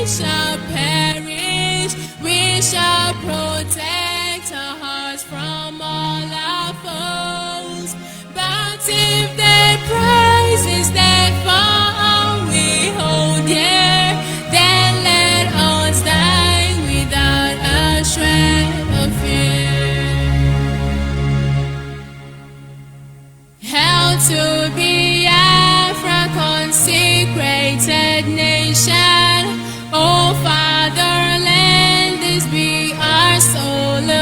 shall perish. We shall protect our hearts from all our foes. But if their prize is that far we hold dear, then let us die without a shred of fear. Held to Biafra, consecrated nation, O fatherland, this be our soul.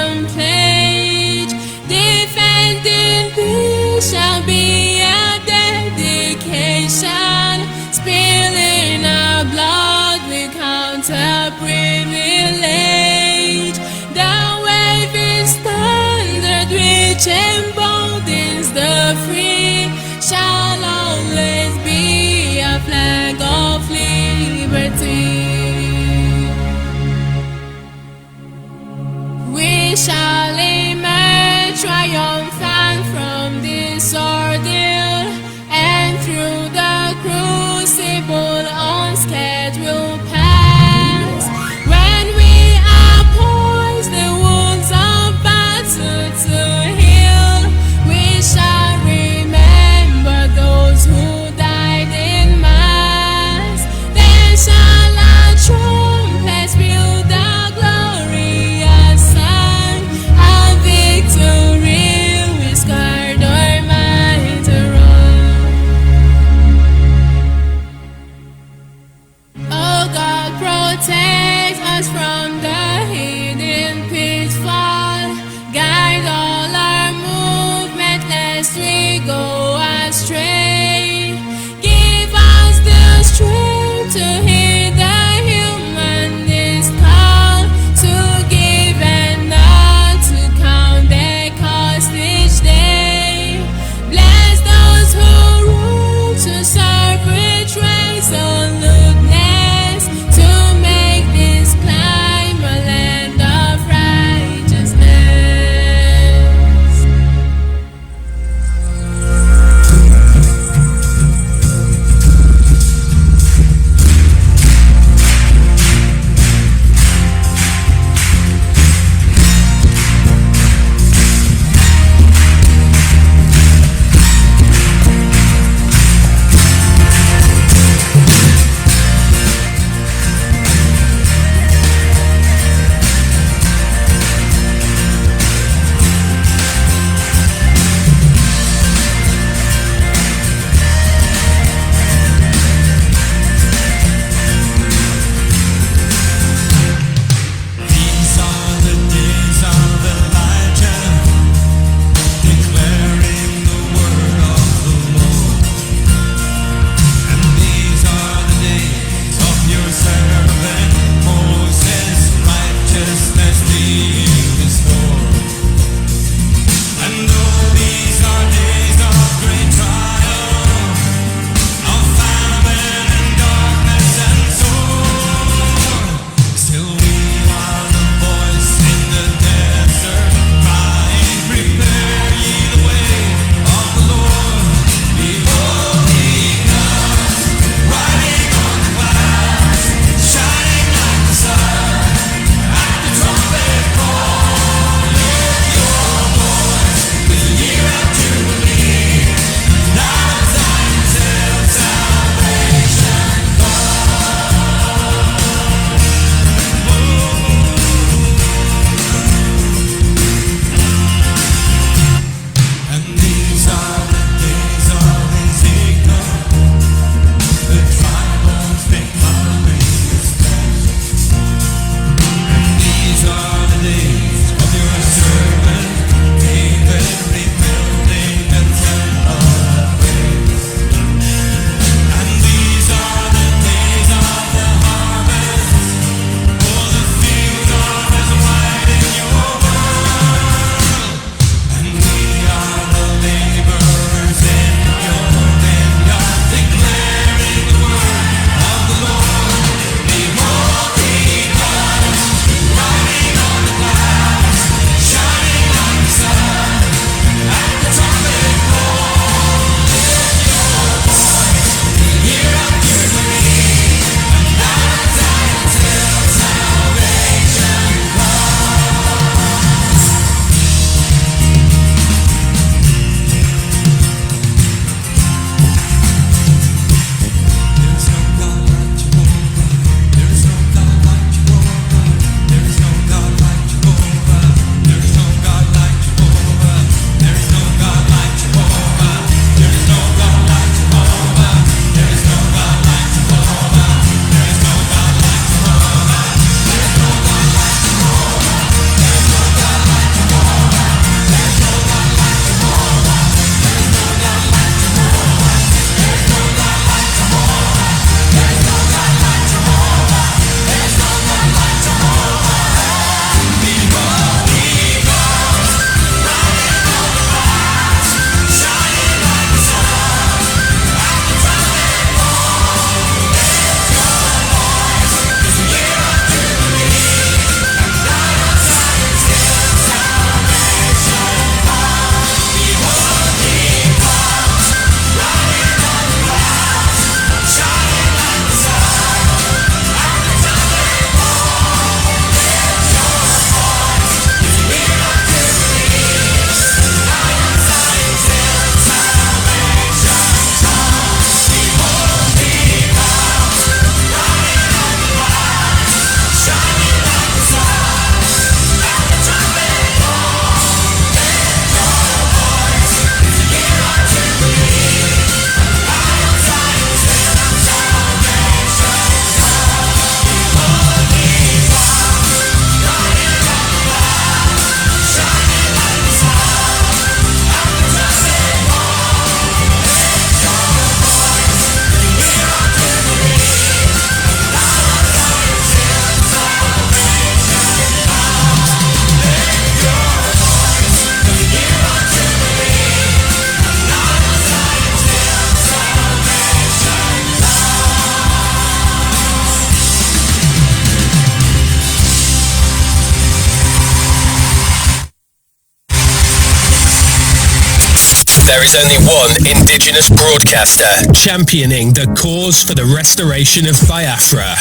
There is only one indigenous broadcaster championing the cause for the restoration of Biafra.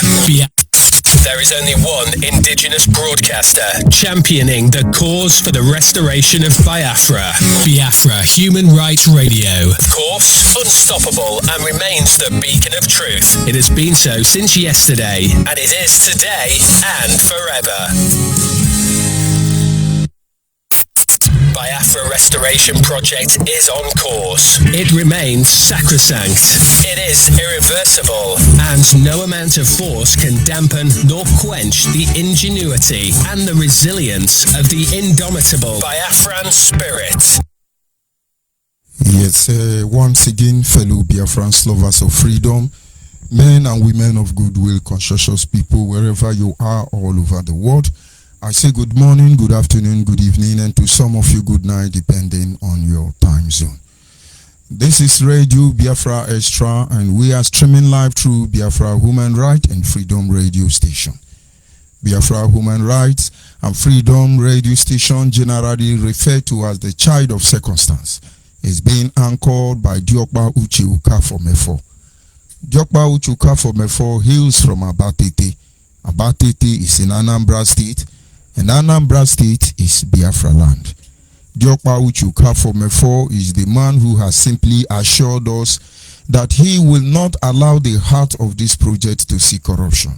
There is only one indigenous broadcaster championing the cause for the restoration of Biafra. Biafra Human Rights Radio. Of course, unstoppable and remains the beacon of truth. It has been so since yesterday, and it is today and forever. Biafra Restoration Project is on course. It remains sacrosanct. It is irreversible. And no amount of force can dampen nor quench the ingenuity and the resilience of the indomitable Biafran spirit. Yes, once again, fellow Biafrans, lovers of freedom, men and women of goodwill, conscientious people, wherever you are all over the world, I say good morning, good afternoon, good evening, and to some of you, good night, depending on your time zone. This is Radio Biafra Extra, and we are streaming live through Biafra Human Rights and Freedom Radio Station. Biafra Human Rights and Freedom Radio Station, generally referred to as the child of circumstance, is being anchored by Diokpa Uche Ukafo-Mefo. Diokpa Uche Ukafo-Mefo hails from Abatete. Abatete is in Anambra State, and Anambra State is Biafra land. Diokpa Uche Ukafo-Mefo is the man who has simply assured us that he will not allow the heart of this project to see corruption.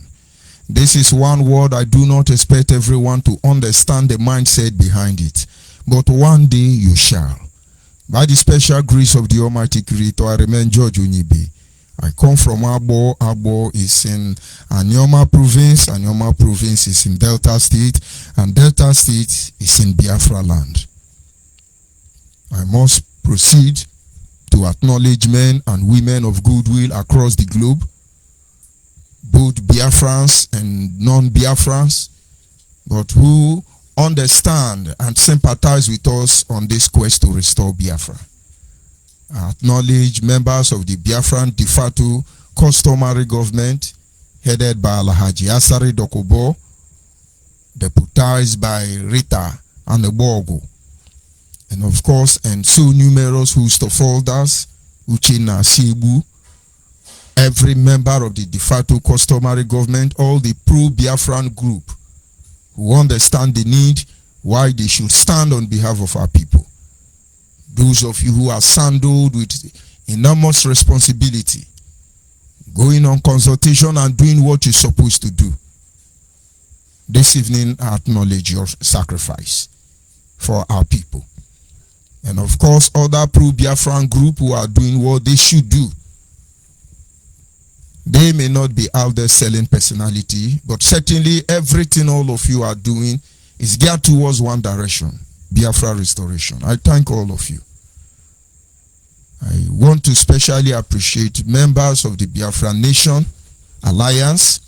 This is one word I do not expect everyone to understand the mindset behind it, but one day you shall. By the special grace of the Almighty Creator, I remain George Onyibe. I come from Abo. Abo is in Anyoma Province. Anyoma Province is in Delta State, and Delta State is in Biafra land. I must proceed to acknowledge men and women of goodwill across the globe, both Biafrans and non-Biafrans, but who understand and sympathize with us on this quest to restore Biafra. I acknowledge members of the Biafran de facto customary government headed by Alhaji Asari Dokubo, deputized by Rita and Bogo, and of course, and so numerous who stakeholders, Uchina Sibu, every member of the de facto customary government, all the pro-Biafran group who understand the need, why they should stand on behalf of our people. Those of you who are saddled with enormous responsibility, going on consultation and doing what you're supposed to do. This evening, I acknowledge your sacrifice for our people. And of course, other pro-Biafran group who are doing what they should do. They may not be out there selling personality, but certainly everything all of you are doing is geared towards one direction: Biafra restoration. I thank all of you. I want to specially appreciate members of the Biafra Nation Alliance,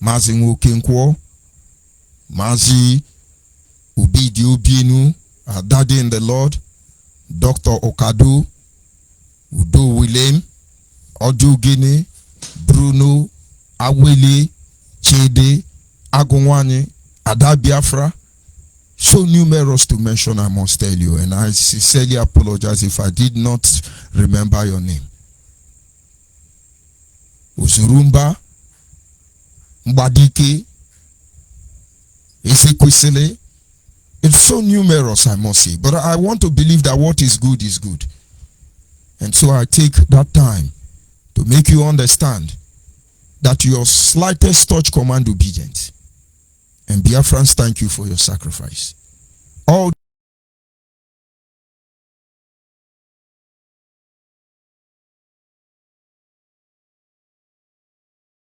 Mazi Nwokenkwo, Mazi Ubidi Obienu, our daddy in the Lord, Dr. Okado, Udo Willem, Odu Guinea, Bruno, Awele, Chede, Agunwani, Ada Biafra, so numerous to mention, I must tell you, and I sincerely apologize if I did not remember your name. Uzurumba, Mbadike, Ezekwesili, it's so numerous, I must say, but I want to believe that what is good is good. And so I take that time to make you understand that your slightest touch command obedience. And Biafrans, thank you for your sacrifice. All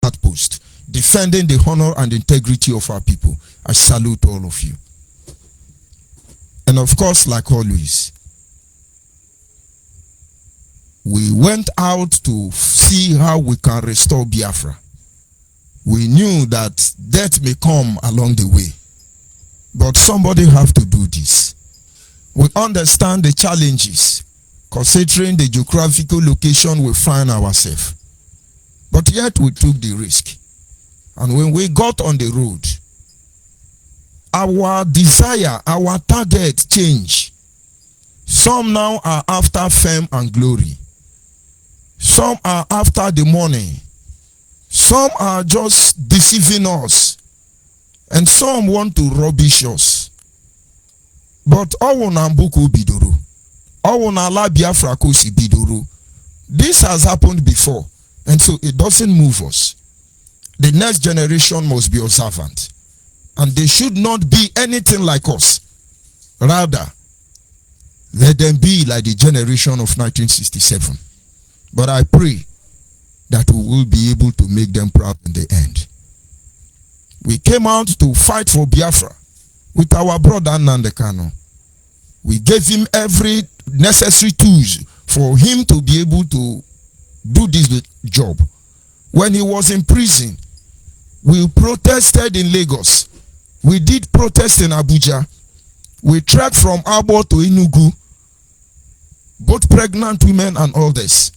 that post, defending the honor and integrity of our people. I salute all of you. And of course, like always, we went out to see how we can restore Biafra. We knew that death may come along the way, but somebody have to do this. We understand the challenges considering the geographical location we find ourselves, but yet we took the risk. And when we got on the road, our desire, our target changed. Some now are after fame and glory. Some are after the money. Some are just deceiving us. And some want to rubbish us. But awuna mbuku bidoro. Awuna la Biafra kosi bidoro. This has happened before. And so it doesn't move us. The next generation must be observant. And they should not be anything like us. Rather, let them be like the generation of 1967. But I pray that we will be able to make them proud in the end. We came out to fight for Biafra with our brother Nnamdi Kanu. We gave him every necessary tools for him to be able to do this job. When he was in prison, we protested in Lagos. We did protest in Abuja. We trekked from Abo to Enugu, both pregnant women and others.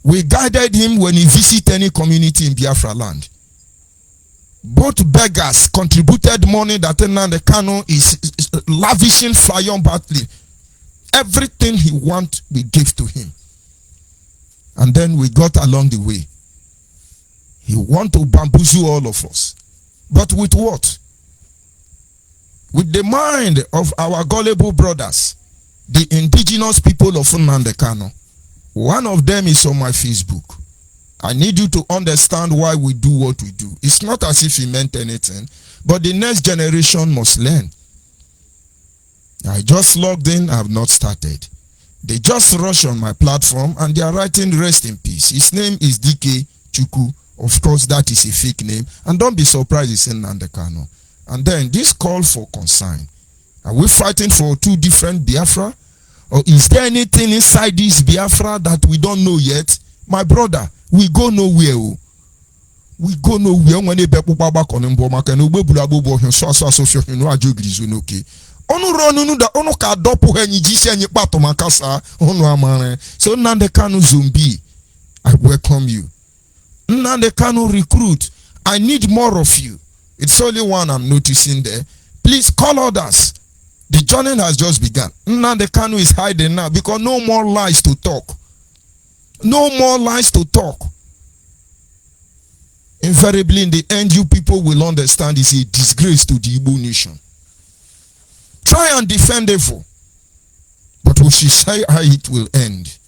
We guided him when he visited any community in Biafra land. Both beggars contributed money that Nnamdi Kanu is lavishing flamboyantly. Everything he wants, we gave to him. And then we got along the way. He wants to bamboozle all of us. But with what? With the mind of our gullible brothers, the indigenous people of Nnamdi Kanu. One of them is on my Facebook. I need you to understand why we do what we do. It's not as if he meant anything, but the next generation must learn. I just logged in, I have not started. They just rush on my platform and they are writing rest in peace. His name is DK Chuku. Of course, that is a fake name. And don't be surprised it's Nnamdi Kanu. And then this call for concern. Are we fighting for two different Biafra? Or is there anything inside this Biafra that we don't know yet? My brother, we go nowhere. We go nowhere. When they be back on Mboma, can we bula bobo so no ajogrizo noke. Onu ronu da onu ka dopo henyi jisi enyi pato makasa onu amare. So Nnamdi Kanu zombie, I welcome you. Nnamdi Kanu recruit, I need more of you. It's only one I'm noticing there. Please call others. The journey has just begun. Nnamdi Kanu is hiding now because no more lies to talk. No more lies to talk. Invariably, in the end, you people will understand it's a disgrace to the Igbo nation. Try and defend Efo. But we should say how it will end.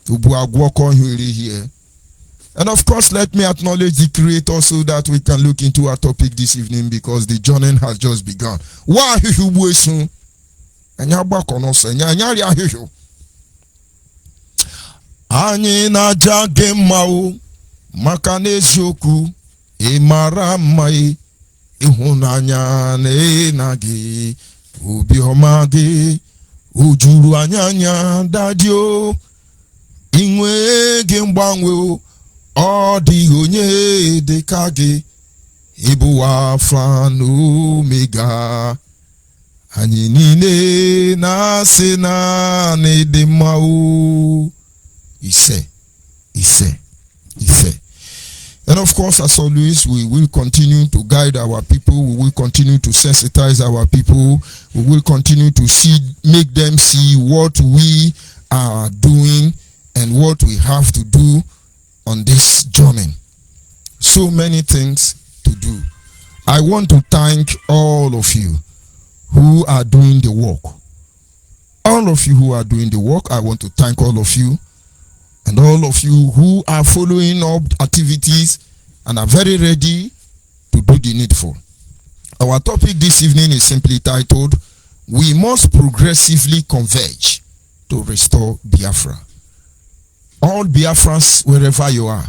Here. And of course, let me acknowledge the creator so that we can look into our topic this evening because the journey has just begun. Why you soon? And you're back on us. And you're Anyị na-aja gị mma maka n'eziokwu ịmara mma ịhụnanya na gị obiọma gị ojuru anya dadị o inwe gị mgbanwe ọ dịghị onye dịka gị ịbụ Alpha na Omega anyị niile na-asị na ịdị mma He said. And of course, as always, we will continue to guide our people. We will continue to sensitize our people. We will continue to make them see what we are doing and what we have to do on this journey. So many things to do. I want to thank all of you who are doing the work. All of you who are doing the work, I want to thank all of you. And all of you who are following up activities and are very ready to do the needful. Our topic this evening is simply titled, We Must Progressively Converge to Restore Biafra. All Biafrans, wherever you are,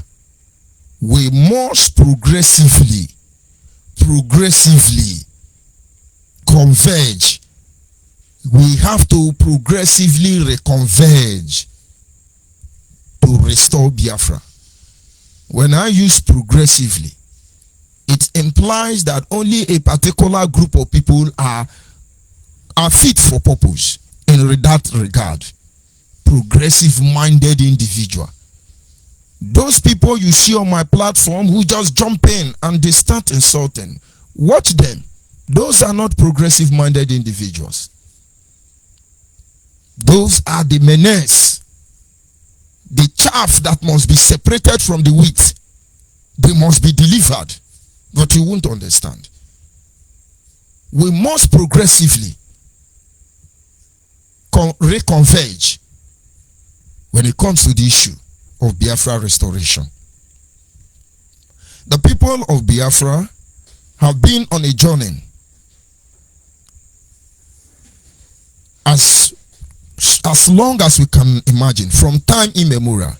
we must progressively converge. We have to progressively reconverge to restore Biafra. When I use progressively, it implies that only a particular group of people are fit for purpose in that regard. Progressive-minded individual. Those people you see on my platform who just jump in and they start insulting, watch them. Those are not progressive-minded individuals. Those are the menace, the chaff that must be separated from the wheat. They must be delivered, but you won't understand. We must progressively reconverge when it comes to the issue of Biafra restoration. The people of Biafra have been on a journey as long as we can imagine, from time immemorial,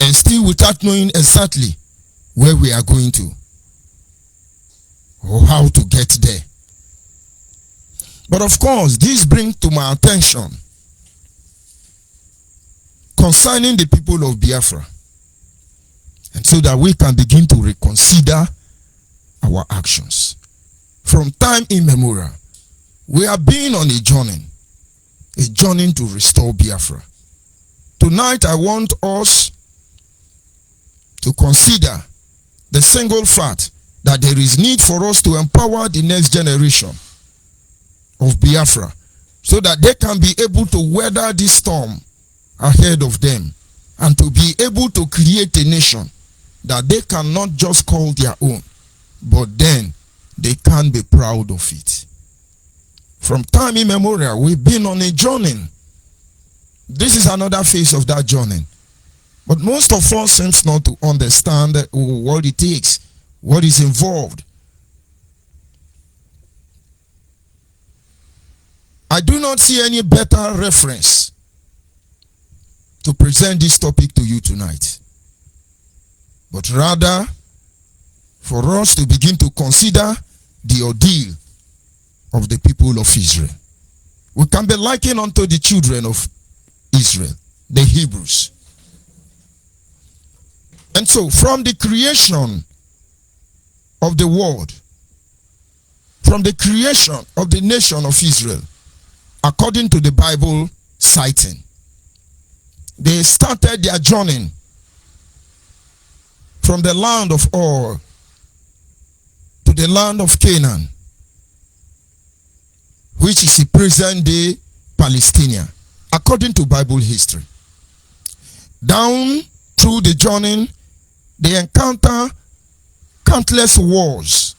and still without knowing exactly where we are going to or how to get there. But of course, this brings to my attention concerning the people of Biafra, and so that we can begin to reconsider our actions. From time immemorial, we have been on a journey to restore Biafra. Tonight, I want us to consider the single fact that there is need for us to empower the next generation of Biafra so that they can be able to weather this storm ahead of them and to be able to create a nation that they cannot just call their own, but then they can be proud of it. From time immemorial, we've been on a journey. This is another phase of that journey. But most of us seems not to understand what it takes, what is involved. I do not see any better reference to present this topic to you tonight, but rather for us to begin to consider the ordeal of the people of Israel. We can be likened unto the children of Israel, the Hebrews. And so, from the creation of the world, from the creation of the nation of Israel, according to the Bible citing, they started their journey from the land of Ur to the land of Canaan, which is the present day Palestine, according to Bible history. Down through the journey, they encounter countless wars,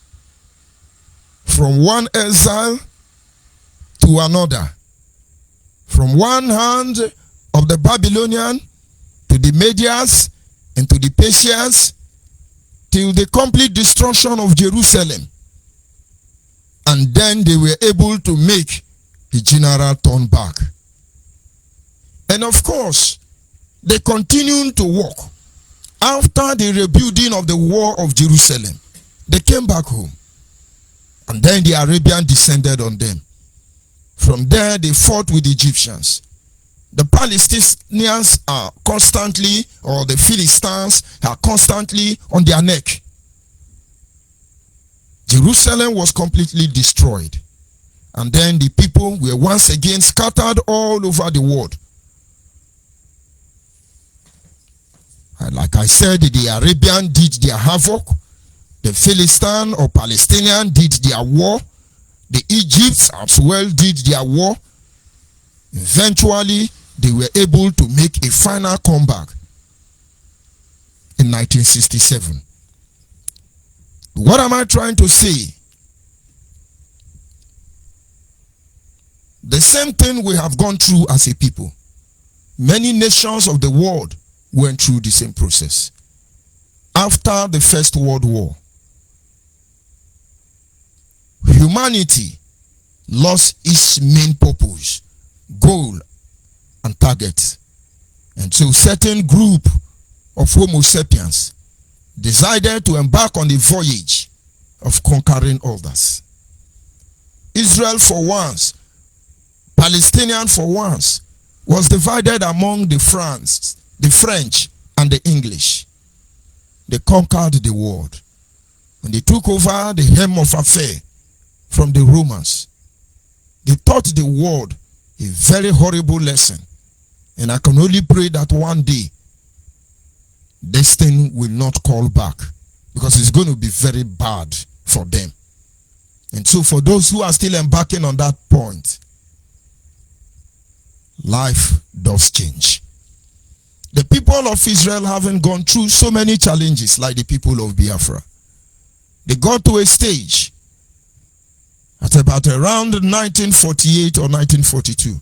from one exile to another, from one hand of the Babylonian to the Medians and to the Persians, till the complete destruction of Jerusalem. And then they were able to make the general turn back. And of course, they continued to walk. After the rebuilding of the wall of Jerusalem, they came back home. And then the Arabians descended on them. From there, they fought with the Egyptians. The Palestinians are constantly, or the Philistines are constantly on their neck. Jerusalem was completely destroyed. And then the people were once again scattered all over the world. And like I said, the Arabian did their havoc. The Philistine or Palestinian did their war. The Egypts as well did their war. Eventually, they were able to make a final comeback in 1967. What am I trying to say? The same thing we have gone through as a people. Many nations of the world went through the same process. After the First World War, humanity lost its main purpose, goal, and target. And so certain group of Homo sapiens decided to embark on the voyage of conquering others. Israel for once, Palestinian for once, was divided among the French, and the English. They conquered the world. When they took over the helm of affair from the Romans, they taught the world a very horrible lesson. And I can only pray that one day this thing will not call back, because it's going to be very bad for them. And so for those who are still embarking on that point, life does change. The people of Israel haven't gone through so many challenges like the people of Biafra. They got to a stage at about around 1948 or 1942.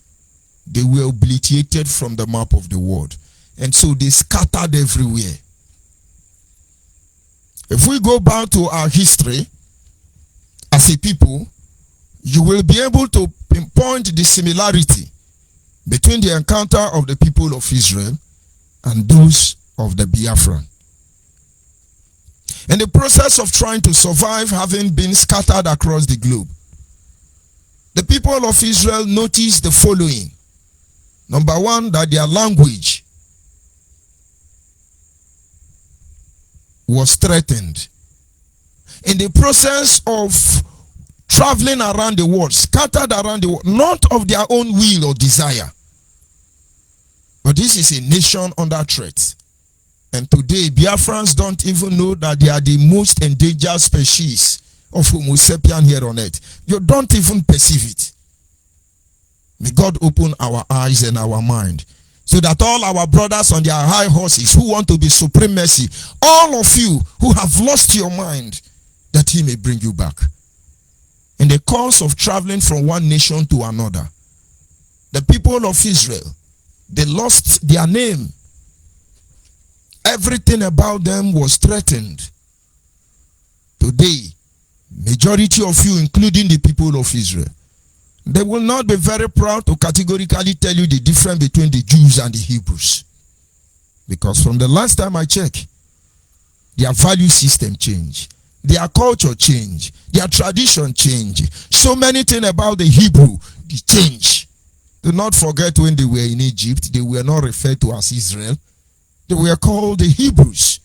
They were obliterated from the map of the world. And so they scattered everywhere. If we go back to our history as a people, you will be able to pinpoint the similarity between the encounter of the people of Israel and those of the Biafran. In the process of trying to survive, having been scattered across the globe, the people of Israel noticed the following. Number one, that their language was threatened. In the process of traveling around the world, scattered around the world, not of their own will or desire, but this is a nation under threat. And today, Biafrans don't even know that they are the most endangered species of Homo sapien here on earth. You don't even perceive it. May God open our eyes and our mind, so that all our brothers on their high horses who want to be supremacy, all of you who have lost your mind, that he may bring you back. In the course of traveling from one nation to another, the people of Israel, they lost their name. Everything about them was threatened. Today, majority of you, including the people of Israel, they will not be very proud to categorically tell you the difference between the Jews and the Hebrews. Because from the last time I checked, their value system changed. Their culture changed. Their tradition changed. So many things about the Hebrew, they changed. Do not forget, when they were in Egypt, they were not referred to as Israel. They were called the Hebrews.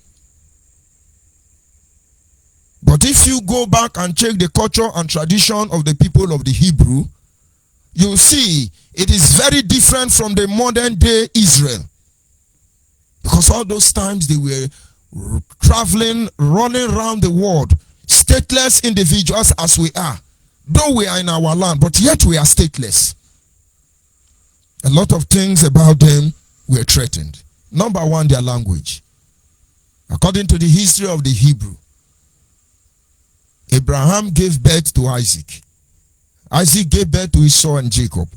But if you go back and check the culture and tradition of the people of the Hebrew, you'll see it is very different from the modern day Israel. Because all those times they were traveling, running around the world, stateless individuals as we are. Though we are in our land, but yet we are stateless. A lot of things about them were threatened. Number one, their language. According to the history of the Hebrew, Abraham gave birth to Isaac. Isaac gave birth to Esau and Jacob.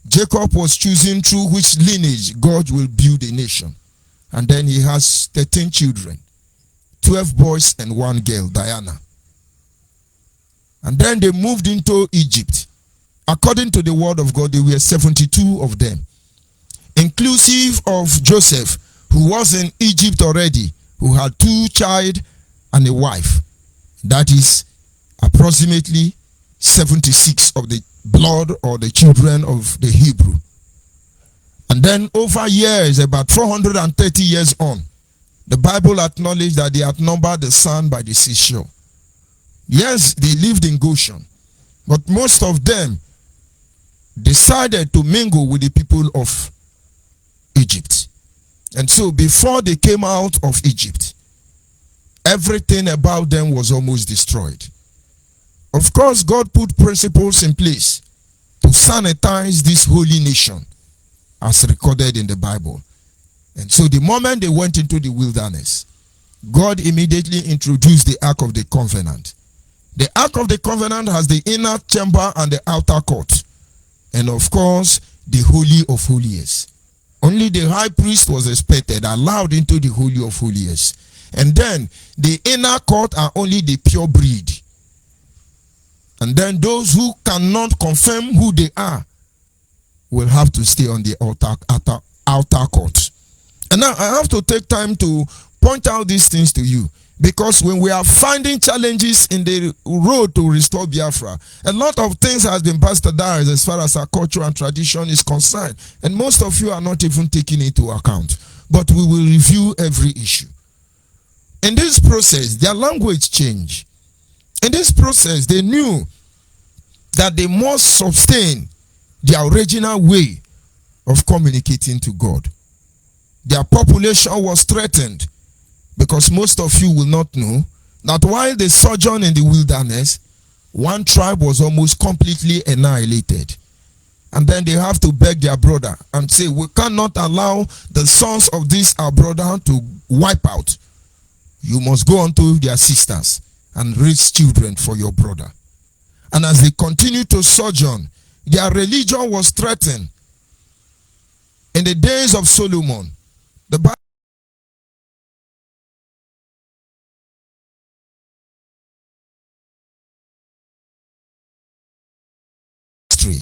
Jacob was choosing through which lineage God will build a nation. And then he has 13 children, 12 boys and 1 girl, Diana. And then they moved into Egypt. According to the word of God, there were 72 of them, inclusive of Joseph, who was in Egypt already, who had 2 children and a wife. That is approximately 76 of the blood or the children of the Hebrew. And then over years, about 430 years on, the Bible acknowledged that they outnumbered the sand by the seashore. Yes, they lived in Goshen, but most of them decided to mingle with the people of Egypt. And so before they came out of Egypt, everything about them was almost destroyed. Of course, God put principles in place to sanitize this holy nation as recorded in the Bible. And so the moment they went into the wilderness, God immediately introduced the Ark of the Covenant. The Ark of the Covenant has the inner chamber and the outer court. And of course, the Holy of Holies. Only the high priest was expected, allowed into the Holy of Holies. And then the inner court are only the pure breed. And then those who cannot confirm who they are will have to stay on the outer court. And now I have to take time to point out these things to you, because when we are finding challenges in the road to restore Biafra, a lot of things has been bastardized as far as our culture and tradition is concerned, and most of you are not even taking it into account. But we will review every issue. In this process, their language changed. In this process, they knew that they must sustain their original way of communicating to God. Their population was threatened, because most of you will not know that while they sojourned in the wilderness, one tribe was almost completely annihilated. And then they have to beg their brother and say, we cannot allow the sons of this our brother to wipe out. You must go unto their sisters and raise children for your brother. And as they continued to sojourn, their religion was threatened. In the days of Solomon, the Bible history.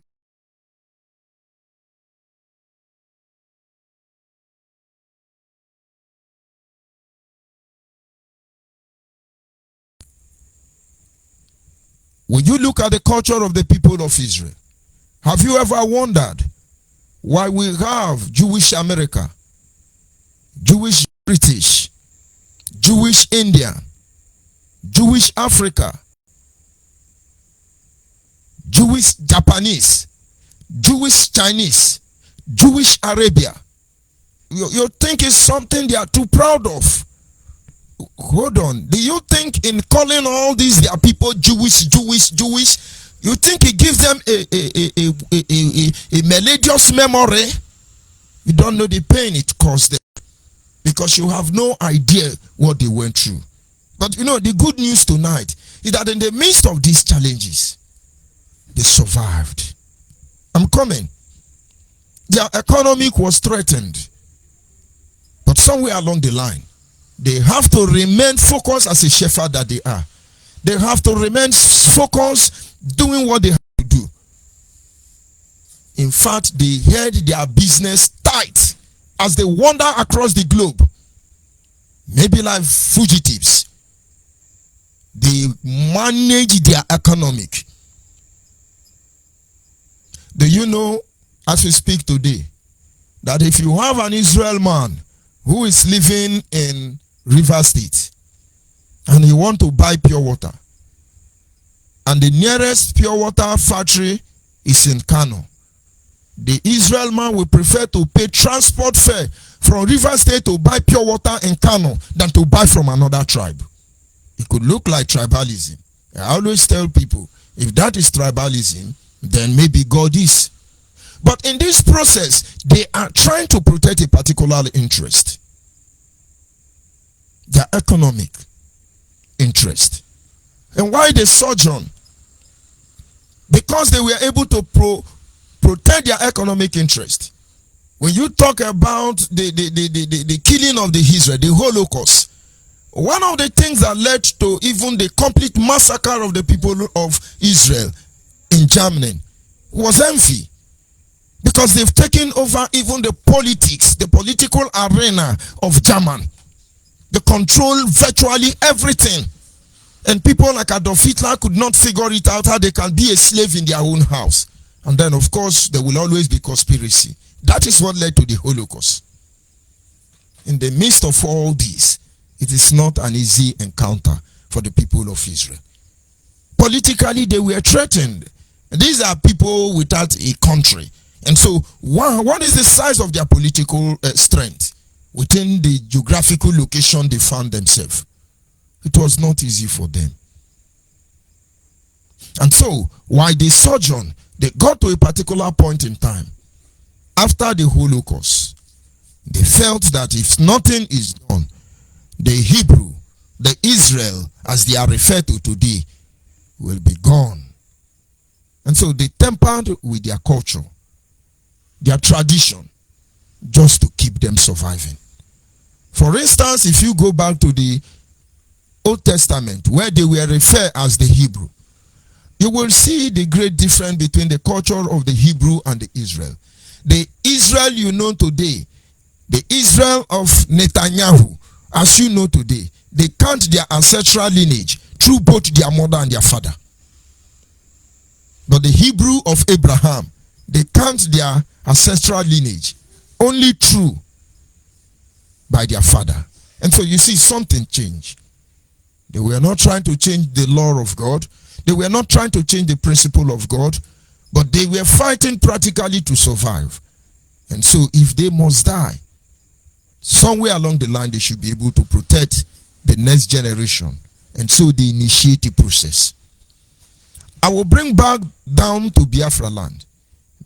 When you look at the culture of the people of Israel, have you ever wondered why we have Jewish America, Jewish British, Jewish India, Jewish Africa, Jewish Japanese, Jewish Chinese, Jewish Arabia? You think it's something they are too proud of? Hold on. Do you think in calling all these their people Jewish, you think it gives them a melodious memory? You don't know the pain it caused them, because you have no idea what they went through. But you know, the good news tonight is that in the midst of these challenges, they survived. I'm coming. Their economy was threatened, but somewhere along the line, they have to remain focused as a shepherd that they are. They have to remain focused doing what they have to do. In fact, they held their business tight as they wander across the globe. Maybe like fugitives. They manage their economic. Do you know, as we speak today, that if you have an Israel man who is living in River State and he want to buy pure water, and the nearest pure water factory is in Kano, the Israel man will prefer to pay transport fare from River State to buy pure water in Kano than to buy from another tribe. It could look like tribalism. I always tell people, if that is tribalism, then maybe God is. But in this process, they are trying to protect a particular interest. Their economic interest. And why they sojourn? Because they were able to protect their economic interest. When you talk about the killing of the Israel, the Holocaust, one of the things that led to even the complete massacre of the people of Israel in Germany was envy. Because they've taken over even the politics, the political arena of Germany. They control virtually everything. And people like Adolf Hitler could not figure it out how they can be a slave in their own house. And then, of course, there will always be conspiracy. That is what led to the Holocaust. In the midst of all this, it is not an easy encounter for the people of Israel. Politically, they were threatened. These are people without a country. And so, what is the size of their political strength within the geographical location they found themselves? It was not easy for them. And so, while they sojourned, they got to a particular point in time. After the Holocaust, they felt that if nothing is done, the Hebrew, the Israel, as they are referred to today, will be gone. And so they tampered with their culture, their tradition, just to keep them surviving. For instance, if you go back to the Old Testament, where they were referred as the Hebrew, you will see the great difference between the culture of the Hebrew and the Israel. The Israel you know today, the Israel of Netanyahu, as you know today, they count their ancestral lineage through both their mother and their father. But the Hebrew of Abraham, they count their ancestral lineage only through by their father. And so you see, something changed. They were not trying to change the law of God. They were not trying to change the principle of God, but they were fighting practically to survive. And so if they must die, somewhere along the line they should be able to protect the next generation. And so they initiate the process. I will bring back down to Biafra land.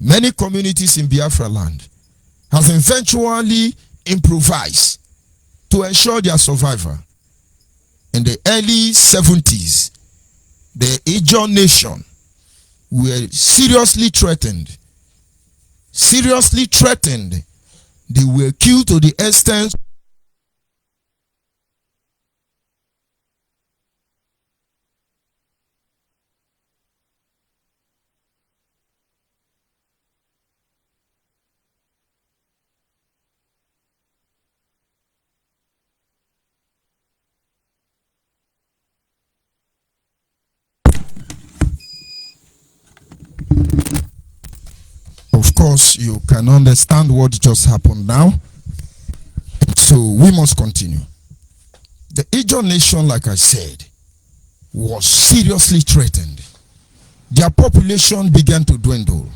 Many communities in Biafra land has eventually improvised to ensure their survival. In the early 70s, the Ijaw nation were seriously threatened. Seriously threatened. They were killed to the extent of course you can understand what just happened now. So we must continue. The Ijaw nation, like I said, was seriously threatened. Their population began to dwindle.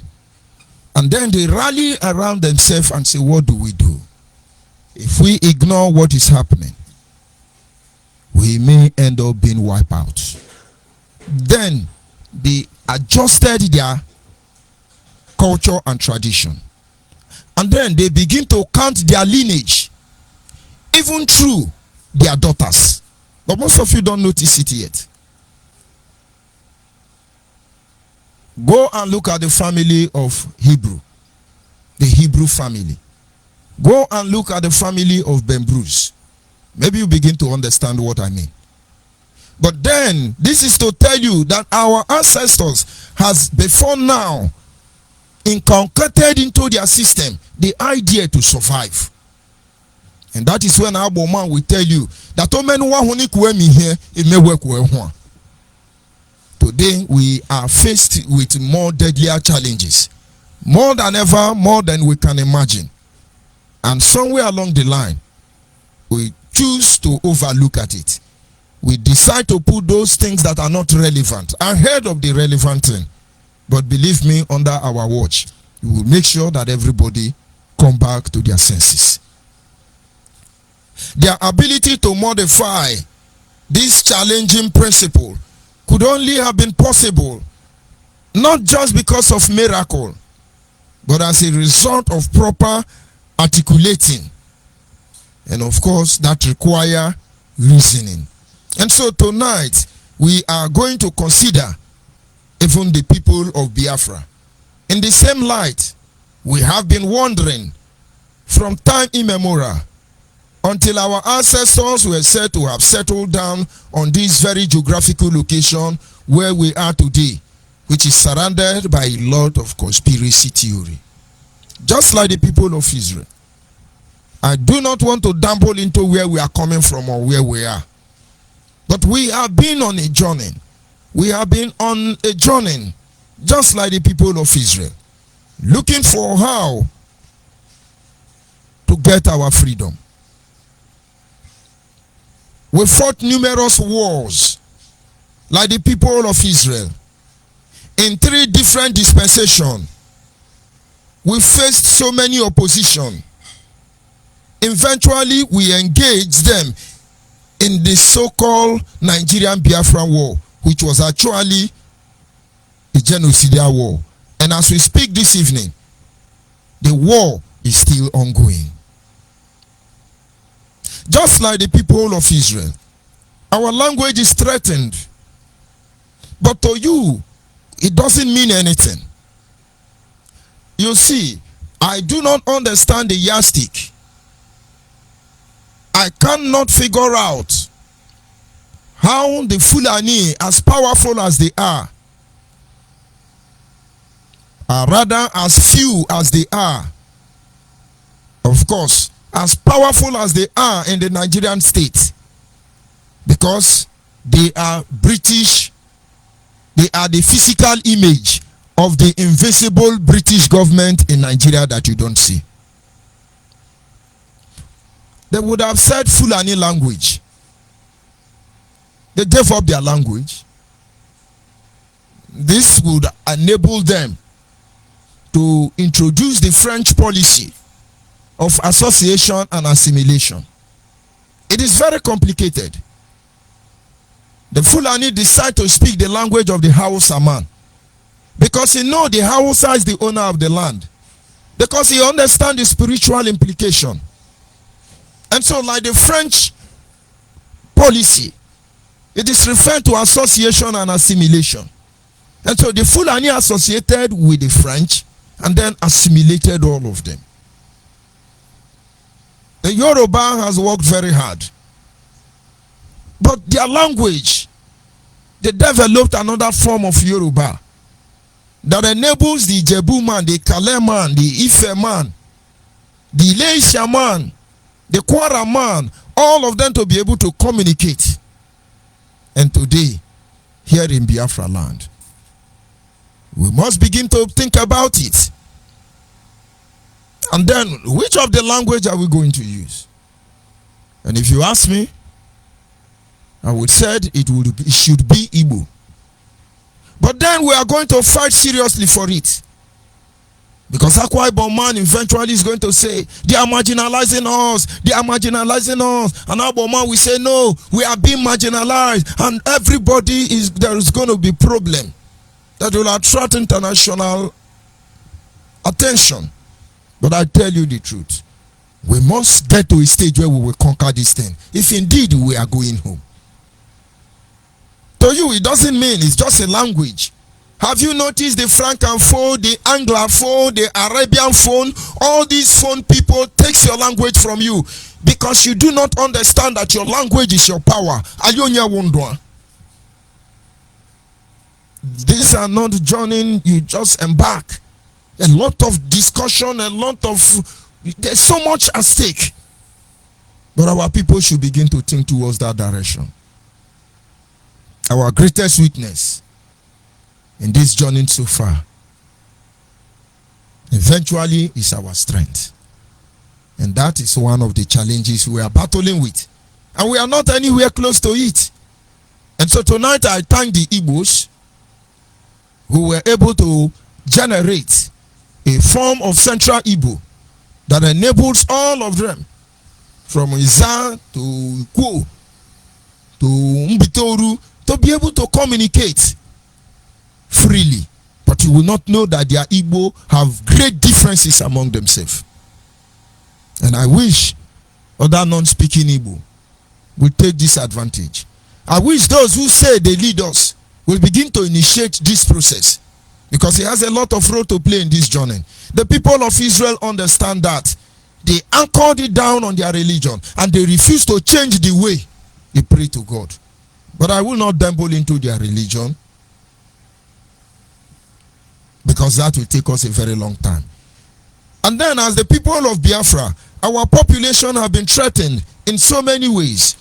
And then they rally around themselves and say, what do we do? If we ignore what is happening, we may end up being wiped out. Then they adjusted their culture and tradition. And then they begin to count their lineage, even through their daughters. But most of you don't notice it yet. Go and look at the family of Hebrew, the Hebrew family. Go and look at the family of Ben Bruce. Maybe you begin to understand what I mean. But then, this is to tell you that our ancestors has before now inculcated into their system the idea to survive. And that is when our man will tell you that today we are faced with more deadlier challenges, more than ever, more than we can imagine. And somewhere along the line, we choose to overlook at it. We decide to put those things that are not relevant ahead of the relevant thing. But believe me, under our watch, we will make sure that everybody come back to their senses. Their ability to modify this challenging principle could only have been possible not just because of miracle, but as a result of proper articulating. And of course, that requires reasoning. And so tonight, we are going to consider even the people of Biafra. In the same light, we have been wondering from time immemorial until our ancestors were said to have settled down on this very geographical location where we are today, which is surrounded by a lot of conspiracy theory. Just like the people of Israel. I do not want to dabble into where we are coming from or where we are. But we have been on a journey. We have been on a journey, just like the people of Israel, looking for how to get our freedom. We fought numerous wars, like the people of Israel, in 3 different dispensations. We faced so many opposition. Eventually, we engaged them in the so-called Nigerian Biafran war, which was actually a genocidal war. And as we speak this evening, the war is still ongoing. Just like the people of Israel, our language is threatened. But to you, it doesn't mean anything. You see, I do not understand the yardstick. I cannot figure out how the Fulani, as powerful as they are rather as few as they are, of course, as powerful as they are in the Nigerian state, because they are British, they are the physical image of the invisible British government in Nigeria that you don't see. They would have said Fulani language. They gave up their language. This would enable them to introduce the French policy of association and assimilation. It is very complicated. The Fulani decide to speak the language of the Hausa man, Because he knows the Hausa is the owner of the land. Because he understands the spiritual implication. And so, like the French policy, it is referred to association and assimilation. And so the Fulani associated with the French and then assimilated all of them. The Yoruba has worked very hard. But their language, they developed another form of Yoruba that enables the Jebu man, the Kale man, the Ife man, the Leisha man, the Kwara man, all of them to be able to communicate. And today, here in Biafra land, we must begin to think about it. And then, which of the language are we going to use? And if you ask me, I would say it should be Igbo. But then we are going to fight seriously for it. Because Akwa Ibom man eventually is going to say, they are marginalizing us, they are marginalizing us. And Ibom man will say, no, we are being marginalized. And everybody there is going to be problem that will attract international attention. But I tell you the truth, we must get to a stage where we will conquer this thing, if indeed we are going home. To you, it doesn't mean it's just a language. Have you noticed the Francophone, the Anglophone, the Arabian phone? All these phone people takes your language from you because you do not understand that your language is your power. Ayonya wondwa. These are not joining, you just embark. A lot of discussion, there's so much at stake. But our people should begin to think towards that direction. Our greatest witness in this journey so far eventually is our strength. And that is one of the challenges we are battling with. And we are not anywhere close to it. And so tonight I thank the Igbos who were able to generate a form of Central Igbo that enables all of them, from Iza to Kwo to Mbitoru, to be able to communicate freely. But you will not know that their Igbo have great differences among themselves. And I wish other non-speaking Igbo will take this advantage. I wish those who say they lead us will begin to initiate this process, because he has a lot of role to play in this journey. The people of Israel understand that. They anchored it down on their religion and they refuse to change the way they pray to God. But I will not dabble into their religion, because that will take us a very long time. And then, as the people of Biafra, our population have been threatened in so many ways.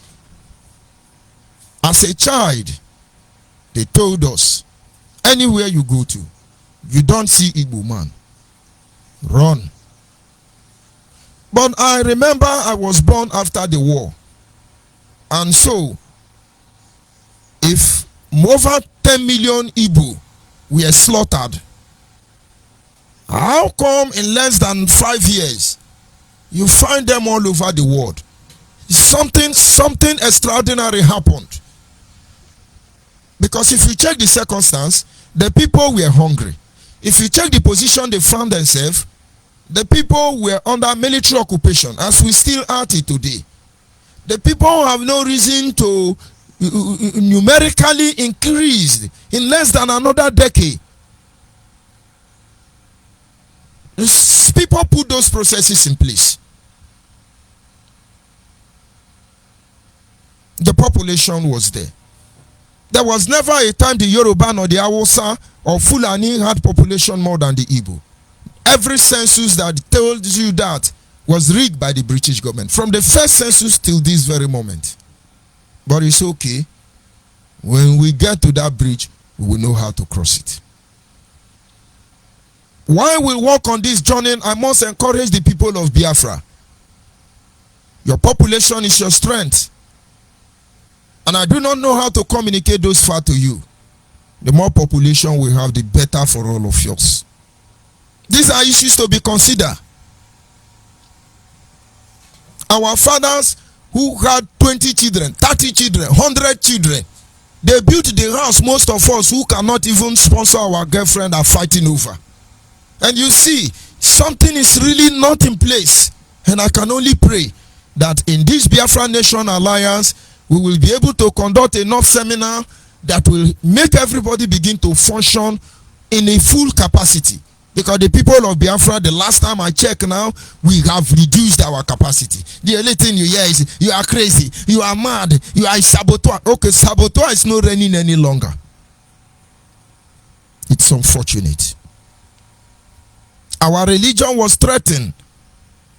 As a child, they told us, anywhere you go to, you don't see Igbo man, run. But I remember I was born after the war. And so, if over 10 million Igbo were slaughtered, how come in less than 5 years, you find them all over the world? Something extraordinary happened. Because if you check the circumstance, the people were hungry. If you check the position they found themselves, the people were under military occupation, as we still are today. The people have no reason to numerically increase in less than another decade. People put those processes in place. The population was there. There was never a time the Yoruba or the Hausa or Fulani had population more than the Igbo. Every census that told you that was rigged by the British government, from the first census till this very moment. But it's okay. When we get to that bridge, we will know how to cross it. While we walk on this journey, I must encourage the people of Biafra. Your population is your strength. And I do not know how to communicate those far to you. The more population we have, the better for all of us. These are issues to be considered. Our fathers who had 20 children, 30 children, 100 children, They built the house most of us who cannot even sponsor our girlfriend are fighting over. And you see, something is really not in place. And I can only pray that in this Biafra Nation Alliance, we will be able to conduct enough seminar that will make everybody begin to function in a full capacity. Because the people of Biafra, the last time I checked now, we have reduced our capacity. The only thing you hear is, you are crazy, you are mad, you are a saboteur. Okay, saboteur is not running any longer. It's unfortunate. Our religion was threatened.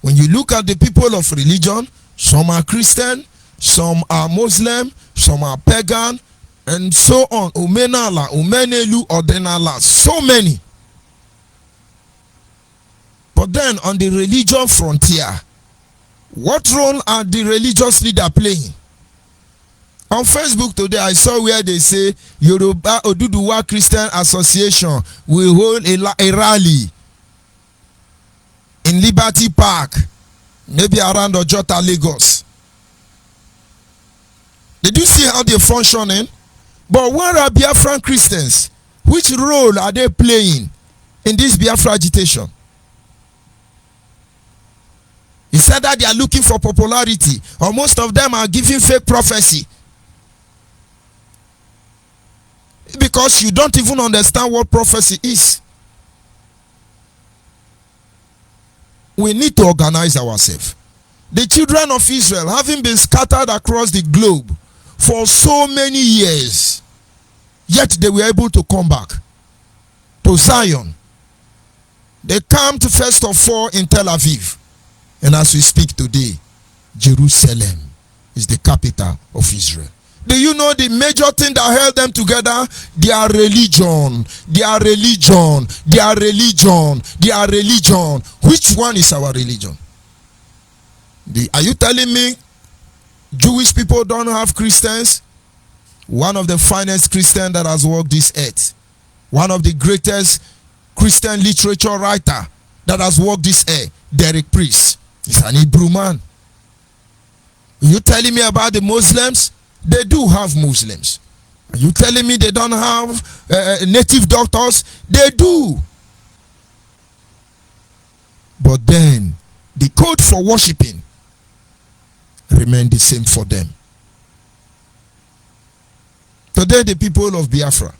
When you look at the people of religion, some are Christian, some are Muslim, some are pagan, and so on. Umenala, Umenelu, Odenala, so many. But then on the religion frontier, what role are the religious leaders playing? On Facebook today, I saw where they say Yoruba Oduduwa Christian Association will hold a rally in Liberty Park, maybe around Ojota, Lagos. Did you see how they're functioning? But where are Biafran Christians? Which role are they playing in this Biafra agitation? He said that they are looking for popularity, or most of them are giving fake prophecy. Because you don't even understand what prophecy is. We need to organize ourselves. The children of Israel, having been scattered across the globe for so many years, yet they were able to come back to Zion. They camped first of all in Tel Aviv. And as we speak today, Jerusalem is the capital of Israel. Do you know the major thing that held them together? Their religion. Their religion. Their religion. Their religion. Which one is our religion? Are you telling me Jewish people don't have Christians? One of the finest Christians that has walked this earth. One of the greatest Christian literature writer that has walked this earth, Derek Priest. He's an Hebrew man. Are you telling me about the Muslims? They do have Muslims. Are you telling me they don't have native doctors? They do. But then, the code for worshiping remained the same for them. Today, the people of Biafra,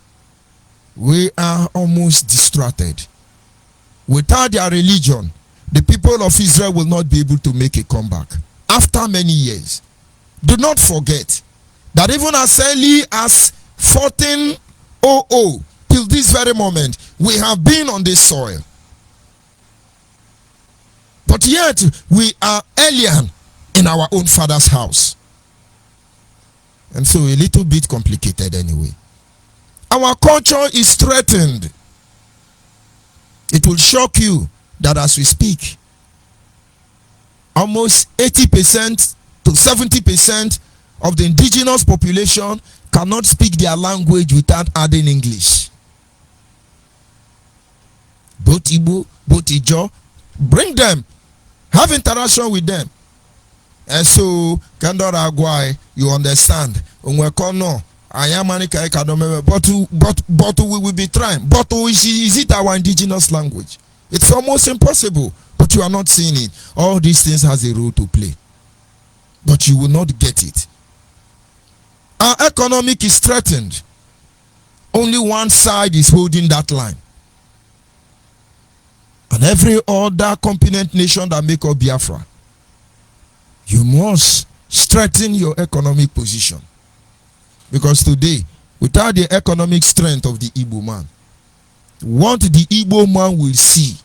we are almost distracted. Without their religion, the people of Israel will not be able to make a comeback. After many years, do not forget that even as early as 1400 till this very moment, we have been on this soil. But yet, we are alien in our own father's house. And so a little bit complicated anyway. Our culture is threatened. It will shock you that as we speak, almost 80% to 70% of the indigenous population cannot speak their language without adding English. Both Igbo, both Ijo, bring them, have interaction with them. And so, Kandora Agwai, you understand. But we will be trying. But is it our indigenous language? It's almost impossible, but you are not seeing it. All these things has a role to play, but you will not get it. Our economic is threatened. Only one side is holding that line. And every other competent nation that make up Biafra, you must strengthen your economic position. Because today, without the economic strength of the Igbo man, what the Igbo man will see.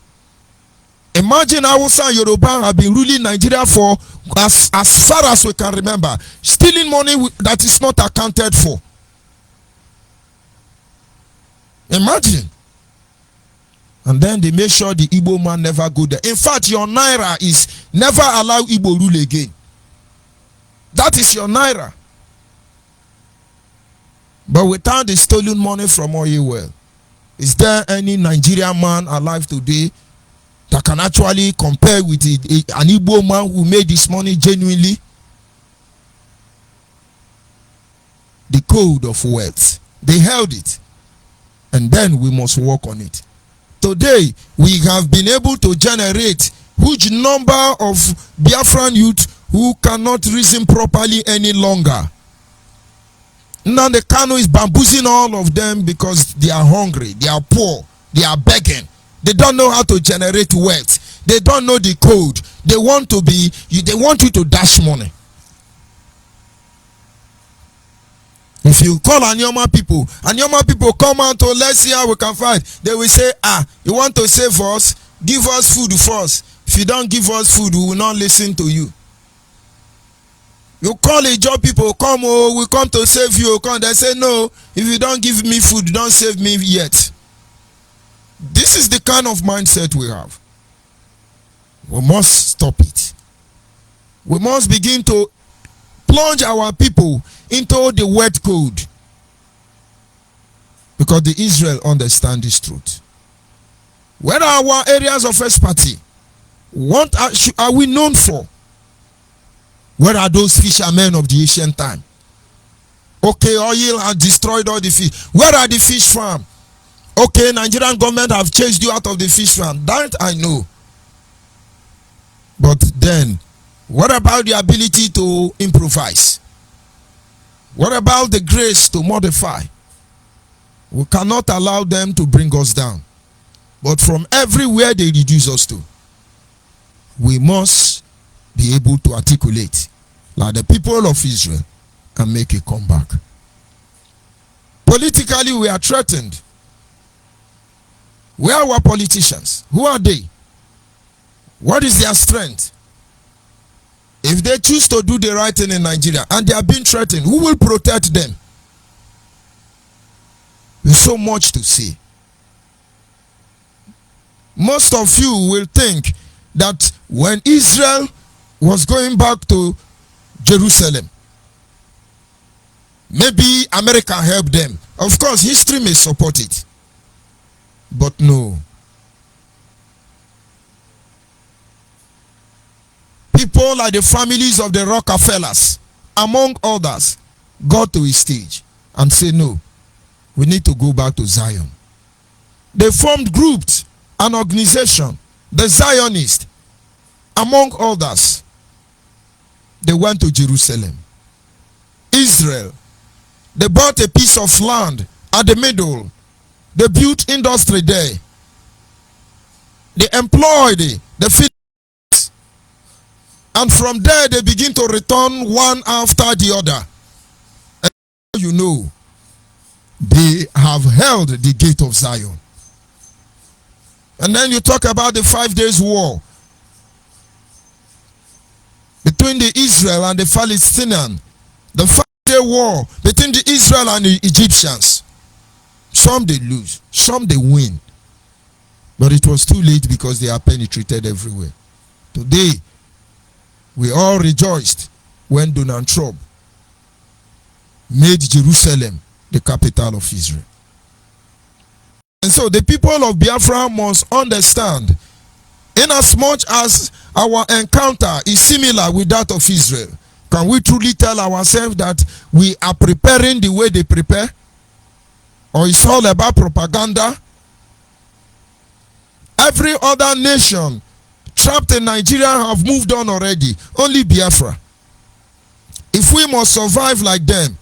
Imagine Hausa and Yoruba have been ruling Nigeria for as far as we can remember, stealing money that is not accounted for. Imagine. And then they make sure the Igbo man never go there. In fact, your Naira is never allow Igbo rule again. That is your Naira. But without the stolen money from oil well, is there any Nigerian man alive today that can actually compare with an Igbo man who made this money genuinely? The code of wealth. They held it. And then we must work on it. Today, we have been able to generate huge number of Biafran youth who cannot reason properly any longer. Now the Kano is bamboozling all of them because they are hungry, they are poor, they are begging. They don't know how to generate wealth. They don't know the code. They want you to dash money. If you call Anyoma people come out to let's see how we can fight. They will say, you want to save us? Give us food first. If you don't give us food, we will not listen to you. You call a job people, come, we come to save you. Come. They say, no, if you don't give me food, don't save me yet. This is the kind of mindset we have. We must stop it. We must begin to plunge our people into the word code, because the Israel understand this truth. Where are our areas of expertise? What are we known for? Where are those fishermen of the ancient time? Okay, oil has destroyed all the fish. Where are the fish farm? Okay, Nigerian government have chased you out of the fish farm. That I know. But then, what about the ability to improvise? What about the grace to modify? We cannot allow them to bring us down. But from everywhere they reduce us to, we must be able to articulate like the people of Israel and make a comeback. Politically, we are threatened. Where are our politicians? Who are they? What is their strength? If they choose to do the right thing in Nigeria and they are being threatened, who will protect them? There's so much to say. Most of you will think that when Israel was going back to Jerusalem, maybe America helped them. Of course, history may support it. But no. People like the families of the Rockefellers, among others, got to a stage and said, no, we need to go back to Zion. They formed groups, an organization, the Zionists, among others. They went to Jerusalem. Israel, they bought a piece of land at the middle. They built industry there. They employed the Philistines. And from there they begin to return one after the other. And you know, they have held the gate of Zion. And then you talk about the 5 days war between the Israel and the Palestinians. The 5-day war between the Israel and the Egyptians. Some they lose, some they win. But it was too late because they are penetrated everywhere. Today, we all rejoiced when Donald Trump made Jerusalem the capital of Israel. And so the people of Biafra must understand, in as much as our encounter is similar with that of Israel, can we truly tell ourselves that we are preparing the way they prepare? Or it's all about propaganda? Every other nation trapped in Nigeria have moved on already. Only Biafra. If we must survive like them,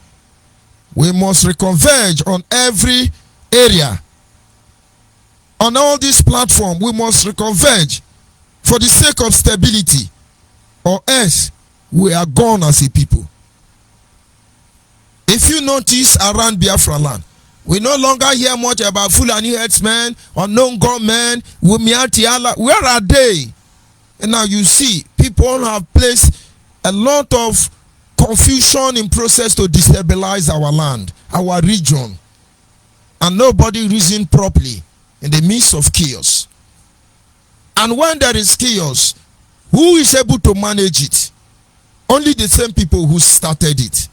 we must reconverge on every area. On all these platforms, we must reconverge for the sake of stability, or else we are gone as a people. If you notice around Biafra land, we no longer hear much about Fulani herdsmen, unknown gunmen, Wumiatiala. Where are they? And now you see, people have placed a lot of confusion in process to destabilize our land, our region. And nobody reasoned properly in the midst of chaos. And when there is chaos, who is able to manage it? Only the same people who started it.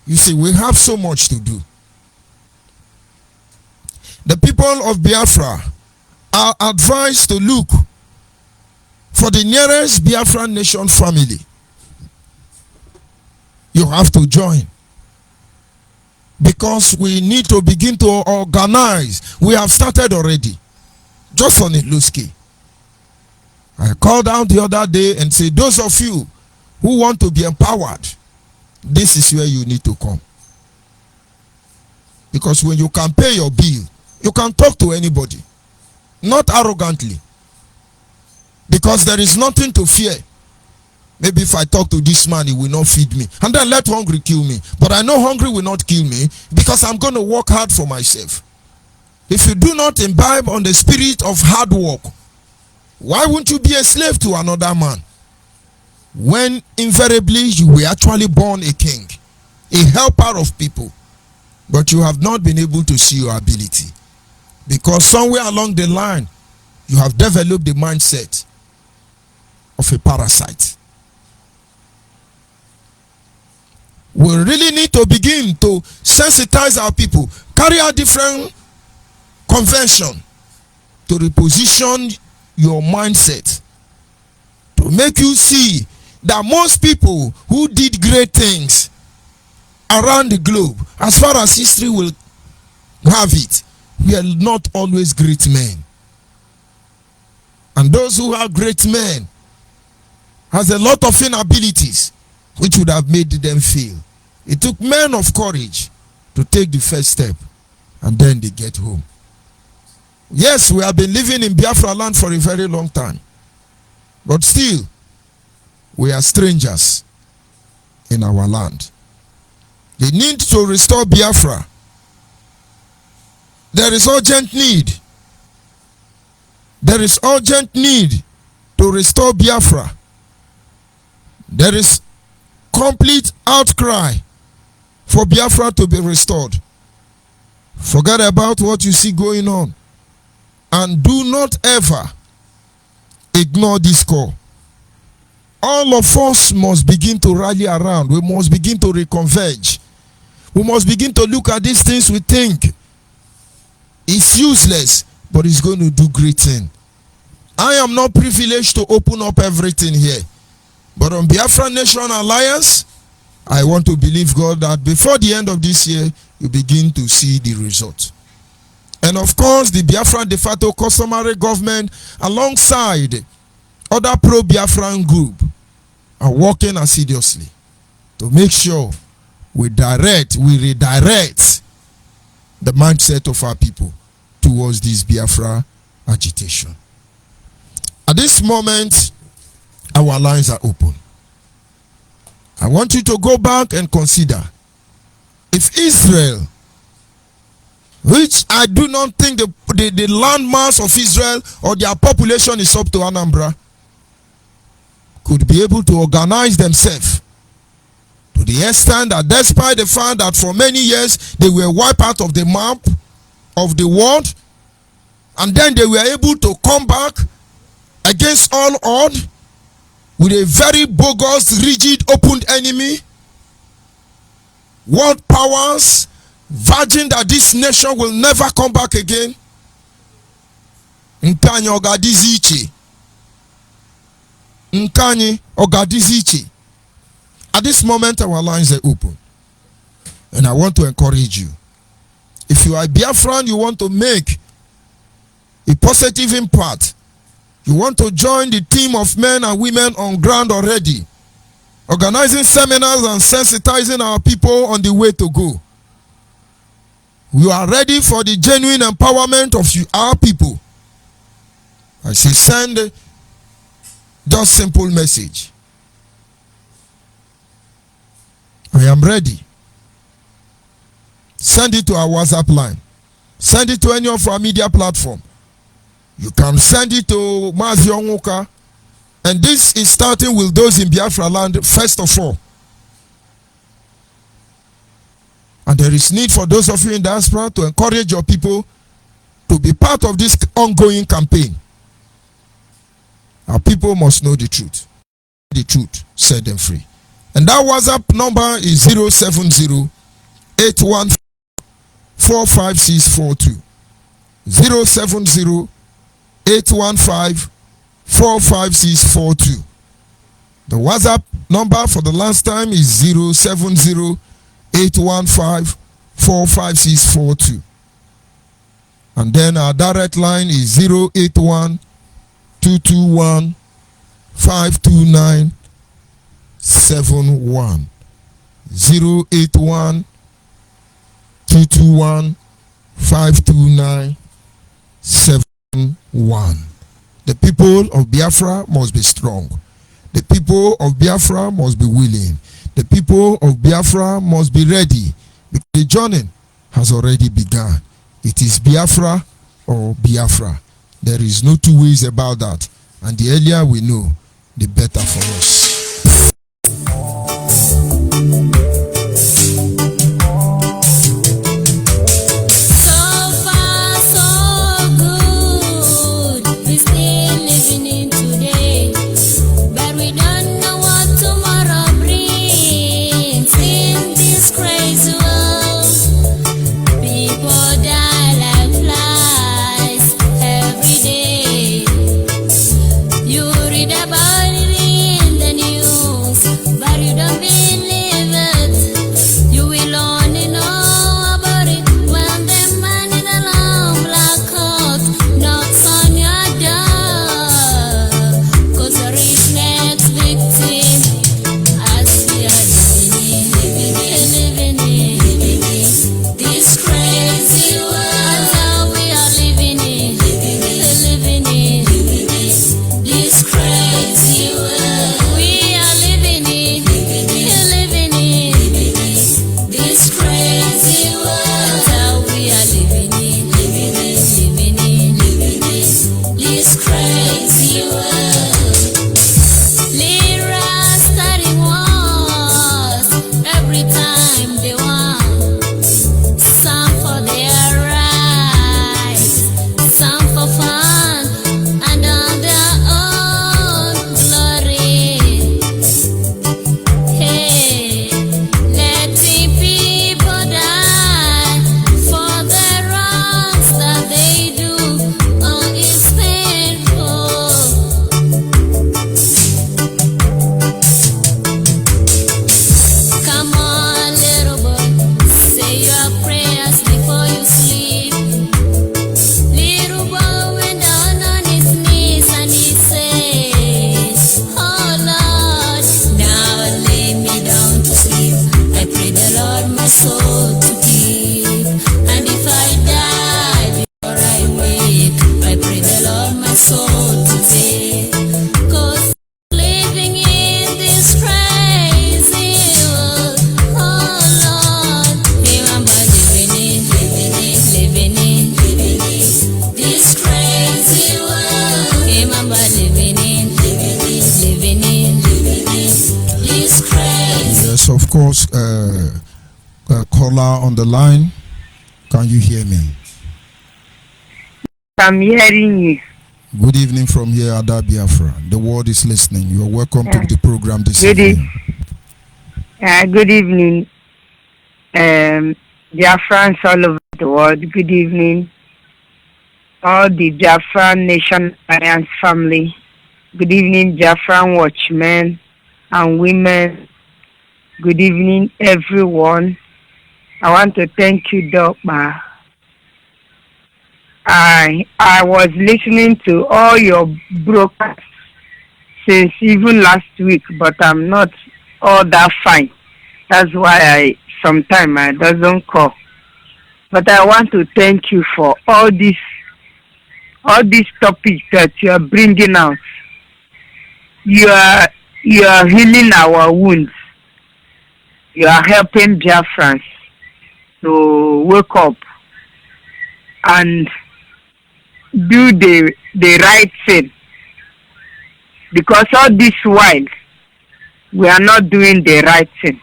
You see, we have so much to do. The people of Biafra are advised to look for the nearest Biafran nation family. You have to join. because we need to begin to organize. We have started already, just on a low scale. I called out the other day and said, those of you who want to be empowered, this is where you need to come. Because when you can pay your bill, you can talk to anybody, not arrogantly, because there is nothing to fear. Maybe if I talk to this man, he will not feed me, and then let hungry kill me. But I know hungry will not kill me, because I'm going to work hard for myself. If you do not imbibe on the spirit of hard work, why won't you be a slave to another man, when invariably you were actually born a king, a helper of people, but you have not been able to see your ability? Because somewhere along the line, you have developed the mindset of a parasite. We really need to begin to sensitize our people, carry out different convention to reposition your mindset, to make you see that most people who did great things around the globe, as far as history will have it, we are not always great men. And those who are great men has a lot of inabilities which would have made them fail. It took men of courage to take the first step, and then they get home. Yes, we have been living in Biafra land for a very long time, but still we are strangers in our land. The need to restore Biafra, there is urgent need. There is urgent need to restore Biafra. There is complete outcry for Biafra to be restored. Forget about what you see going on, and do not ever ignore this call. All of us must begin to rally around. We must begin to reconverge. We must begin to look at these things we think it's useless, but it's going to do great thing. I am not privileged to open up everything here, but on Biafra Nation Alliance, I want to believe God that before the end of this year, you begin to see the result. And of course, the Biafra de facto customary government, alongside other pro-Biafran group, are working assiduously to make sure we redirect the mindset of our people towards this Biafra agitation. At this moment, our lines are open. I want you to go back and consider, if Israel, which I do not think the landmass of Israel or their population is up to Anambra, could be able to organize themselves to the extent that despite the fact that for many years they were wiped out of the map of the world, and then they were able to come back against all odds with a very bogus, rigid, open enemy, world powers vouching that this nation will never come back again. Nkanyi ogadizichi. Nkanyi ogadizichi. At this moment, our lines are open, and I want to encourage you. If you are a Biafran, you want to make a positive impact, you want to join the team of men and women on ground already, organizing seminars and sensitizing our people on the way to go. We are ready for the genuine empowerment of our people. I say send just simple message. I am ready. Send it to our WhatsApp line. Send it to any of our media platform. You can send it to Mazi Onwuka. And this is starting with those in Biafra land first of all. And there is need for those of you in diaspora to encourage your people to be part of this ongoing campaign. Our people must know the truth. The truth set them free. And that WhatsApp number is 070 814 45642. 070 815 45642. The WhatsApp number for the last time is 070 815 45642. And then our direct line is 081 221 529 71. 081 221 529 71. The people of Biafra must be strong. The people of Biafra must be willing. The people of Biafra must be ready, because the journey has already begun. It is Biafra or Biafra. There is no two ways about that. And the earlier we know, the better for us. Of course, caller on the line. Can you hear me? I'm hearing you. Good evening from here, Ada Biafra. The world is listening. You are welcome to the program this evening. Good evening, Biafrans all over the world. Good evening, all the Biafran Nation Alliance family. Good evening, Biafran watchmen and women. Good evening, everyone. I want to thank you, Dogma. I was listening to all your broadcasts since even last week, but I'm not all that fine. That's why sometimes I doesn't call. But I want to thank you for all these topics that you are bringing out. You are healing our wounds. You are helping Biafrans to wake up and do the right thing. Because all this while, we are not doing the right thing.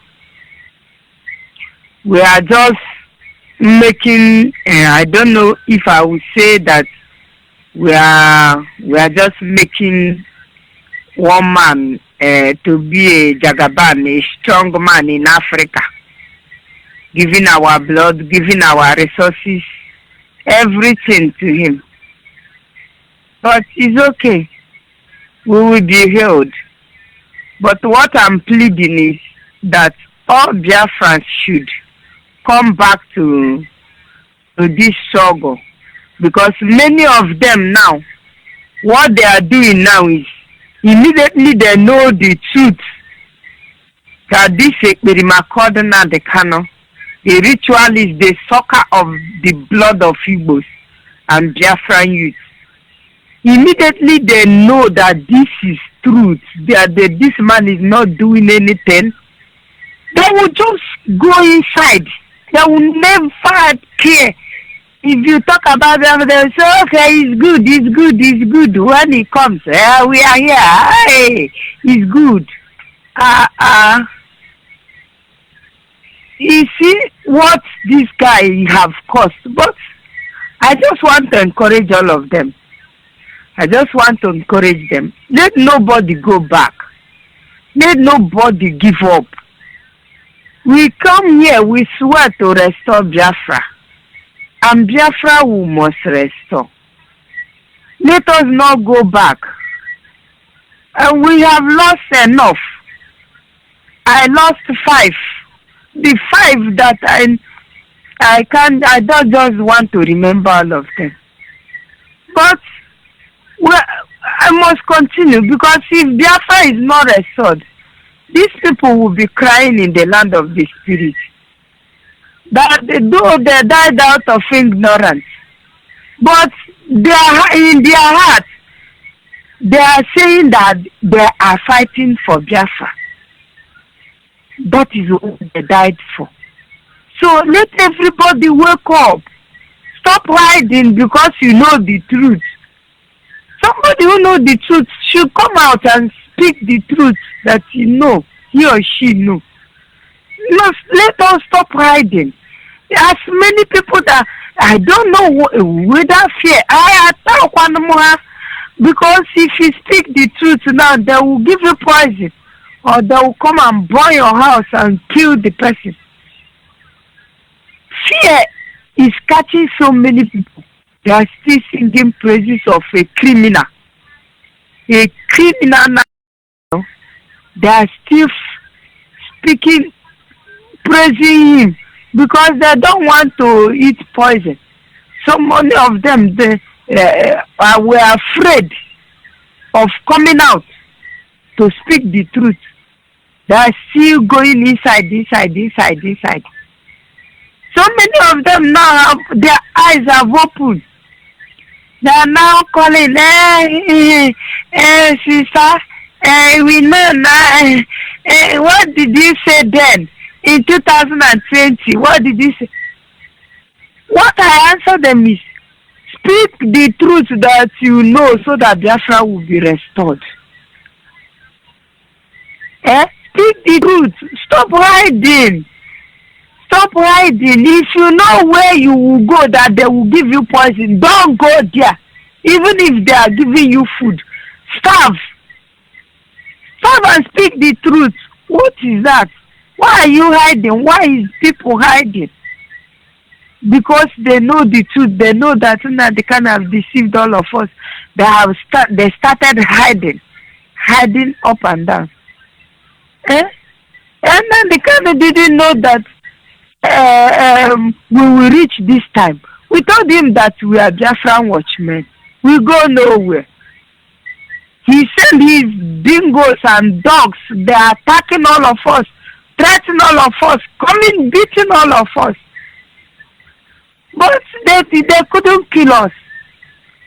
We are just making, I don't know if I would say that we are just making one man to be a Jagaban, a strong man in Africa, giving our blood, giving our resources, everything to him. But it's okay. We will be healed. But what I'm pleading is that all Biafrans should come back to this struggle, because many of them now, what they are doing now is immediately they know the truth that this Ekperimakodana the Kano, the ritual is the sucker of the blood of Igbos and Biafran youth. Immediately they know that this is truth, that this man is not doing anything. They will just go inside. They will never care. If you talk about them, they say, okay, it's good, it's good, it's good. When he comes, we are here, hey, it's good. You see what this guy have cost, but I just want to encourage all of them. I just want to encourage them. Let nobody go back. Let nobody give up. We come here, we swear to restore Biafra. And Biafra we must restore. Let us not go back. And we have lost enough. I lost 5. The 5 that I don't just want to remember all of them. But I must continue, because if Biafra is not restored, these people will be crying in the land of the spirit. That though they died out of ignorance, but they are, in their heart, they are saying that they are fighting for Biafra. That is what they died for. So let everybody wake up. Stop hiding because you know the truth. Somebody who knows the truth should come out and speak the truth that he or she know. Let us stop hiding. As many people that I don't know whether fear. I attack one more, because if you speak the truth now, they will give you poison, or they will come and burn your house and kill the person. Fear is catching so many people. They are still singing praises of a criminal. A criminal now, they are still speaking, praising him, because they don't want to eat poison. So many of them were afraid of coming out to speak the truth. They are still going inside. So many of them now, their eyes have opened. They are now calling, sister, we know now, what did you say then in 2020? What did you say? What I answer them is, speak the truth that you know, so that Biafra will be restored. Speak the truth. Stop hiding. Stop hiding. If you know where you will go that they will give you poison, don't go there. Even if they are giving you food, starve. Starve and speak the truth. What is that? Why are you hiding? Why is people hiding? Because they know the truth. They know that they can have deceived all of us. They started hiding up and down. And then they kind of didn't know that we will reach this time. We told him that we are Biafran watchmen. We go nowhere. He sent his dingoes and dogs. They are attacking all of us, threatening all of us, coming, beating all of us. But they couldn't kill us.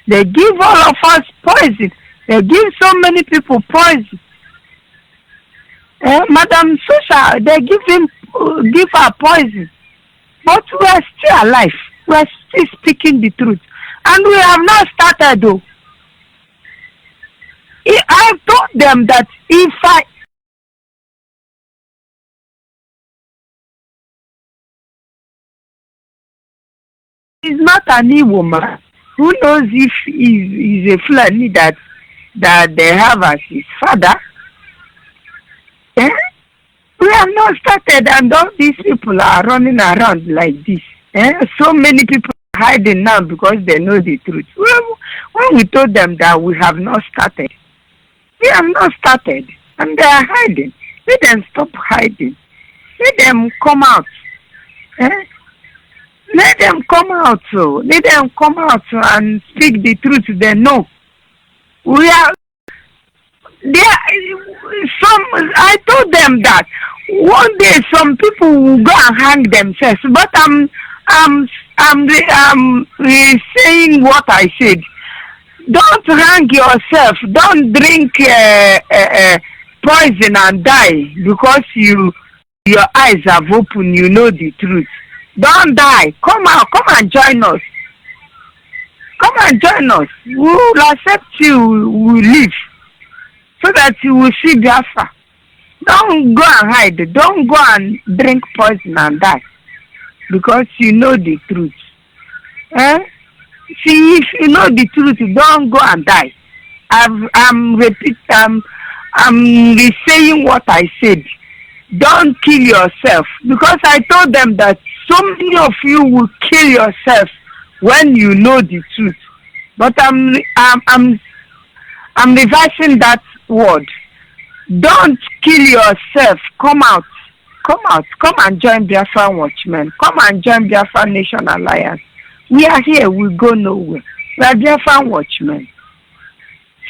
They give all of us poison. They give so many people poison. Madam Susha, they give her poison. But we are still alive. We are still speaking the truth. And we have not started though. I told them that if he's not an evil man, who knows if he's a Fulani that they have as his father. We have not started, and all these people are running around like this. So many people are hiding now because they know the truth. When we told them that we have not started, we have not started, and they are hiding. Let them stop hiding. Let them come out Eh? Let them come out. So let them come out and speak the truth. They know. We are there. Some I told them that one day some people will go and hang themselves. But I'm saying what I said. Don't hang yourself. Don't drink poison and die because your eyes have opened. You know the truth. Don't die. Come out. Come and join us. Come and join us. We will accept you. We will live so that you will see Biafra. Don't go and hide. Don't go and drink poison and die because you know the truth. Eh? See, if you know the truth, don't go and die. I'm re-saying what I said. Don't kill yourself because I told them that so many of you will kill yourself when you know the truth. But I'm revising that word. Don't kill yourself. Come out. Come out. Come and join Biafra Watchmen. Come and join Biafra Nation Alliance. We are here. We go nowhere. We are Biafra Watchmen.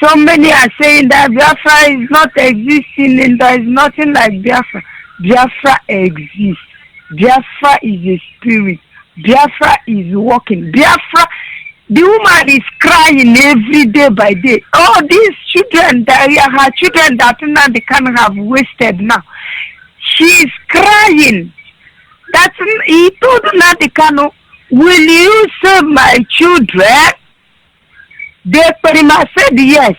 So many are saying that Biafra is not existing and there is nothing like Biafra. Biafra exists. Biafra is a spirit. Biafra is walking. Biafra, the woman is crying every day by day. Oh, these children, her children that they can have wasted now. She is crying. That he told Nadekano, will you save my children? The Perima said yes.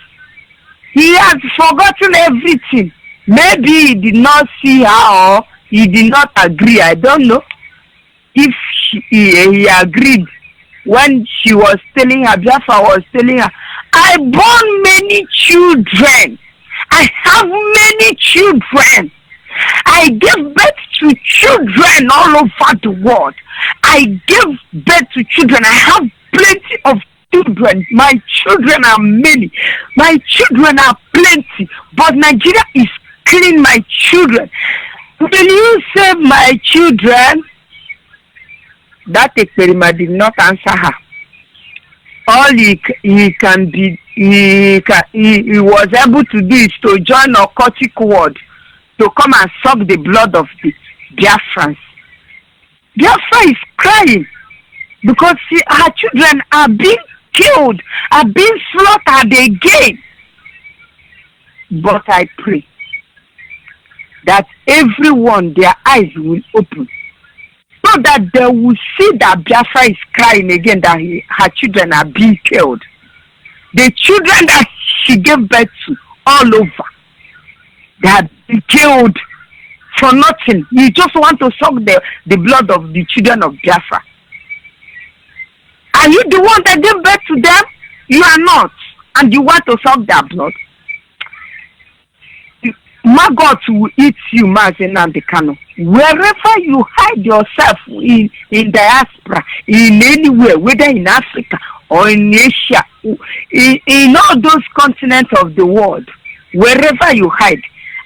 He has forgotten everything. Maybe he did not see her or he did not agree. I don't know if he agreed when she was telling her, Biafra was telling her, I born many children. I have many children. I give birth to children all over the world. I give birth to children. I have plenty of children. My children are many. My children are plenty. But Nigeria is killing my children. Will you save my children? That Ekperima did not answer her. All he was able to do is to join a occultic word to come and suck the blood of the Biafrans. Biafra is crying because her children are being killed, are being slaughtered again. But I pray that everyone, their eyes will open so that they will see that Biafra is crying again, that her children are being killed. The children that she gave birth to all over, they have been killed for nothing. You just want to suck the blood of the children of Biafra. Are you the one that gave birth to them? You are not. And you want to suck their blood? Maggot will eat you, Mazen and the Kano. Wherever you hide yourself in diaspora, in anywhere, whether in Africa or in Asia, in all those continents of the world, wherever you hide,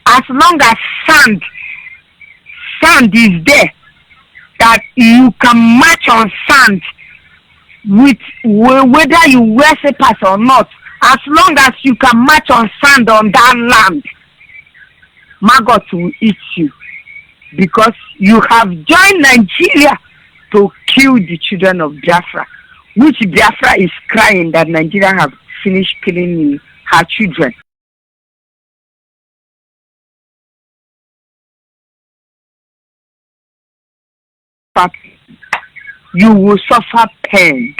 as long as sand is there, that you can march on sand with whether you wear slippers or not, as long as you can march on sand on that land, maggot will eat you because you have joined Nigeria to kill the children of Biafra, which Biafra is crying that Nigeria have finished killing her children. You will suffer pain.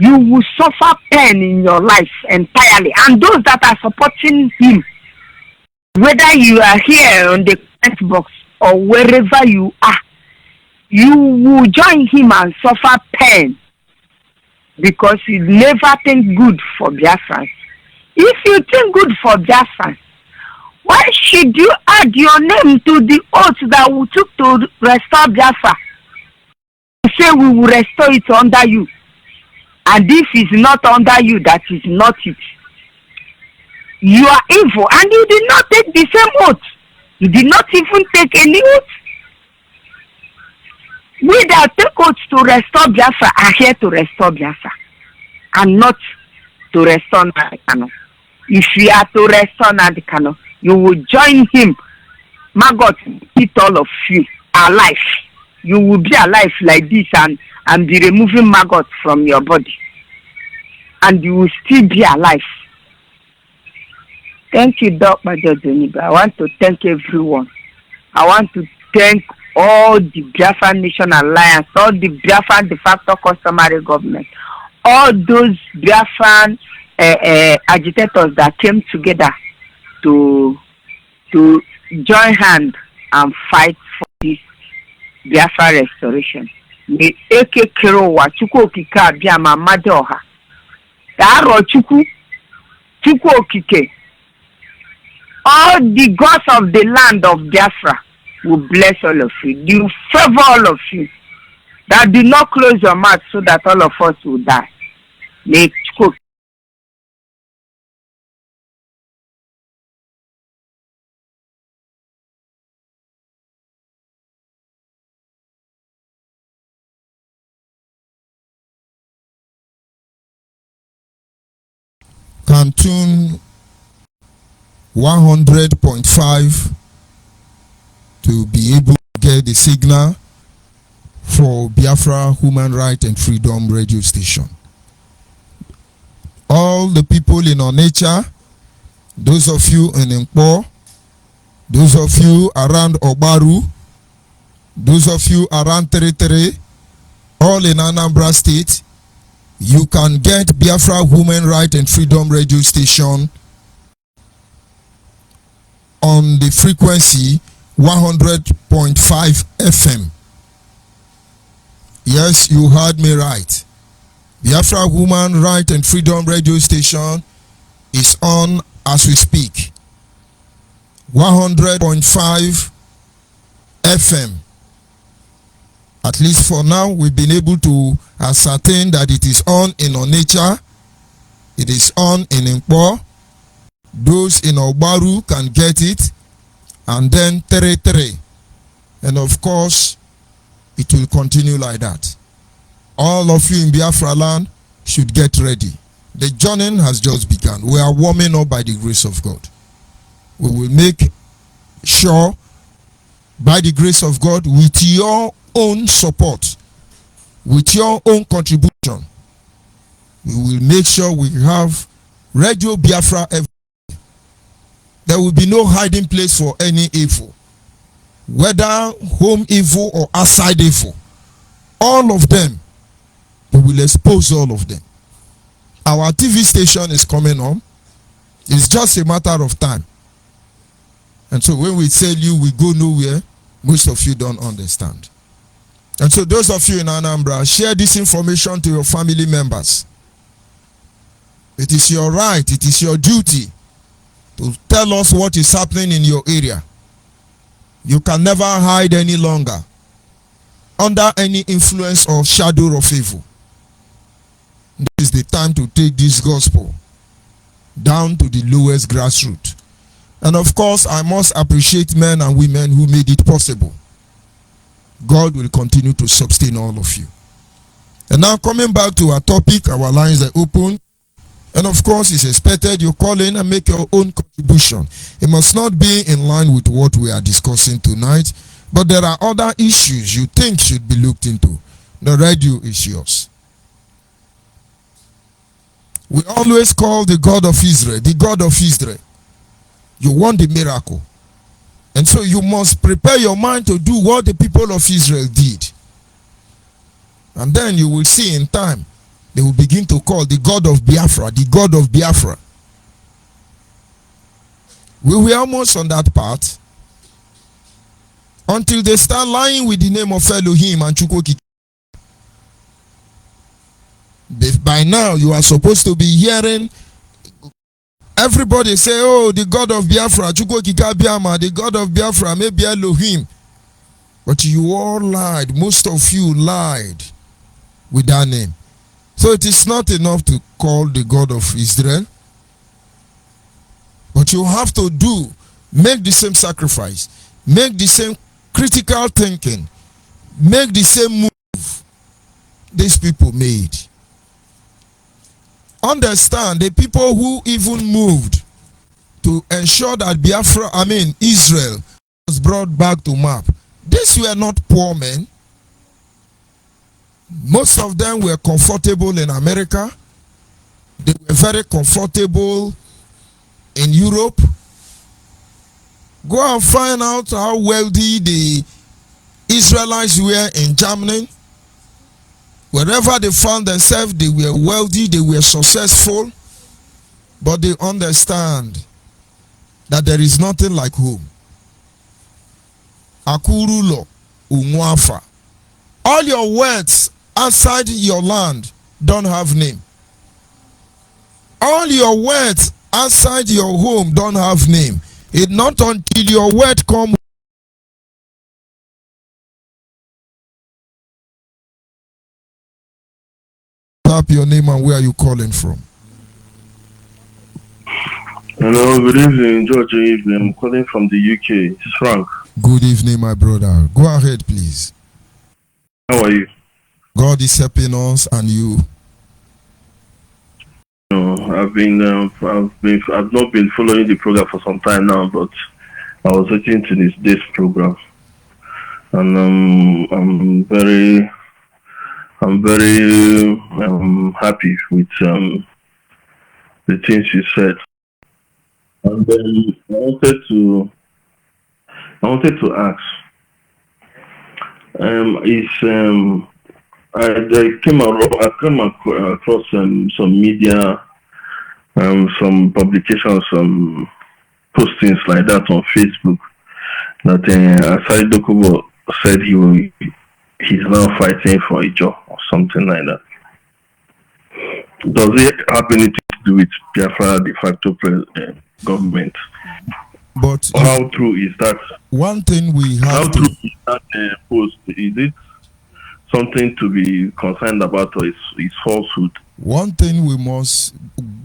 You will suffer pain in your life entirely. And those that are supporting him, whether you are here on the comment box or wherever you are, you will join him and suffer pain because you never think good for Biafrans. If you think good for Biafrans, why should you add your name to the oath that we took to restore Biafra? We say we will restore it under you. And if it's not under you, that is not it. You are evil and you did not take the same oath. You did not even take any oath. We that take oath to restore Biafra are here to restore Biafra and not to restore Nadikano. If you are to restore Nadikano, you will join him. Maggot eat all of you alive. You will be alive like this and be removing maggots from your body. And you will still be alive. Thank you, Dr. Onyibe. I want to thank everyone. I want to thank all the Biafra Nation Alliance, all the Biafra de facto customary government, all those Biafran agitators that came together to join hand and fight for this Biafra restoration. May eke kerowa chuku okike abia mamade oha. Daro chuku okike. All the gods of the land of Biafra will bless all of you. They will favor all of you. That do not close your mouth so that all of us will die. May chuku can tune 100.5 to be able to get the signal for Biafra Human Right and Freedom radio station. All the people in Onitsha, those of you in Nkpo, those of you around Obaru, those of you around Tere, all in Anambra State, you can get Biafra Human Right and Freedom radio station on the frequency 100.5 FM. Yes, you heard me right. Biafra Human Right and Freedom radio station is on as we speak. 100.5 FM. At least for now, we've been able to ascertain that it is on in Onitsha, it is on in Nkpo. Those in Obaru can get it, and then Tere. And of course, it will continue like that. All of you in Biafra land should get ready. The journey has just begun. We are warming up by the grace of God. We will make sure, by the grace of God, with your own support, with your own contribution, we will make sure we have Radio Biafra every. There will be no hiding place for any evil, whether home evil or outside evil. All of them, we will expose all of them. Our TV station is coming on. It's just a matter of time. And so when we tell you we go nowhere, most of you don't understand. And so those of you in Anambra, share this information to your family members. It is your right, it is your duty to tell us what is happening in your area. You can never hide any longer under any influence or shadow of evil. This is the time to take this gospel down to the lowest grassroots. And of course, I must appreciate men and women who made it possible. God will continue to sustain all of you. And now coming back to our topic, our lines are open. And of course, it's expected you call in and make your own contribution. It must not be in line with what we are discussing tonight, but there are other issues you think should be looked into. The radio is yours. We always call the God of Israel, the God of Israel. You want the miracle. And so you must prepare your mind to do what the people of Israel did. And then you will see in time, they will begin to call the God of Biafra, the God of Biafra. We were almost on that part until they start lying with the name of Elohim and Chukwokike. By now, you are supposed to be hearing everybody say, oh, the God of Biafra, Chukwokike Biama, the God of Biafra, maybe Elohim. But you all lied. Most of you lied with that name. So it is not enough to call the God of Israel. But you have to make the same sacrifice, make the same critical thinking, make the same move these people made. Understand, the people who even moved to ensure that Israel was brought back to map. These were not poor men. Most of them were comfortable in America. They were very comfortable in Europe. Go and find out how wealthy the Israelites were in Germany. Wherever they found themselves, they were wealthy, they were successful. But they understand that there is nothing like home. Akurulo Umwafa. All your wealth outside your land don't have name. All your wealth outside your home don't have name. It's not until your wealth come. Tap your name and where are you calling from? Hello, good evening, George. I'm calling from the UK. It's Frank. Good evening, my brother. Go ahead, please. How are you? God is helping us, and you. I've not been following the program for some time now, but I was listening to this program, and I'm very happy with the things you said. And then I wanted to ask, I came across some media, some publications, some postings like that on Facebook that Asari Dokubo said he's now fighting for a job or something like that. Does it have anything to do with Biafra de facto government? But how true is that? One thing we have how true is that post? Is it something to be concerned about, or is falsehood? One thing we must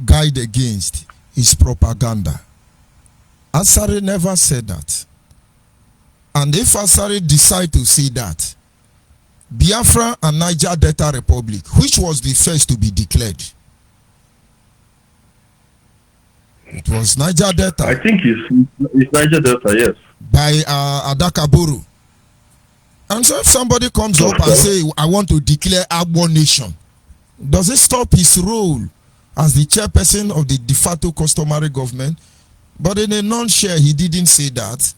guide against is propaganda. Asari never said that. And if Asari decide to say that, Biafra and Niger Delta Republic, which was the first to be declared? It was Niger Delta. I think it's Niger Delta, yes. By Adakaburu. And so if somebody comes up and say, I want to declare Agbo Nation, does it stop his role as the chairperson of the de facto customary government? But in a nutshell, he didn't say that.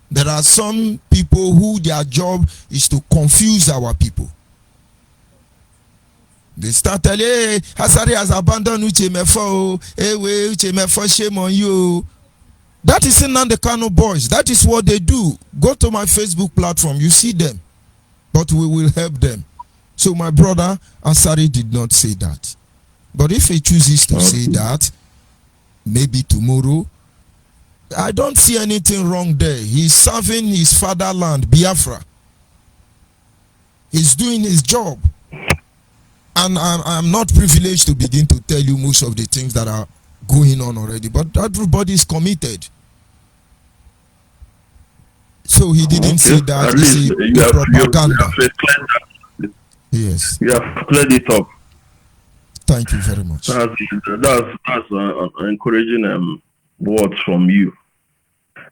There are some people who their job is to confuse our people. They start telling, hey, Asari has abandoned Uchemefo, hey, Uchemefo, shame on you. That is in the Kano boys. That is what they do. Go to my Facebook platform, you see them. But we will help them. So my brother Asari did not say that. But if he chooses to say that, maybe tomorrow, I don't see anything wrong there. He's serving his fatherland, Biafra. He's doing his job. And I'm not privileged to begin to tell you most of the things that are going on already. But everybody is committed. So he didn't say that. At least you have propaganda. Yes. You have cleared it up. Thank you very much. That's encouraging words from you.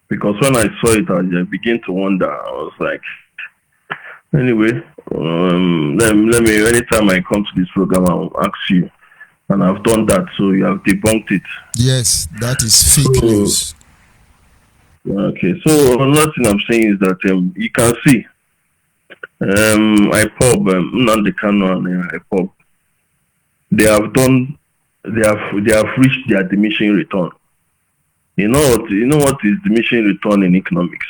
Because when I saw it, I began to wonder. I was like, anyway, let me, anytime I come to this program, I'll ask you. And I've done that, so you have debunked it. Yes, that is fake news. Okay, so another thing I'm saying is that you can see IPOB, Nnamdi Kanu and IPOB, they have reached their diminishing return. You know what is diminishing return in economics?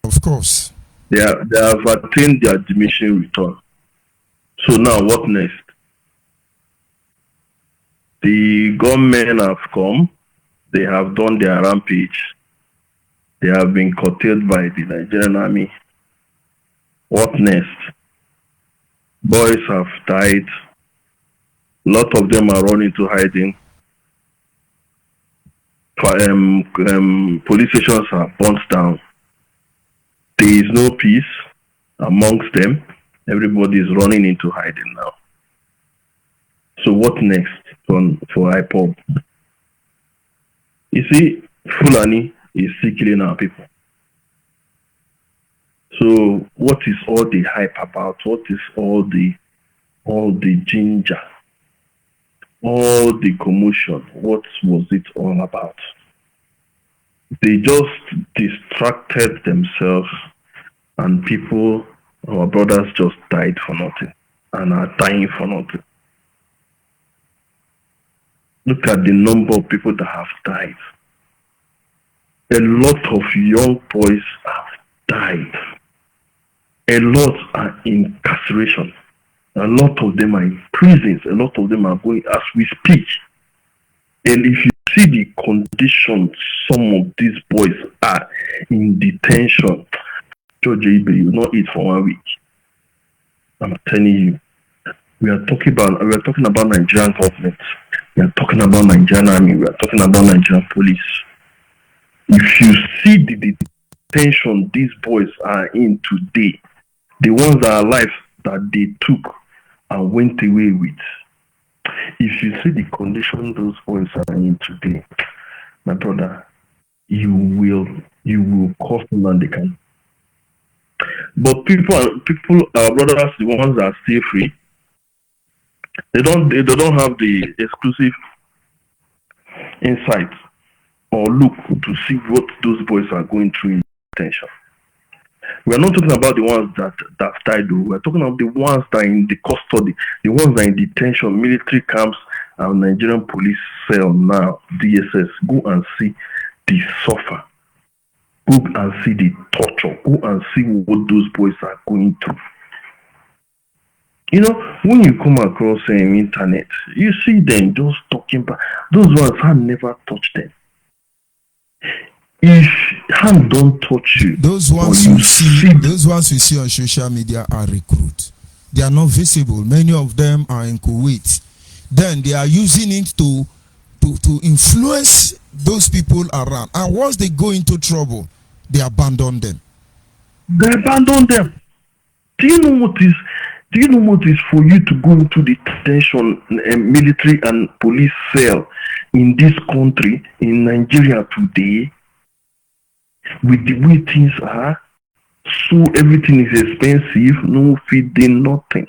Of course. They have attained their diminishing return. So now what next? The government have come, they have done their rampage, they have been curtailed by the Nigerian army. What next? Boys have died. A lot of them are running to hiding. Police stations are burnt down. There is no peace. amongst them. Everybody is running into hiding now. So what next for IPOB? You see, Fulani is still killing our people. So what is all the hype about? What is all the ginger? All the commotion? What was it all about? They just distracted themselves, and people, our brothers, just died for nothing and are dying for nothing. Look at the number of people that have died. A lot of young boys have died. A lot are in incarceration. A lot of them are in prisons. A lot of them are going as we speak. And if you see the conditions some of these boys are in detention, Onyibe, you will not eat for 1 week. I'm telling you. We are talking about Nigerian government. We are talking about Nigerian army. We are talking about Nigerian police. If you see the detention these boys are in today, the ones that are alive that they took and went away with, if you see the condition those boys are in today, my brother, you will cost more than they can. But people, our brothers, the ones that are still free, they don't have the exclusive insight or look to see what those boys are going through in detention. We are not talking about the ones that died, though. We are talking about the ones that are in the custody, the ones that are in detention, military camps, and Nigerian police cell now, DSS. Go and see the suffer. Go and see the torture. Go and see what those boys are going through. You know, when you come across internet, you see them just talking about those ones have never touched them. If hand don't touch you, those ones you see on social media are recruits. They are not visible. Many of them are in Kuwait. Then they are using it to influence those people around. And once they go into trouble, they abandon them. They abandon them. Do you know what is for you to go into the detention, military and police cell in this country, in Nigeria today, with the way things are? So everything is expensive, no feeding, nothing.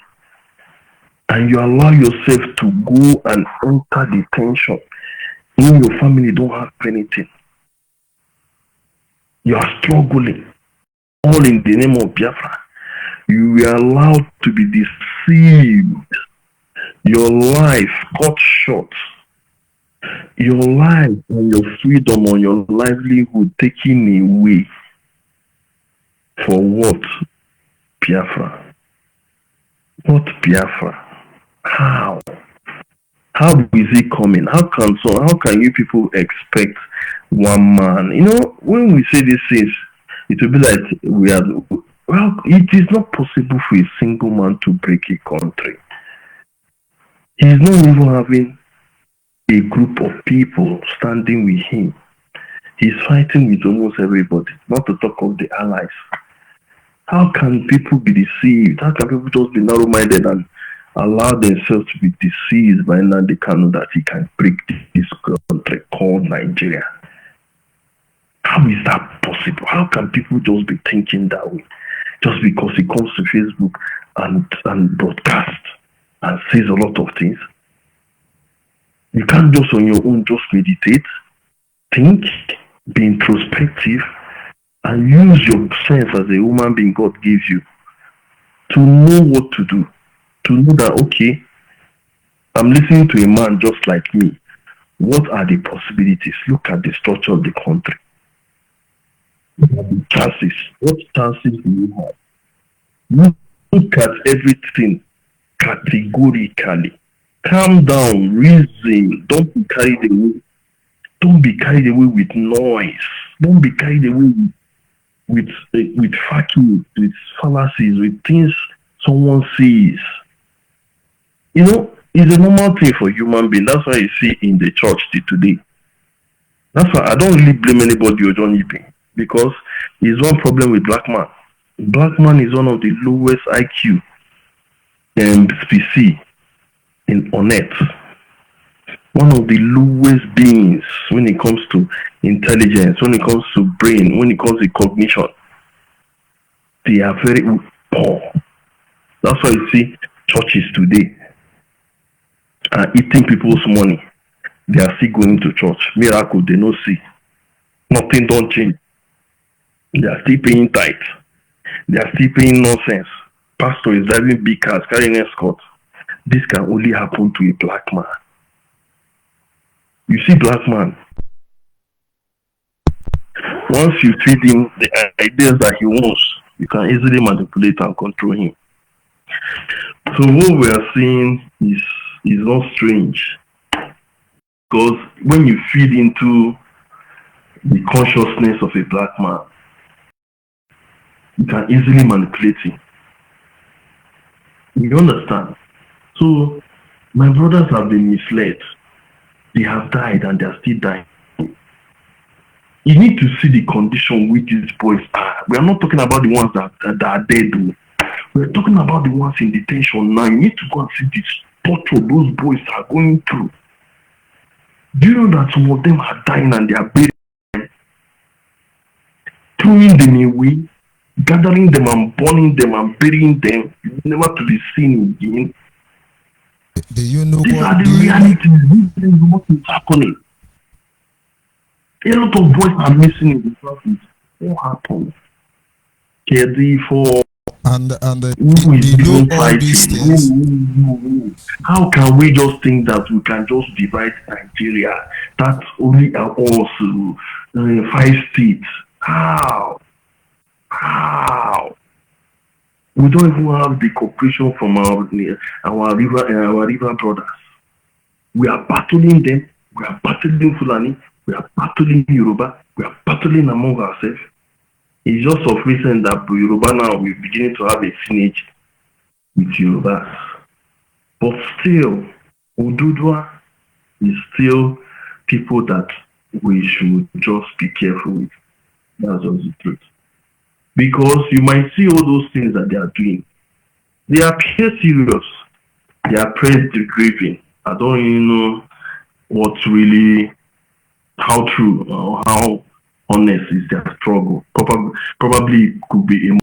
And you allow yourself to go and enter detention when your family don't have anything. You are struggling, all in the name of Biafra. You were allowed to be deceived. Your life cut short. Your life and your freedom or your livelihood taken away. For what? Biafra. What Biafra? How? How is it coming? How can you people expect one man? You know, when we say these things, it will be like we are. Well, it is not possible for a single man to break a country. He is not even having a group of people standing with him. He's fighting with almost everybody, not to talk of the allies. How can people be deceived? How can people just be narrow-minded and allow themselves to be deceived by Nnamdi Kanu that he can break this country called Nigeria? How is that possible? How can people just be thinking that way? Just because he comes to Facebook and broadcast and says a lot of things. You can't just on your own just meditate, think, be introspective, and use your sense as a human being God gives you to know what to do. To know that, okay, I'm listening to a man just like me. What are the possibilities? Look at the structure of the country. Chances. What chances do you have? Look at everything categorically. Calm down, reason. Don't be carried away. Don't be carried away with noise. Don't be carried away with facts, with fallacies, with things someone sees. You know, it's a normal thing for human being. That's why you see in the church today. That's why I don't really blame anybody or Onyibe, because it's one problem with black man. Black man is one of the lowest IQ species on earth. One of the lowest beings when it comes to intelligence, when it comes to brain, when it comes to cognition. They are very poor. That's why you see churches today are eating people's money. They are still going to church. Miracle, they don't see. Nothing don't change. They are still paying tithe. They are still paying nonsense. Pastor is driving big cars, carrying escort. This can only happen to a black man. You see, black man, once you feed him the ideas that he wants, you can easily manipulate and control him. So what we are seeing is not strange. Because when you feed into the consciousness of a black man, you can easily manipulate him. You understand? So my brothers have been misled. They have died and they are still dying. You need to see the condition which these boys are. We are not talking about the ones that are dead. We are talking about the ones in detention now. You need to go and see the torture those boys are going through. Do you know that some of them are dying and they are buried? Throwing them away, gathering them and burning them and burying them, never to be seen again. Do you know These are the realities. This is what is happening. A lot of boys are missing in the process. What happened? And who is below even all these things, how can we just think that we can just divide Nigeria? That only us 5 states. How? We don't even have the cooperation from our river brothers. We are battling them. We are battling Fulani. We are battling Yoruba. We are battling among ourselves. It's just of recent that Yoruba now we're beginning to have a synergy with Yorubas. But still, Ududwa is still people that we should just be careful with. That's just the truth. Because you might see all those things that they are doing. They appear serious. They appear grieving. I don't even know what's really, how true or how honest is their struggle. Probably could be a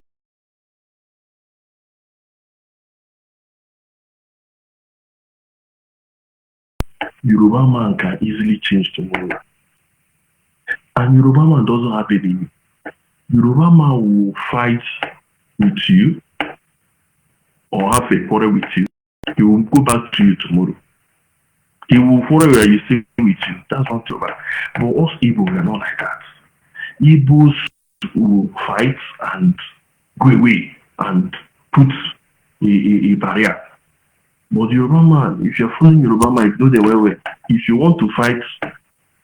Yoruba man can easily change tomorrow. And Yoruba man doesn't have any. Yoruba man will fight with you or have a quarrel with you. He will go back to you tomorrow. He will follow where you stay with you. That's not Yoruba. But us Igbo, we are not like that. Igbos will fight and go away and put a barrier. But Yoruba man, if you're following Yoruba man, you know the way. If you want to fight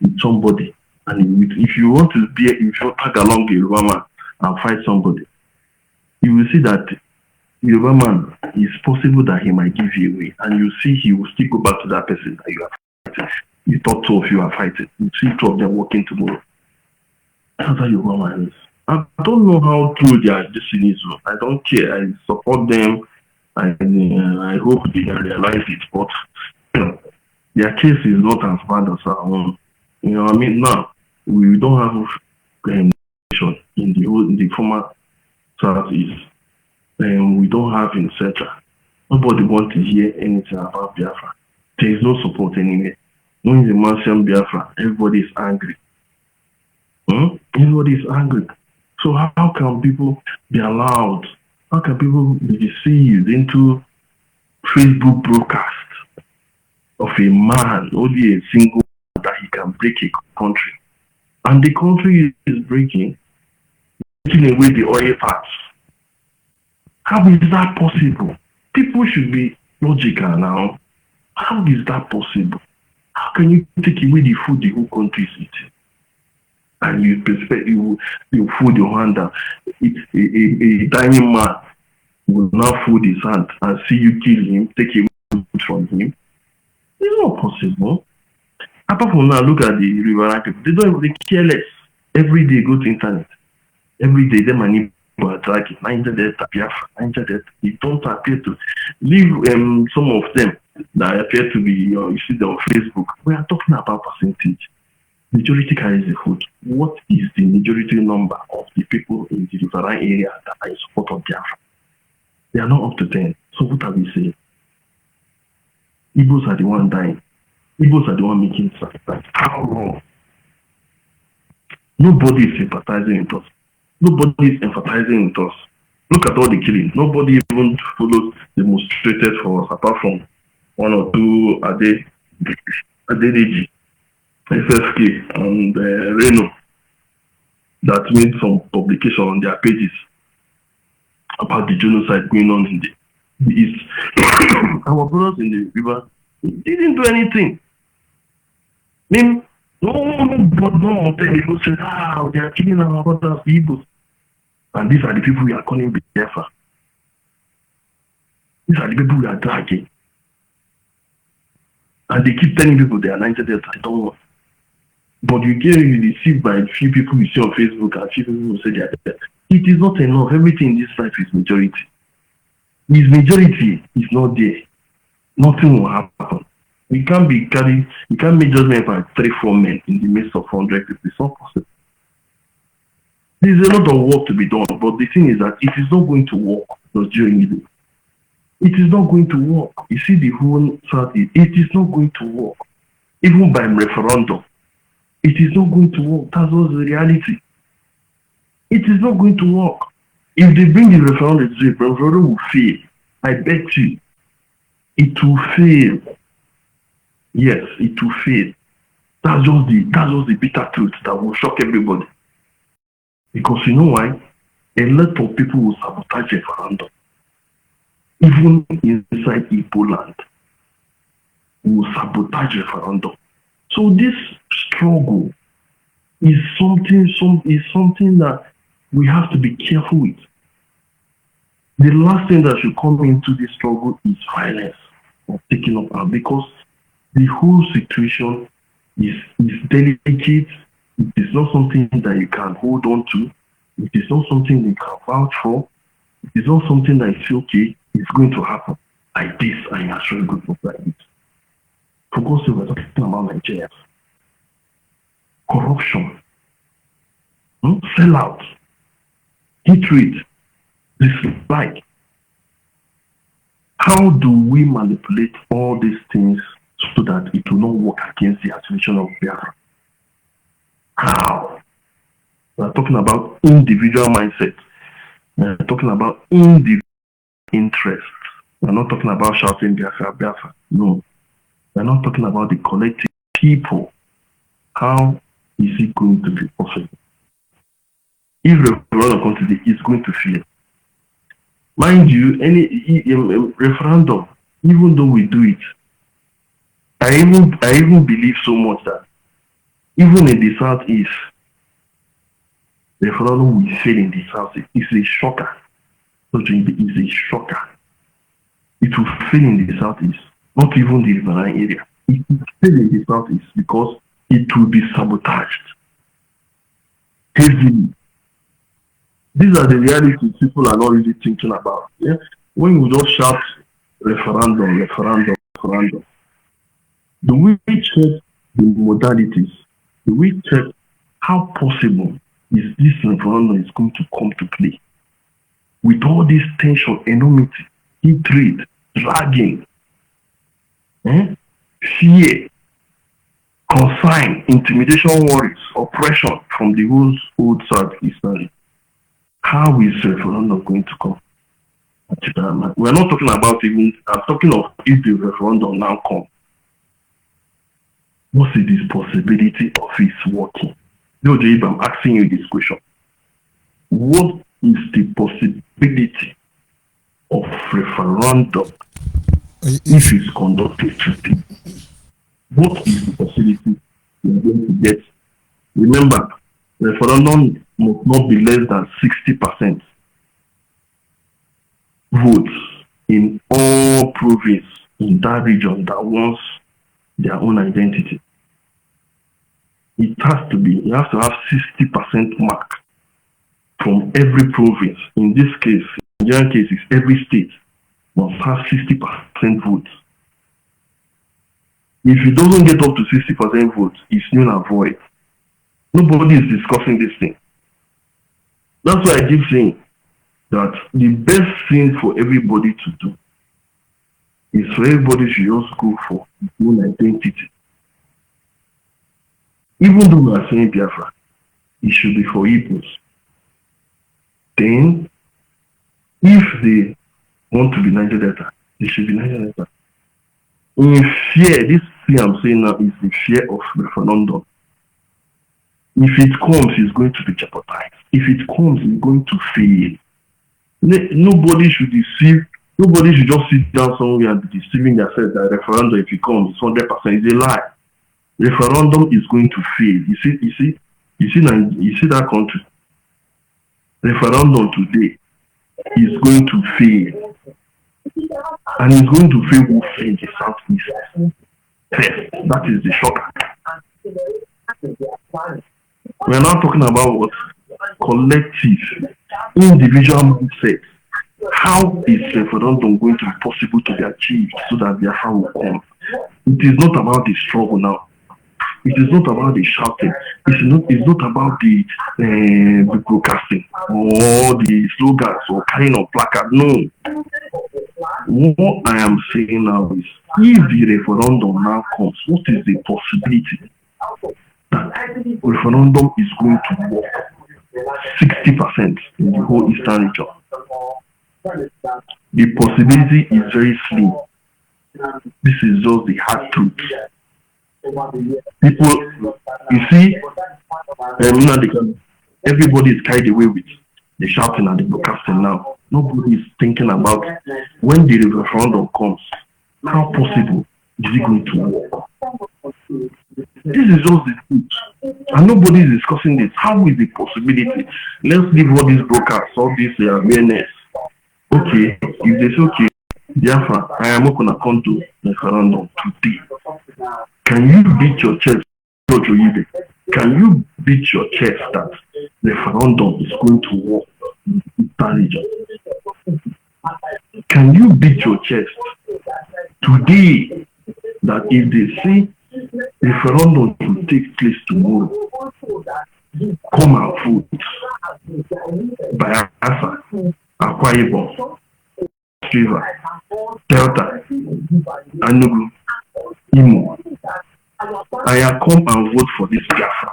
with somebody, and if you want to be, if you tag along the Yoruba man and fight somebody, you will see that Yoruba man is possible that he might give you away, and you see he will still go back to that person that you are fighting. You thought 2 of you are fighting. You see 2 of them working tomorrow. That's how Yoruba man is. I don't know how true their destiny is. I don't care. I support them. I hope they can realize it, but their case is not as bad as our own. You know what I mean? Now, we don't have in the former Southeast. We don't have in Central. Nobody wants to hear anything about Biafra. There is no support anywhere. When the mention Biafra, everybody is angry. Everybody is angry. So how can people be allowed? How can people be deceived into Facebook broadcast of a man, only a single man, that he can break a country? And the country is breaking away the oil parts. How is that possible? People should be logical now. How is that possible? How can you take away the food the whole country is eating? And you expect you fold your hand down. A dying man will now fold his hand and see you kill him, take away from him. It's not possible. Apart from that, look at the Riverine people. They don't even care less. Every day go to internet. Every day they manipulate are dragging Niger Delta, Biafra, Niger Delta. They don't appear to leave some of them that appear to be, you see them on Facebook. We are talking about percentage. Majority carries the vote. What is the majority number of the people in the riverine area that are in support of Biafra? They are not up to 10. So what are we saying? Igbos are the one dying. Igbos are the one making sacrifice. How wrong? Nobody is sympathizing with us. Nobody is empathizing with us. Look at all the killing. Nobody even followed, demonstrated for us, apart from one or two Adedeji, SSK, and Reno, that made some publication on their pages about the genocide going on in the east. Our brothers in the river didn't do anything. I mean, no one said, they are killing our brothers, people. And these are the people we are calling Biafra. These are the people we are dragging. And they keep telling people they are 90 days, I don't want. But you get deceived by a few people you see on Facebook and few people who say they are dead. It is not enough. Everything in this life is majority. If majority is not there, nothing will happen. We can't make judgment by 3-4 men in the midst of 100 people. It's not possible. There's a lot of work to be done, but the thing is that it is not going to work during it. It is not going to work. You see the whole Southeast, it is not going to work. Even by referendum, it is not going to work. That's what's the reality. It is not going to work. If they bring the referendum, the referendum will fail. I bet you, it will fail. Yes, it will fail. That's just the bitter truth that will shock everybody. Because you know why? A lot of people will sabotage referendum. Even inside Igbo land, will sabotage referendum. So this struggle is something that we have to be careful with. The last thing that should come into this struggle is violence or taking up arms, because the whole situation is delicate. It is not something that you can hold on to. It is not something you can vouch for. It is not something that is okay. It's going to happen like this, and you are sure good for like this. For God's sake, we're talking about Nigeria. Corruption, sellout, hatred, dislike. How do we manipulate all these things so that it will not work against the activation of Biafra? How? We're talking about individual mindset. We're talking about individual interests. We're not talking about shouting Biafra, Biafra. No. We're not talking about the collective people. How is it going to be possible? If referendum comes today, it's going to fail. Mind you, any referendum, even though we do it, I even believe so much that even in the Southeast, the referendum will fail in the Southeast. It's a shocker. It's a shocker. It will fail in the Southeast, not even the riverine area. It will fail in the Southeast because it will be sabotaged heavily. These are the realities people are not really thinking about. Yeah? When you just shout referendum, do we check the modalities? Do we check how possible is this referendum is going to come to play? With all this tension, enormity, hatred, dragging, fear, consign, intimidation, worries, oppression from the whole old Southeastern. How is referendum going to come? We're not talking about even, I'm talking of if the referendum now comes. What's the possibility of it working? Jojo, I'm asking you this question. What is the possibility of referendum if it's conducted today? What is the possibility we are going to get? Remember, referendum must not be less than 60% votes in all provinces in that region that wants their own identity. It has to be, you have to have 60% mark from every province. In this case, in Nigerian case, is every state must have 60% votes. If it doesn't get up to 60% votes, it's null and void. Nobody is discussing this thing. That's why I keep saying that the best thing for everybody to do is for everybody should just go for his own identity. Even though we are saying Biafra, it should be for Igbos. Then, if they want to be Niger Delta, they should be Niger Delta. In fear, this thing I'm saying now is the fear of referendum. If it comes, it's going to be jeopardized. If it comes, it's going to fail. Nobody should deceive. Nobody should just sit down somewhere and be deceiving themselves that referendum, if it comes, it's 100%. It's a lie. Referendum is going to fail. You see that country. Referendum today is going to fail, and it's going to fail who in the southeast. That is the shocker. We are now talking about what collective, individual mindset. How is referendum going to be possible to be achieved so that Biafra will come? It is not about the struggle now. It is not about the shouting. It's not about the broadcasting or the slogans or carrying of placard. No. What I am saying now is, if the referendum now comes, what is the possibility that referendum is going to work 60% in the whole eastern region? The possibility is very slim. This is just the hard truth. People, you see, everybody is carried away with the shouting and the broadcasting now. Nobody is thinking about when the referendum comes, how possible is it going to work? This is just the truth. And nobody is discussing this. How is the possibility? Let's leave all these broadcasts, all this awareness. Okay, if they say, okay, Biafra, I am not going to come to referendum today. Can you beat your chest, Onyibe? Can you beat your chest that referendum is going to work in the region? Can you beat your chest today that if they say referendum will take place tomorrow, come and vote Biafra, Akwa Ibom, River, Delta, Enugu, Imo, I come and vote for this Biafra.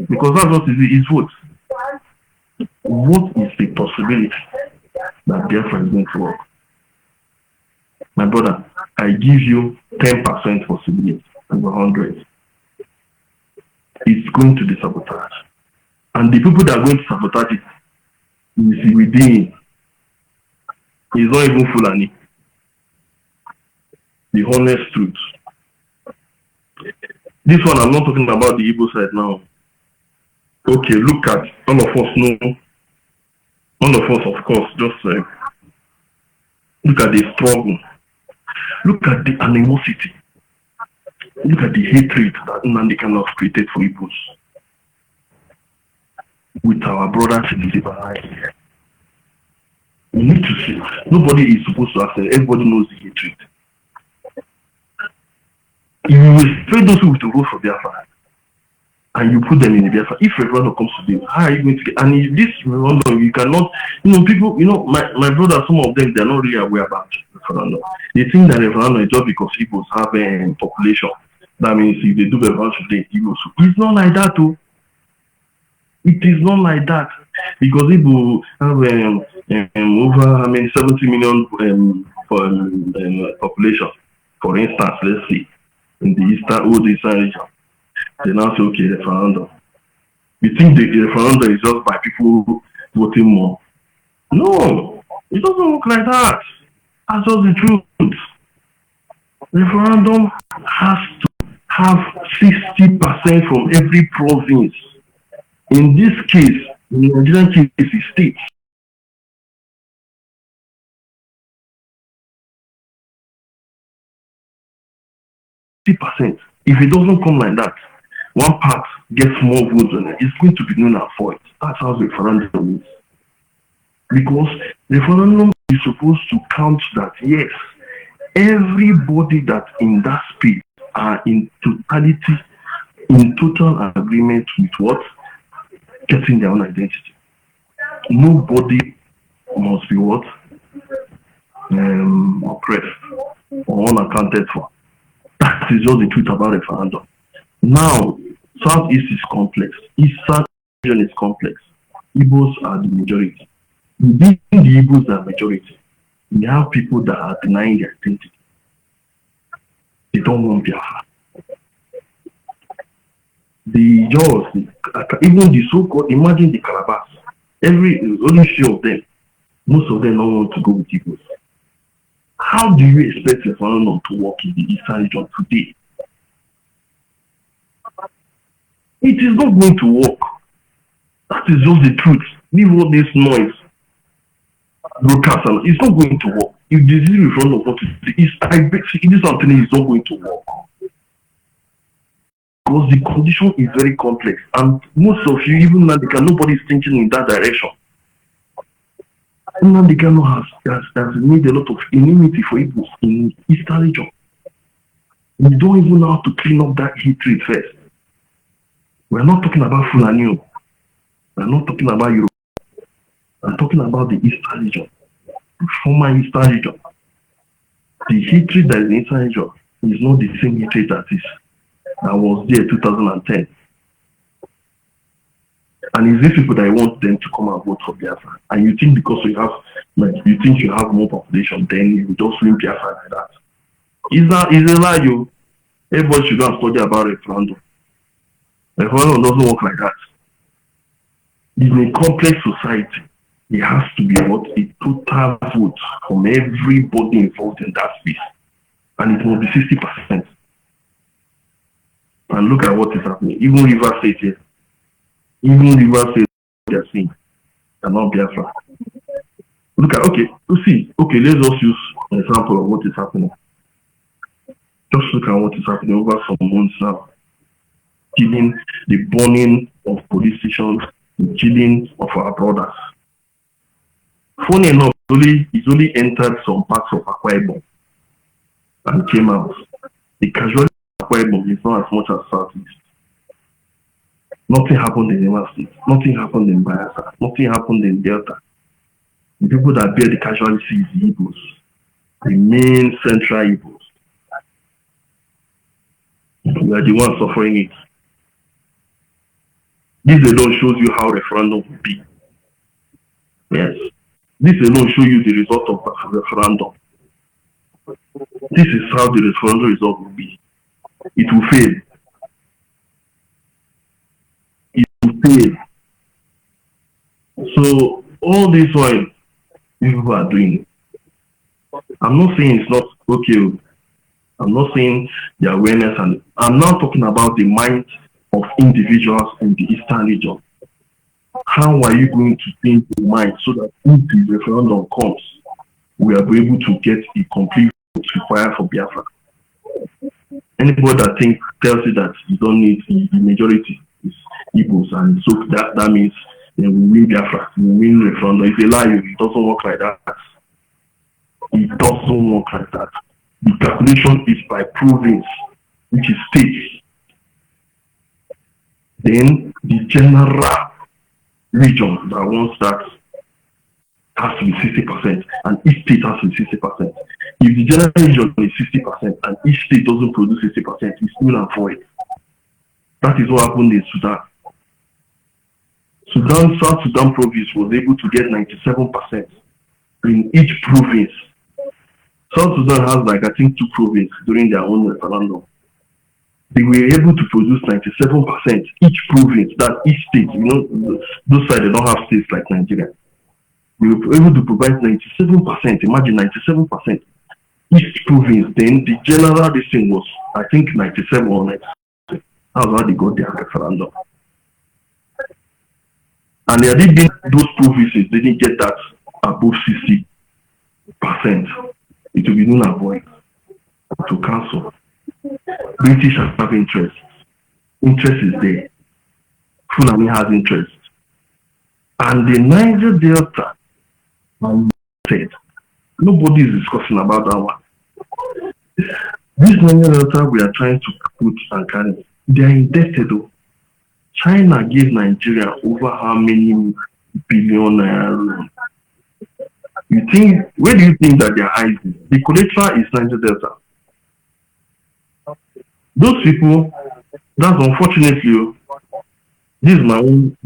Because that's what it is vote. What is the possibility that Biafra is going to work? My brother, I give you 10% possibility over 100. It's going to be sabotage. And the people that are going to sabotage it is within. It's not even Fulani. The honest truth. This one, I'm not talking about the Igbo side now. Okay, look at, all of us know, all of us, of course, just look at the struggle. Look at the animosity. Look at the hatred that Nnamdi Kanu has created for Igbos with our brothers in the liberalized. We need to see. Nobody is supposed to ask them. Everybody knows the hatred. You will expect those who to vote for Biafra, and you put them in the Biafra. If referendum comes to them, how are you going to get? And if this referendum, you cannot, people, my brother, some of them, they're not really aware about referendum. They think that referendum is just because Igbos have a population. That means if they do referendum today, Igbos. It's not like that, too. It is not like that. Because Igbo have over 70 million population. For instance, let's see, in the old eastern region, they now say, okay, referendum. You think the referendum is just by people voting more? No, it doesn't work like that. That's just the truth. Referendum has to have 60% from every province. In this case, in the Nigerian case, it's states. If it doesn't come like that, one part gets more votes than it, it's going to be known and void. That's how the referendum is. Because the referendum is supposed to count that, yes, everybody that in that space are in totality, in total agreement with what? Getting their own identity. Nobody must be what? Oppressed or unaccounted for. That is just the truth about referendum. Now, Southeast is complex. Eastern region is complex. Igbos are the majority. Within the Igbos are majority. We have people that are denying their identity. They don't want Biafra. The Jaws, even the so-called, imagine the Calabas. Only few of them, most of them don't want to go with Igbos. How do you expect referendum to work in the Eastern region today? It is not going to work. That is just the truth. Leave all this noise. Broadcast, it's not going to work. If this is referendum of what this something is not going to work. Because the condition is very complex, and most of you, even Nandika, nobody is thinking in that direction. Nandika has made a lot of enmity for Igbos in Eastern region. We don't even know how to clean up that hatred first. We're not talking about Fulani. We're not talking about Europe. We're talking about the Eastern region, the former Eastern region. The hatred that is in the Eastern region is not the same hatred that was there in 2010. And it's these people that want them to come and vote for Biafra. And you think because you have more population, then you just win Biafra like that. It's a lie, you. Everybody should go and study about referendum. Referendum doesn't work like that. In a complex society, it has to be what? A total vote from everybody involved in that space. And it must be 60%. And look at what is happening. Even River State here. Even River State, they are saying, they're not Biafra. Look at, let's just use an example of what is happening. Just look at what is happening over some months now. Killing, the burning of police stations, the killing of our brothers. Funny enough, it's only entered some parts of Akwa Ibom and came out. The casualty of Akwa Ibom is not as much as Southeast. Nothing happened in Rivers State. Nothing happened in Biafra. Nothing happened in Delta. The people that bear the casualties is the Igbos, the main central Igbos. We are the ones suffering it. This alone shows you how referendum will be. Yes. This alone shows you the result of the referendum. This is how the referendum result will be. It will fail. It will fail. So all this while people are doing it. I'm not saying it's not okay. I'm not saying the awareness, and I'm not talking about the mind of individuals in the Eastern region. How are you going to change your mind so that if the referendum comes, we are able to get a complete vote required for Biafra? Anybody that tells you that you don't need the majority is Igbos, and so that means we win Biafra, we win referendum. It's a lie. It doesn't work like that. It doesn't work like that. The calculation is by province, which is states. Then the general region that wants that has to be 60%, and each state has to be 60%. If the general region is 60% and each state doesn't produce 60%, it's null and void. That is what happened in Sudan. South Sudan province was able to get 97% in each province. South Sudan has I think 2 provinces during their own referendum. They were able to produce 97% each province, that each state, those sides, they don't have states like Nigeria. They were able to provide 97%, imagine 97% each province. Then the general listing was, I think, 97 or 96. That's how they got their referendum. And those provinces didn't get that above 60%. It will be null and void to cancel. British have interest interest is there. Fulani has interest. And the Niger Delta, said, nobody is discussing about that one. This Niger Delta we are trying to put and carry, they are indebted though. China gave Nigeria over how many billion naira? You think, where do you think that they are hiding? The collateral is Niger Delta. Those people, that's unfortunately, this is my own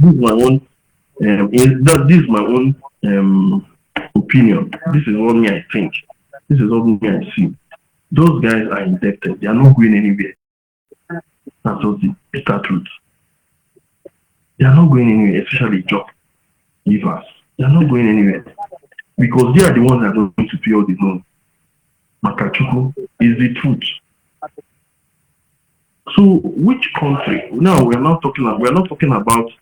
opinion. This is what me I think. This is what me I see. Those guys are indebted. They are not going anywhere. That's what the bitter truth. They are not going anywhere, especially job givers. They are not going anywhere because they are the ones that are going to pay all the loan. Makachuku is the truth. So, which country? Now we are not talking about.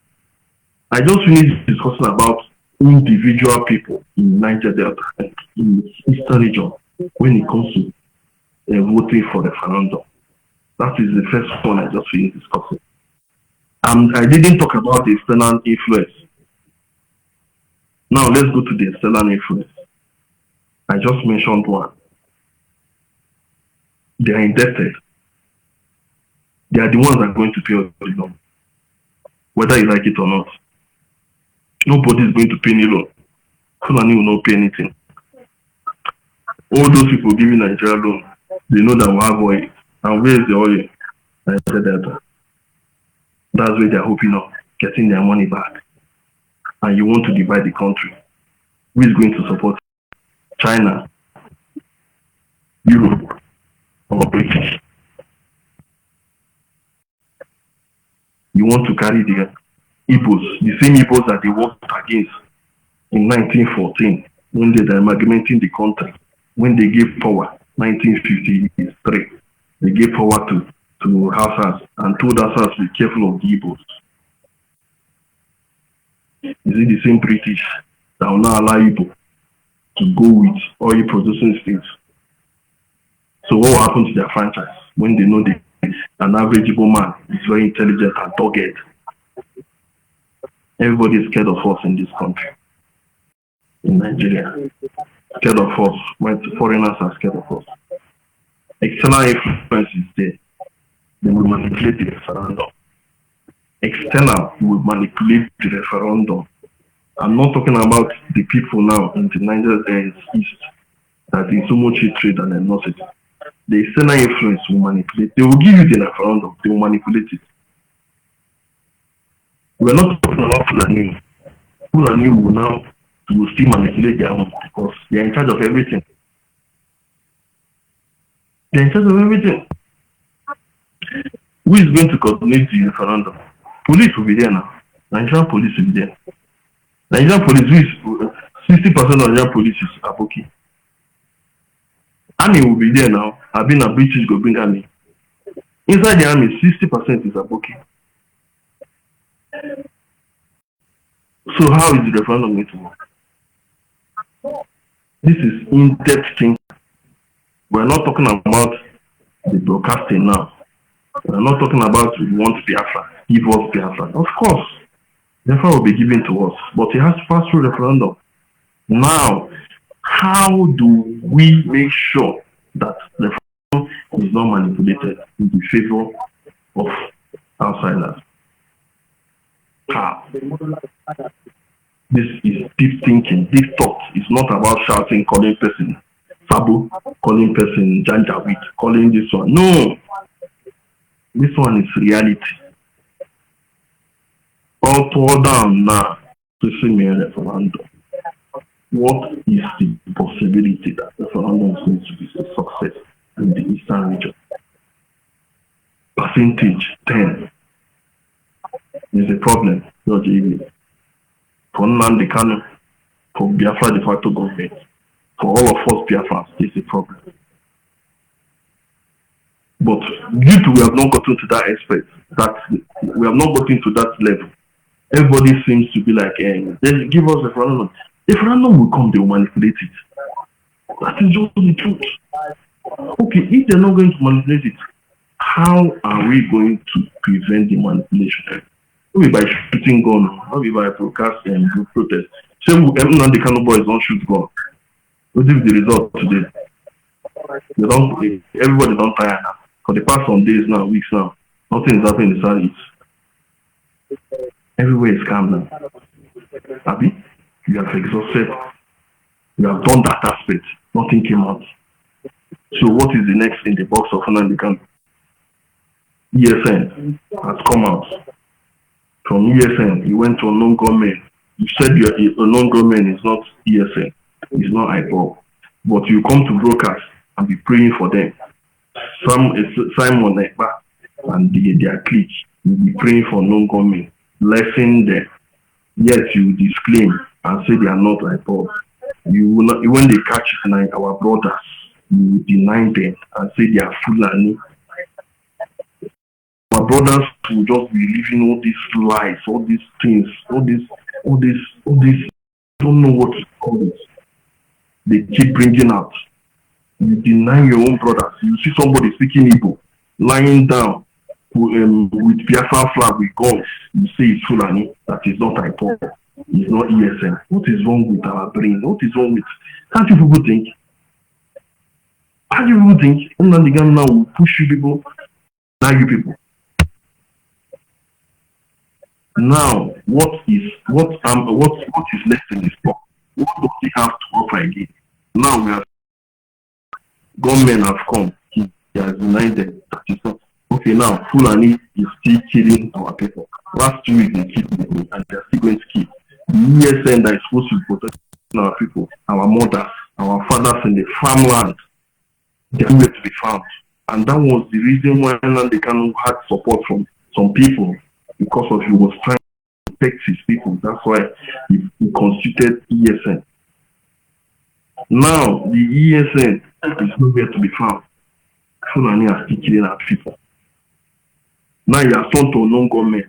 I just finished discussing about individual people in Niger Delta and in the Eastern region when it comes to voting for the referendum. That is the first one I just finished discussing. And I didn't talk about the external influence. Now let's go to the external influence. I just mentioned one. They are indebted. They are the ones that are going to pay all the loan, whether you like it or not. Nobody is going to pay any loan. Fulani will not pay anything. All those people giving Nigeria loan, they know that we have oil. And where is the oil? Nigeria Delta. That's where they are hoping of getting their money back. And you want to divide the country. Who is going to support China, Europe, or British? You want to carry the Igbos, the same Igbos that they worked against in 1914 when they were amalgamating the country, when they gave power, 1953, they gave power to Hausas and told Hausas to be careful of the Igbos. Is it the same British that will not allow Igbo to go with oil producing states? So what will happen to their franchise when they know an average Igbo man is very intelligent and dogged? Everybody is scared of us in this country, in Nigeria. Scared of us. When foreigners are scared of us. External influence is there. They will manipulate the referendum. External will manipulate the referendum. I'm not talking about the people now in the Niger East that is so much hatred and animosity. The external influence will manipulate. They will give you the referendum. They will manipulate it. We're not talking about Fulani. Fulani will still manipulate their own because they are in charge of everything. They are in charge of everything. Who is going to coordinate the referendum? Police will be there now. Nigerian police will be there. Nigerian police, 60% of Nigerian police is Aboki. Army will be there now. I've been a British go bring army. Inside the army, 60% is Aboki. So how is the referendum going to work? This is in-depth thing. We're not talking about the broadcasting now. We're not talking about we want Biafra, give us Biafra. Of course, Biafra will be given to us, but it has to pass through referendum. Now, how do we make sure that the referendum is not manipulated in the favor of outsiders? How? This is deep thinking, deep thought. It's not about shouting, calling person Sabu, calling person Janjaweed, calling this one. No. This one is reality. All tore down now to see me a referendum. What is the possibility that the referendum is going to be a success in the Eastern region? Percentage 10 is a problem, Onyibe. For Nnamdi Kanu, for Biafra de facto government, for all of us Biafrans, is a problem. But due to we have not gotten to that aspect, that we have not gotten to that level, everybody seems to be like, then give us a referendum. The referendum will come, they will manipulate it. That is just the truth. Okay, if they're not going to manipulate it, how are we going to prevent the manipulation? Not be by shooting gun, not be by broadcasting and group protest. Say the Kano boys don't shoot gun. What is the result today? Everybody don't tire now. For the past some days now, weeks now, nothing is happening in the Southeast. Everywhere is calm now. Abi, you have exhausted. You have done that aspect. Nothing came out. So what is the next in the box of Nnamdi Kanu? ESN has come out. From ESN, he went to a non-government. You said a non-government is not ESN, it's not IPOB. But you come to broadcast and be praying for them. Simon Ekpa and their clique will be praying for non-government, blessing them. Yet you disclaim and say they are not IPOB. You will not, when they catch our brothers, you deny them and say they are Fulani. Our brothers will just be living all these lies, all these things, all this, don't know what to call it. They keep bringing out. You deny your own brothers. You see somebody speaking Igbo, lying down with Biafra flag with guns. You say it's Fulani, that is not IPOB, it's not ESN. What is wrong with our brain? What is wrong with? Can't you people think? How do you people think Nnamdi Kanu now will push you people, now you people? Now, what is left in this box? What does he have to offer again? Now we have government have come. He has denied them. Okay, now Fulani is still killing our people. Last 2 weeks they killed people and they are still going to kill. The ESN that is supposed to be protecting our people, our mothers, our fathers in the farmland, they are nowhere to be found. And that was the reason why Nnamdi Kanu had support from some people, because of he was trying to protect his people. That's why he constituted ESN. Now the ESN is nowhere to be found. Fulani are still killing our people. Now you are turned to a non-government.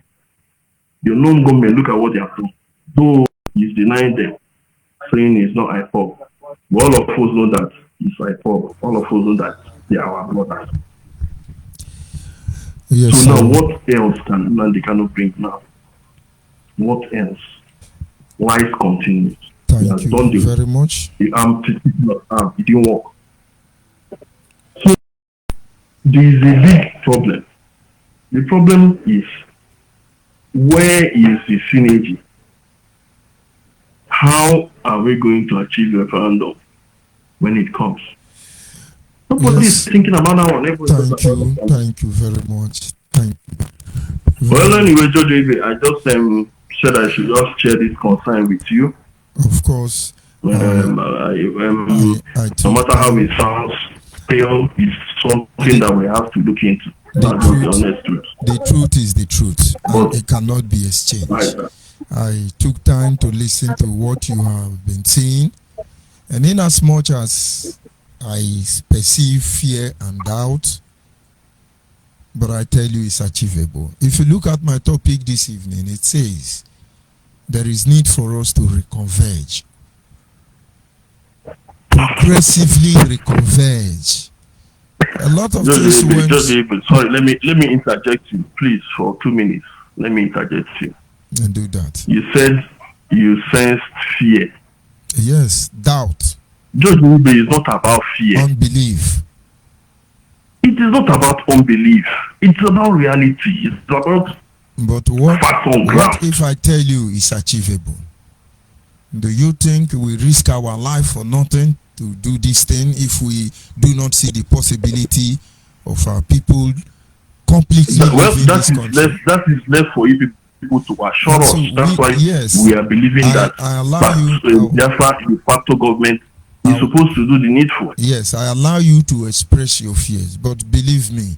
Your non-government, look at what they are doing. Though he's denying them, saying it's not IPOB. But all of us know that it's IPOB. All of us know that they are our brothers. Yes, so now what else can Nnamdi Kanu bring now? What else? Lies continues. Thank you very much. The it didn't work. So there is a big problem. The problem is, where is the synergy? How are we going to achieve a referendum when it comes? Nobody is thinking about that one. Thank you very much. Thank you. Well, anyway, Onyibe, I just said I should just share this concern with you. Of course. No matter how it sounds, still it's something that we have to look into. The truth is the truth, and it cannot be exchanged. Right. I took time to listen to what you have been saying, and in as much as I perceive fear and doubt, but I tell you it's achievable. If you look at my topic this evening, it says there is need for us to reconverge. Progressively reconverge. A lot of things went... Sorry, let me interject you, please, for 2 minutes. Let me interject you. And do that. You said you sensed fear. Yes, doubt. Onyibe is not about fear. Unbelief. It is not about unbelief. It's about reality. It's about facts on ground. What if I tell you it's achievable? Do you think we risk our life for nothing to do this thing if we do not see the possibility of our people completely leaving this country? That is left for you people to assure us. That's why we are believing that Biafra is a factor government is supposed to do the needful. Yes, I allow you to express your fears, but believe me,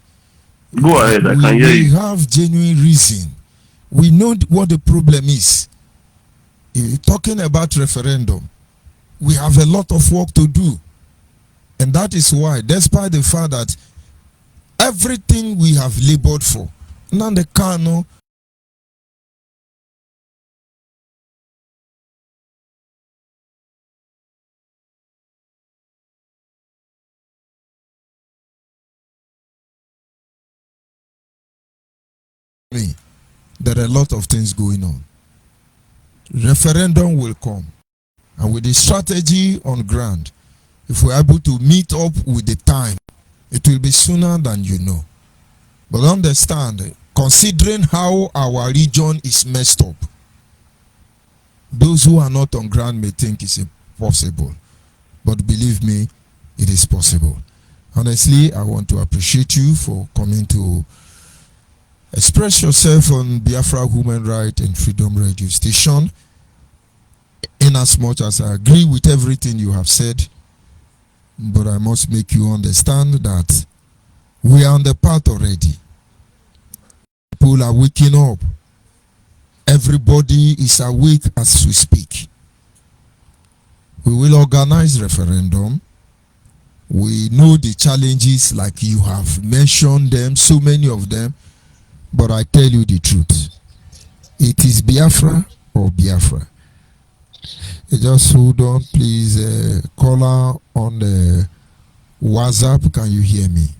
go ahead. I can hear you. We have genuine reason. We know what the problem is. Talking about referendum, we have a lot of work to do, and that is why, despite the fact that everything we have labored for, Nnamdi Kanu there are a lot of things going on. Referendum will come. And with the strategy on ground, if we're able to meet up with the time, it will be sooner than you know. But understand, considering how our region is messed up, those who are not on ground may think it's impossible. But believe me, it is possible. Honestly, I want to appreciate you for coming to express yourself on Biafra Human Right and Freedom Radio Station. In as much as I agree with everything you have said, but I must make you understand that we are on the path already. People are waking up. Everybody is awake as we speak. We will organize referendum. We know the challenges, like you have mentioned them, so many of them, but I tell you the truth. It is Biafra or Biafra. Just hold on, please. Caller on the WhatsApp, can you hear me?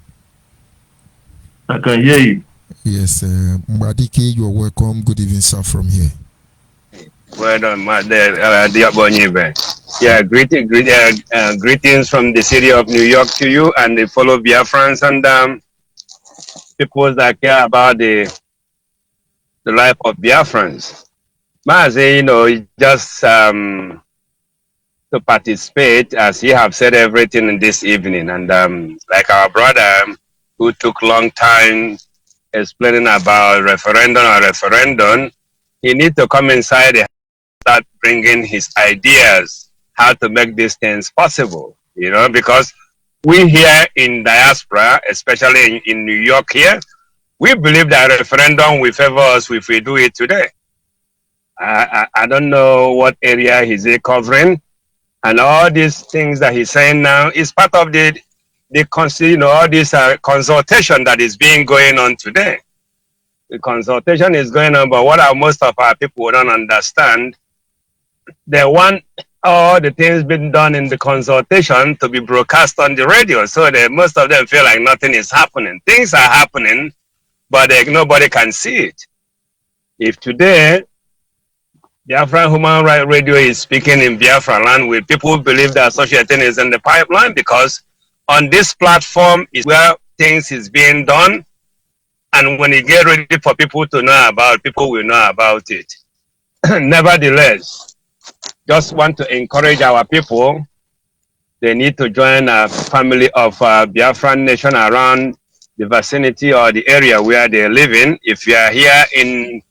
I can hear you. Yes, Mbadike, you're welcome. Good evening, sir, from here. Well done, dear Onyibe. Yeah, greetings from the city of New York to you and the fellow Biafrans and people that care about the life of Biafrans. Mazi, you know, just to participate, as you have said everything in this evening, and like our brother who took long time explaining about referendum, he need to come inside and start bringing his ideas how to make these things possible, you know, because we here in diaspora, especially in New York here, we believe that referendum will favor us if we do it today. I don't know what area he's covering, and all these things that he's saying now is part of the you know, all this consultation that is being going on today. The consultation is going on, but what most of our people don't understand, they want all the things being done in the consultation to be broadcast on the radio, so most of them feel like nothing is happening. Things are happening, but nobody can see it. If today Biafra Human Rights Radio is speaking in Biafra land, with people who believe that such a thing is in the pipeline, because on this platform is where things is being done, and when you get ready for people to know about, people will know about it. Nevertheless, just want to encourage our people. They need to join a family of Biafran nation around the vicinity or the area where they live in. If you are here in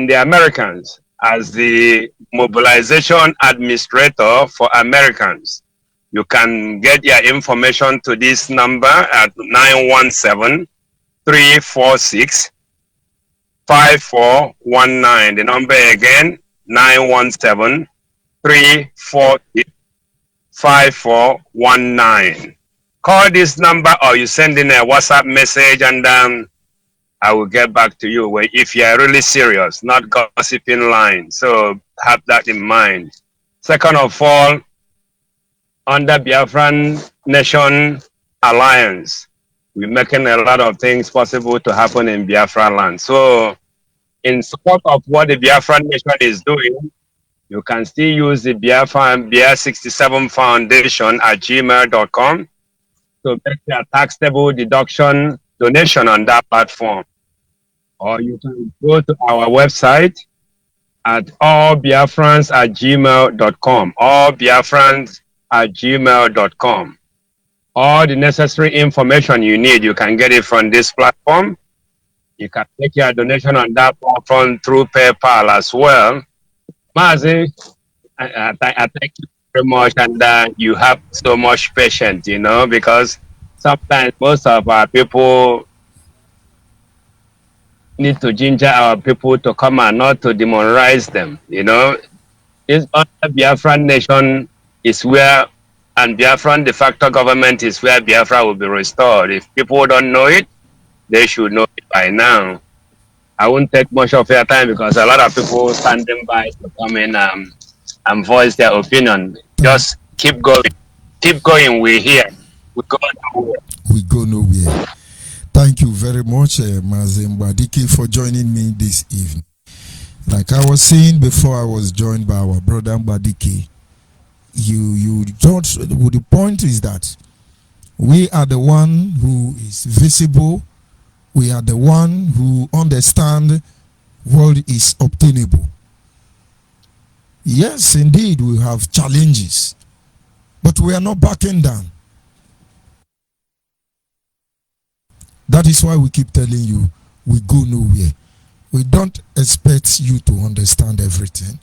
the Americans, as the mobilization administrator for Americans, you can get your information to this number at 917-346-5419. The number again, 917-346-5419. Call this number, or you send in a WhatsApp message, and I will get back to you if you are really serious, not gossiping line. So have that in mind. Second of all, under Biafran Nation Alliance, we're making a lot of things possible to happen in Biafra land. So in support of what the Biafran Nation is doing, you can still use the BIA67 Foundation at gmail.com to make a taxable deduction donation on that platform. Or you can go to our website at allbiafrans@gmail.com. allbiafrans@gmail.com. All the necessary information you need, you can get it from this platform. You can make your donation on that platform through PayPal as well. Mazi, I thank you very much, and you have so much patience, you know, because sometimes most of our people need to ginger our people to come and not to demoralize them, you know. This Biafran nation is where, and Biafran de facto government is where Biafra will be restored. If people don't know it, they should know it by now. I won't take much of your time because a lot of people standing by to come in and voice their opinion. Just keep going. Keep going. We're here. We go nowhere. We go nowhere. Thank you very much, Mazin Badiki, for joining me this evening. Like I was saying before, I was joined by our brother Badiki. You don't. The point is that we are the one who is visible. We are the one who understand what is obtainable. Yes, indeed, we have challenges, but we are not backing down. That is why we keep telling you we go nowhere. We don't expect you to understand everything.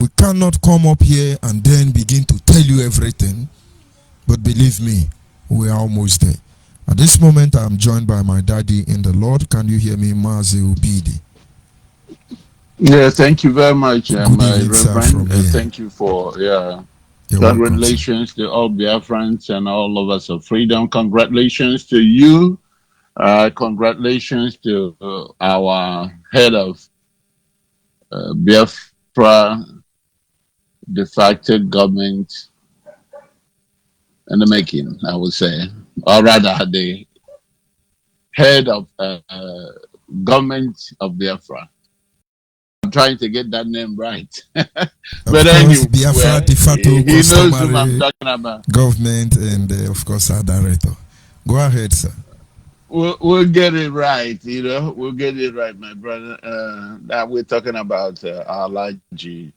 We cannot come up here and then begin to tell you everything, but believe me, we are almost there. At this moment, I am joined by my daddy in the Lord. Can you hear me, Mazi Ubidi? Yeah, thank you very much, Good my evening, sir, Reverend. from here. Thank you for You're welcome, congratulations to all Biafrans and all of us of freedom. Congratulations to you. Congratulations to our head of Biafra de facto government in the making, I would say, or rather the head of government of Biafra. I'm trying to get that name right. But anyway, Biafra de facto he knows whom I'm talking about. Government and of course our director. Go ahead, sir. We'll get it right, We'll get it right, my brother. That we're talking about our Alaji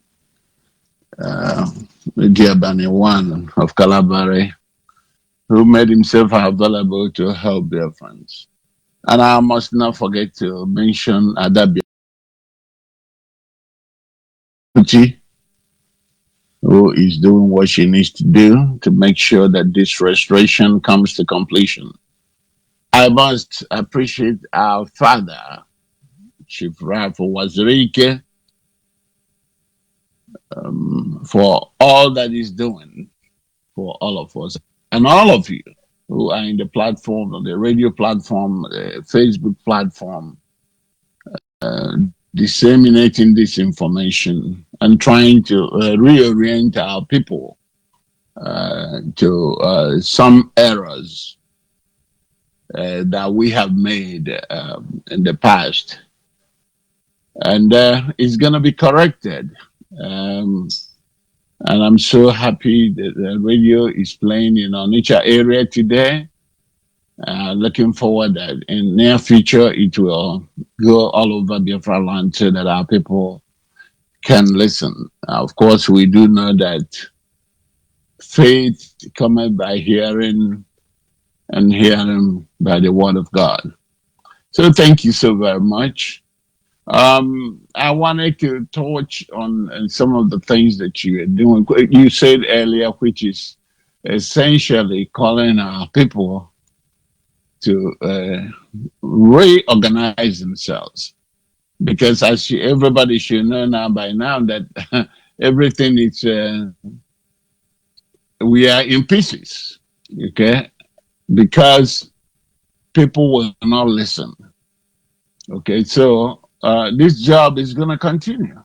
Diabani one of Calabari, who made himself available to help their friends. And I must not forget to mention Adabi, who is doing what she needs to do to make sure that this restoration comes to completion. I must appreciate our father, Chief Rifle Wazirike, for all that he's doing for all of us and all of you who are in the platform, on the radio platform, the Facebook platform, disseminating this information and trying to reorient our people to some errors that we have made in the past. And it's going to be corrected. And I'm so happy that the radio is playing in Onitsha area today. Looking forward that in near future it will go all over Biafra land so that our people can listen. Of course, we do know that faith cometh by hearing and hearing by the word of God. So thank you so very much. I wanted to touch on some of the things that you are doing. You said earlier, which is essentially calling our people to reorganize themselves. Because as everybody should know now by now that everything is, we are in pieces, okay? Because people will not listen. Okay, so this job is going to continue.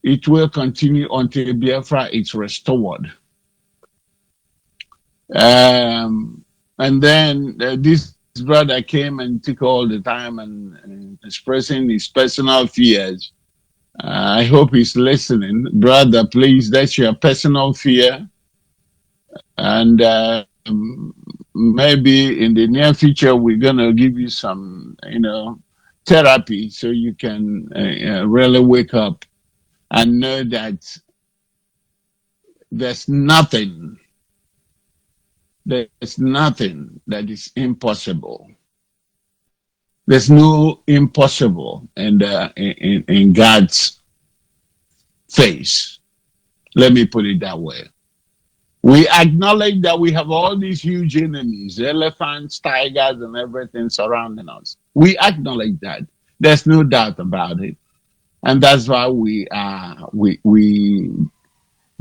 It will continue until Biafra is restored. And then this brother came and took all the time and expressing his personal fears. I hope he's listening. Brother, please, that's your personal fear. And maybe in the near future, we're going to give you some, therapy so you can really wake up and know that there's nothing that is impossible. There's no impossible in God's face. Let me put it that way. We acknowledge that we have all these huge enemies, elephants, tigers, and everything surrounding us. We acknowledge that. There's no doubt about it. And that's why we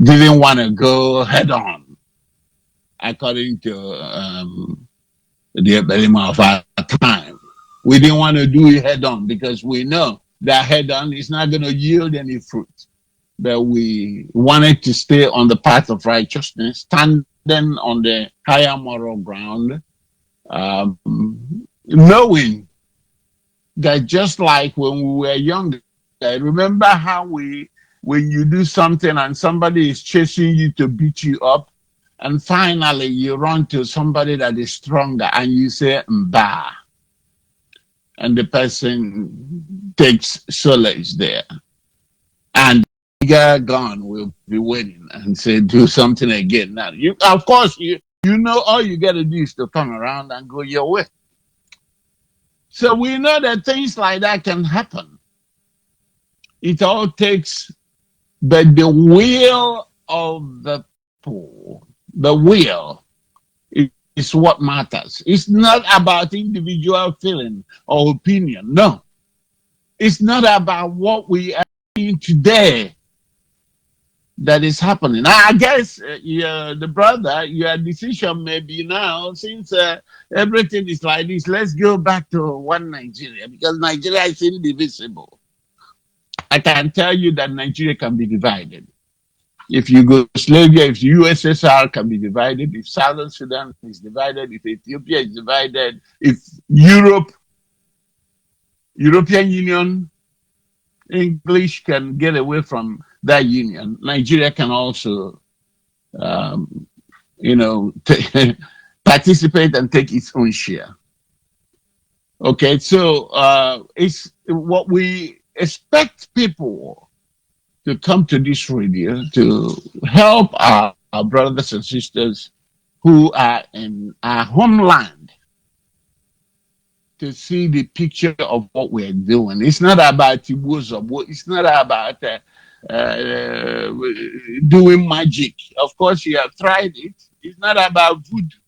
didn't want to go head on, according to the ability of our time. We didn't want to do it head on because we know that head on is not going to yield any fruit. but we wanted to stay on the path of righteousness, standing on the higher moral ground, knowing that just like when we were younger, remember how when you do something and somebody is chasing you to beat you up, and finally you run to somebody that is stronger and you say, "Mba," and the person takes solace there. And the bigger gun will be waiting and say, "Do something again." Now, of course, you know all you got to do is to turn around and go your way. So we know that things like that can happen. It all takes, but the will of the people, the will is what matters. It's not about individual feeling or opinion. No. It's not about what we are doing today that is happening. I guess the brother, your decision may be now, since everything is like this, let's go back to one Nigeria, because Nigeria is indivisible. I can tell you that Nigeria can be divided. If Yugoslavia, if USSR can be divided, if Southern Sudan is divided, if Ethiopia is divided, if European Union, English can get away from that union, Nigeria can also, participate and take its own share. Okay, so it's what we expect people to come to this radio to help our brothers and sisters who are in our homeland to see the picture of what we're doing. It's not about it's not about doing magic. Of course, you have tried it. It's not about voodoo.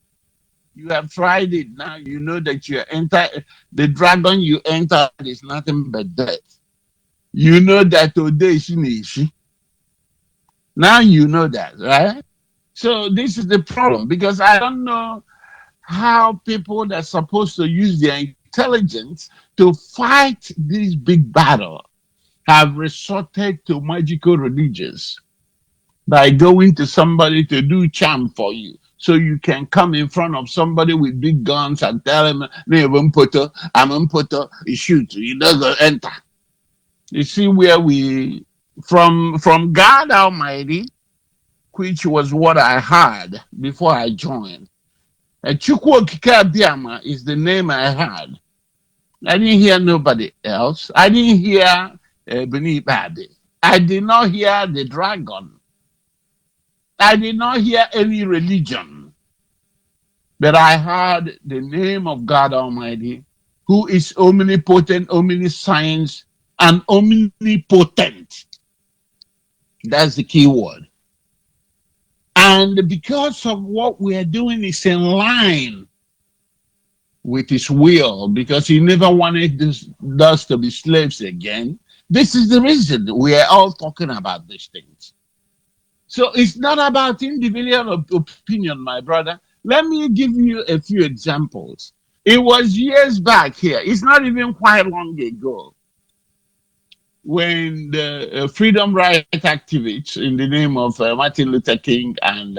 You have tried it. Now you know that the dragon you enter is nothing but death. You know that today is Nishi. Now you know that, right? So this is the problem, because I don't know how people that are supposed to use their intelligence to fight this big battle have resorted to magical religions by going to somebody to do charm for you. So you can come in front of somebody with big guns and tell him, I'm Mpoto, he shoot, he doesn't enter. You see where from God Almighty, which was what I heard before I joined. Chukwu Okike Abiyama is the name I had. I didn't hear nobody else. I didn't hear Beni Bade. I did not hear the dragon. I did not hear any religion. But I heard the name of God Almighty, who is omnipotent, omniscience, and omnipotent. That's the key word. And because of what we are doing is in line with his will, because he never wanted us to be slaves again. This is the reason we are all talking about these things. So it's not about individual opinion, my brother. Let me give you a few examples. It was years back here. It's not even quite long ago when the freedom rights activists in the name of Martin Luther King and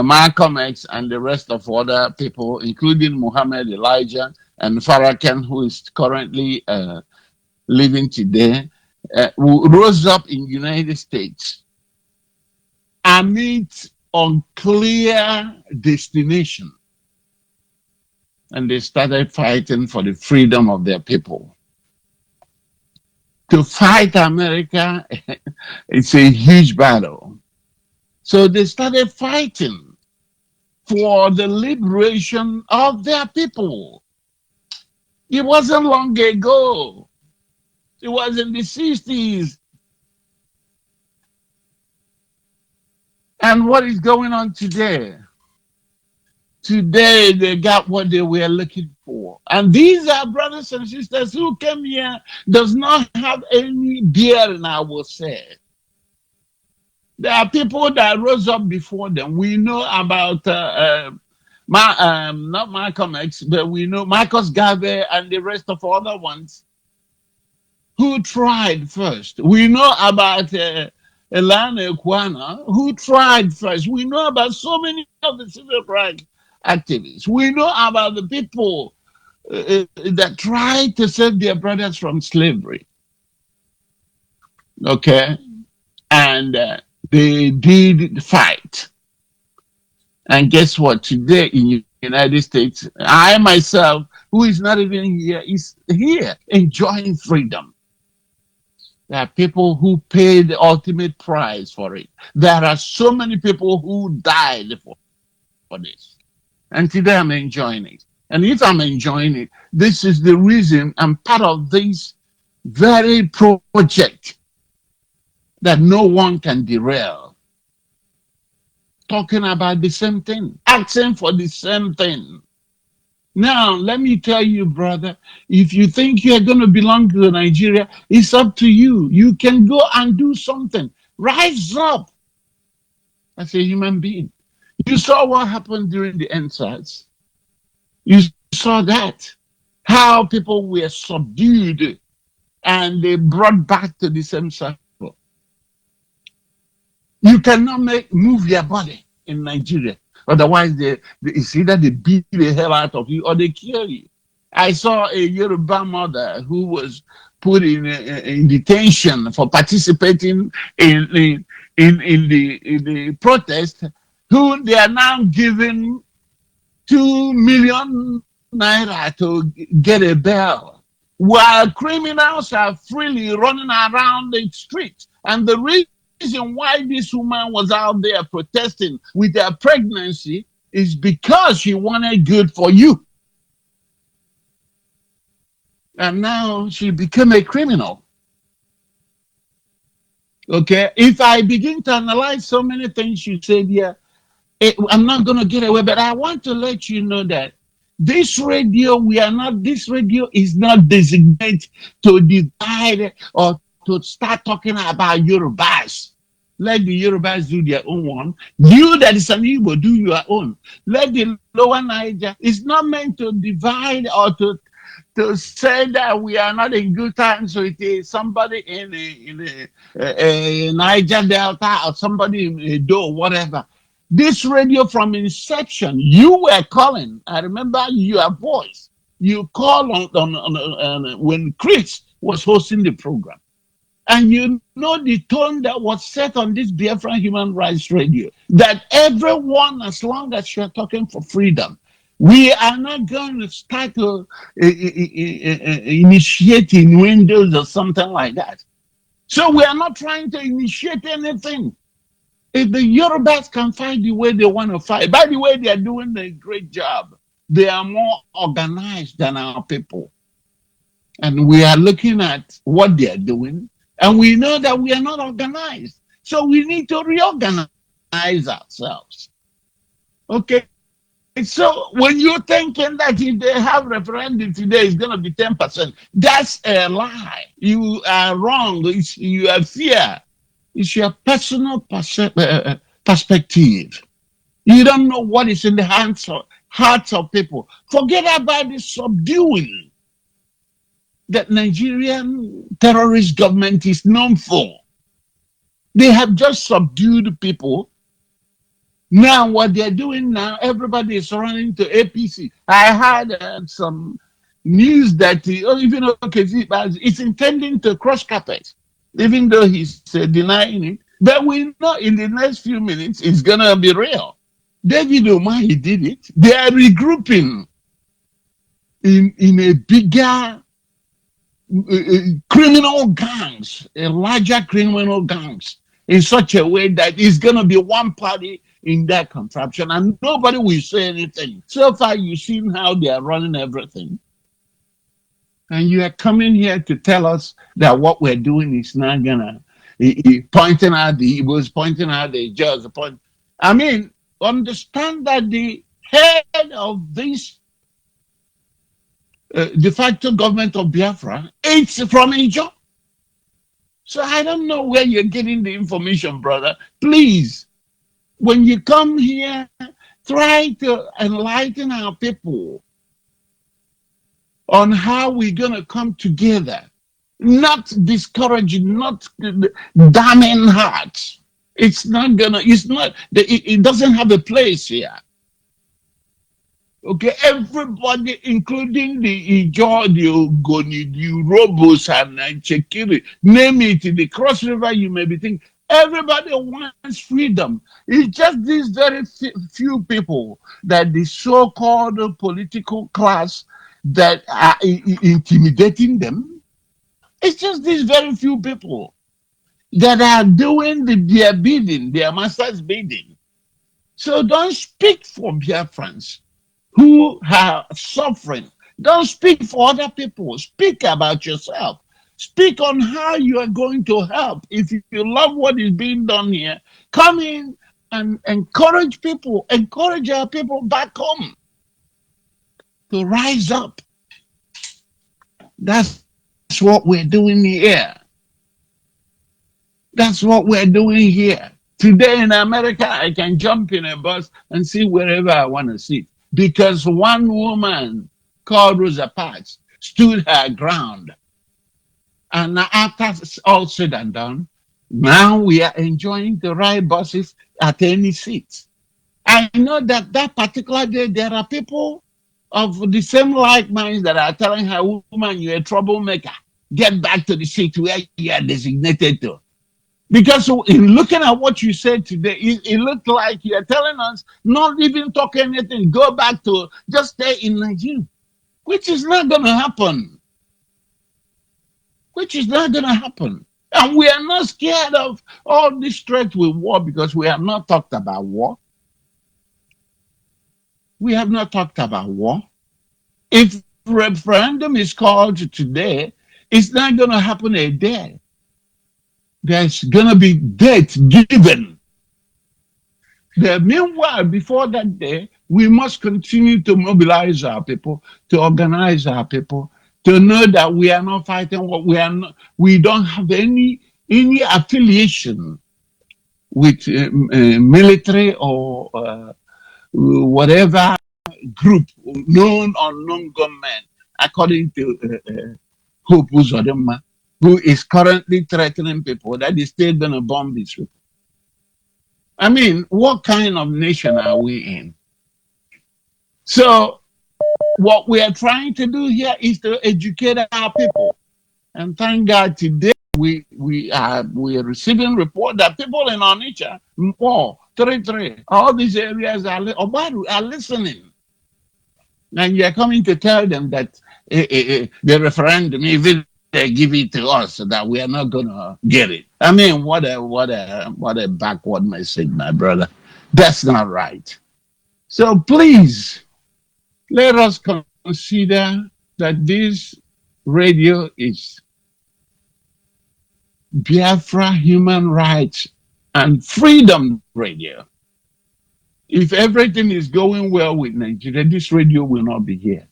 Malcolm X and the rest of other people, including Muhammad Elijah and Farrakhan, who is currently living today, rose up in the United States amid unclear destination. And they started fighting for the freedom of their people. To fight America, it's a huge battle. So they started fighting for the liberation of their people. It wasn't long ago. It was in the 60s. And what is going on today? Today, they got what they were looking for. And these are brothers and sisters who came here, does not have any bearing, I will say. There are people that rose up before them. We know about, not Malcolm X, but we know Marcus Garvey and the rest of other ones who tried first. We know about Elana Kwana, who tried first. We know about so many of the civil rights activists. We know about the people that tried to save their brothers from slavery. Okay? And they did fight. And guess what? Today in the United States, I myself, who is not even here, is here enjoying freedom. There are people who paid the ultimate price for it. There are so many people who died for this. And today I'm enjoying it. And if I'm enjoying it, this is the reason I'm part of this very project that no one can derail. Talking about the same thing, asking for the same thing. Now, let me tell you, brother, if you think you're going to belong to Nigeria, it's up to you. You can go and do something. Rise up as a human being. You saw what happened during the NSAS. You saw that. How people were subdued and they brought back to the same circle. You cannot move your body in Nigeria. Otherwise, it's either they beat the hell out of you or they kill you. I saw a Yoruba mother who was put in detention for participating in the protest, who they are now giving 2 million naira to get a bail, while criminals are freely running around the streets. And the reason why this woman was out there protesting with her pregnancy is because she wanted good for you. And now she became a criminal. Okay, if I begin to analyze so many things you said here, I'm not going to get away, but I want to let you know that this radio is not designated to divide or to start talking about Yorubas. Let the Yorubas do their own one. You that is an Igbo, do your own. Let the lower Niger, it's not meant to divide or to say that we are not in good times with somebody in a Niger Delta or somebody in Edo, whatever. This radio from inception, you were calling. I remember your voice. You called on when Chris was hosting the program. And you know the tone that was set on this Biafra Human Rights Radio, that everyone, as long as you're talking for freedom, we are not going to start initiating windows or something like that. So we are not trying to initiate anything. If the Yorubas can find the way they want to fight, by the way, they are doing a great job. They are more organized than our people. And we are looking at what they are doing, and we know that we are not organized. So we need to reorganize ourselves. Okay? So when you're thinking that if they have referendum today, it's going to be 10%, that's a lie. You are wrong. You are fear. It's your personal perspective. You don't know what is in the hearts of people. Forget about the subduing that Nigerian terrorist government is known for. They have just subdued people. Now, what they're doing now, everybody is running to APC. I had some news that even it's intending to cross carpet, even though he's denying it. But we know in the next few minutes, it's going to be real. David Umahi did it. They are regrouping in a bigger criminal gangs, a larger criminal gangs, in such a way that it's going to be one party in that contraption and nobody will say anything. So far, you've seen how they are running everything. And you are coming here to tell us that what we're doing is not going to, pointing out the Igbos, pointing out the Jaws. I mean, understand that the head of this de facto government of Biafra, it's from Ijo. So I don't know where you're getting the information, brother. Please, when you come here, try to enlighten our people on how we're going to come together not discouraging, not damning hearts. It's not gonna, it doesn't have a place here. Okay, everybody, including the Ijaw, the Ogoni, the Urobos, and Chekiri, name it, in the Cross River, you may be thinking, everybody wants freedom. It's just these very few people that the so-called political class that are intimidating them. It's just these very few people that are doing their bidding, their master's bidding. So don't speak for Biafrans who are suffering. Don't speak for other people. Speak about yourself. Speak on how you are going to help. If you love what is being done here, come in and encourage people, encourage our people back home to rise up. That's what we're doing here. That's what we're doing here. Today in America, I can jump in a bus and see wherever I want to sit. Because one woman called Rosa Parks stood her ground. And after all said and done, now we are enjoying the ride buses at any seat. I know that particular day, there are people of the same like minds that are telling her, woman, you're a troublemaker. Get back to the seat where you are designated to. Because in looking at what you said today, it looked like you're telling us not even talk anything, go back to just stay in Nigeria, which is not going to happen. Which is not going to happen. And we are not scared of all this threat with war because we have not talked about war. We have not talked about war. If referendum is called today, it's not going to happen a day. There's going to be date given. Meanwhile, before that day, we must continue to mobilize our people, to organize our people, to know that we are not fighting what we are not. We don't have any affiliation with military or whatever group, known or unknown government, according to Hope Uzodinma, who is currently threatening people that is still going to bomb these people. I mean, what kind of nation are we in? So what we are trying to do here is to educate our people. And thank God today we are receiving report that people in Onitsha, Mpo, 33, all these areas are listening. And you're coming to tell them that the referendum, even they give it to us, so that we are not gonna get it. I mean, what a backward message, my brother. That's not right. So please, let us consider that this radio is Biafra Human Rights and Freedom Radio. If everything is going well with Nigeria, this radio will not be here.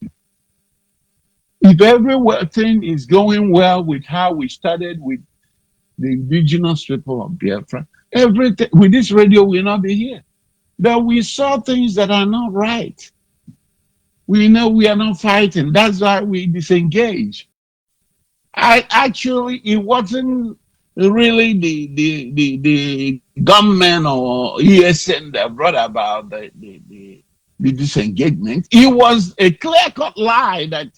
If everything is going well with how we started with the indigenous people of Biafra, everything with this radio will not be here. But we saw things that are not right. We know we are not fighting. That's why we disengage. It wasn't really the government or ESN that brought about the disengagement. It was a clear-cut lie that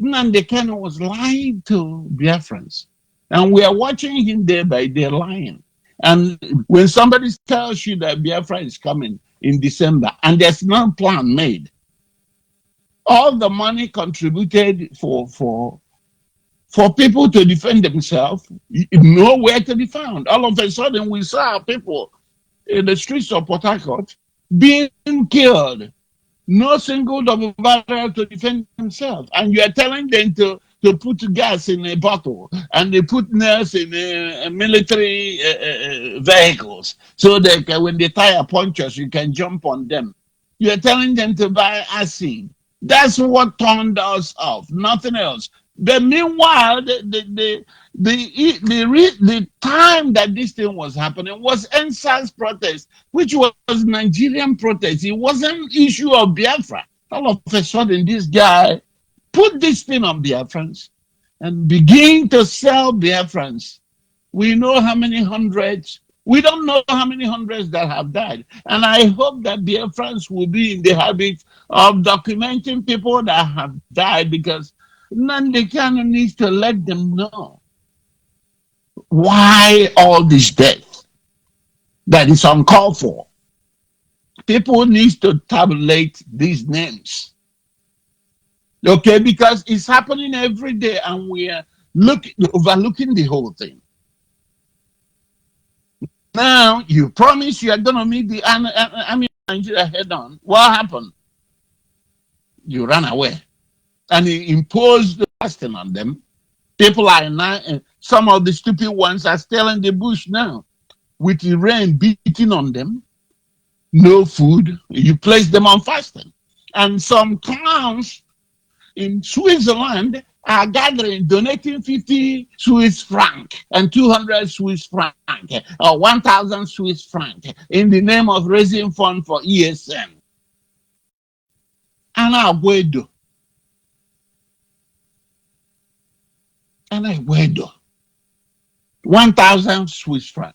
Nnamdi Kanu was lying to Biafrans. And we are watching him day by day lying. And when somebody tells you that Biafra is coming in December and there's no plan made, all the money contributed for people to defend themselves, nowhere to be found. All of a sudden, we saw people in the streets of Port Harcourt being killed. No single double barrel to defend themselves. And you are telling them to put gas in a bottle and they put nails in military vehicles so that when they tire punctures, you can jump on them. You are telling them to buy acid. That's what turned us off, nothing else. But meanwhile, the time that this thing was happening was NSAS protest, which was Nigerian protest. It wasn't issue of Biafra. All of a sudden, this guy put this thing on Biafrans and begin to sell Biafrans. We know how many hundreds. We don't know how many hundreds that have died. And I hope that Biafrans will be in the habit of documenting people that have died, because Nnamdi Kanu needs to let them know why all this death that is uncalled for. People need to tabulate these names. Okay, because it's happening every day and we are overlooking the whole thing. Now, you promise you are going to meet the army of Nigeria head on. What happened? You ran away. And he imposed the fasting on them. People are now, some of the stupid ones are still in the bush now, with the rain beating on them. No food. You place them on fasting. And some clowns in Switzerland are gathering, donating 50 Swiss franc and 200 Swiss franc or 1,000 Swiss franc in the name of raising fund for ESN. Ana Aguedo. 1,000 Swiss franc.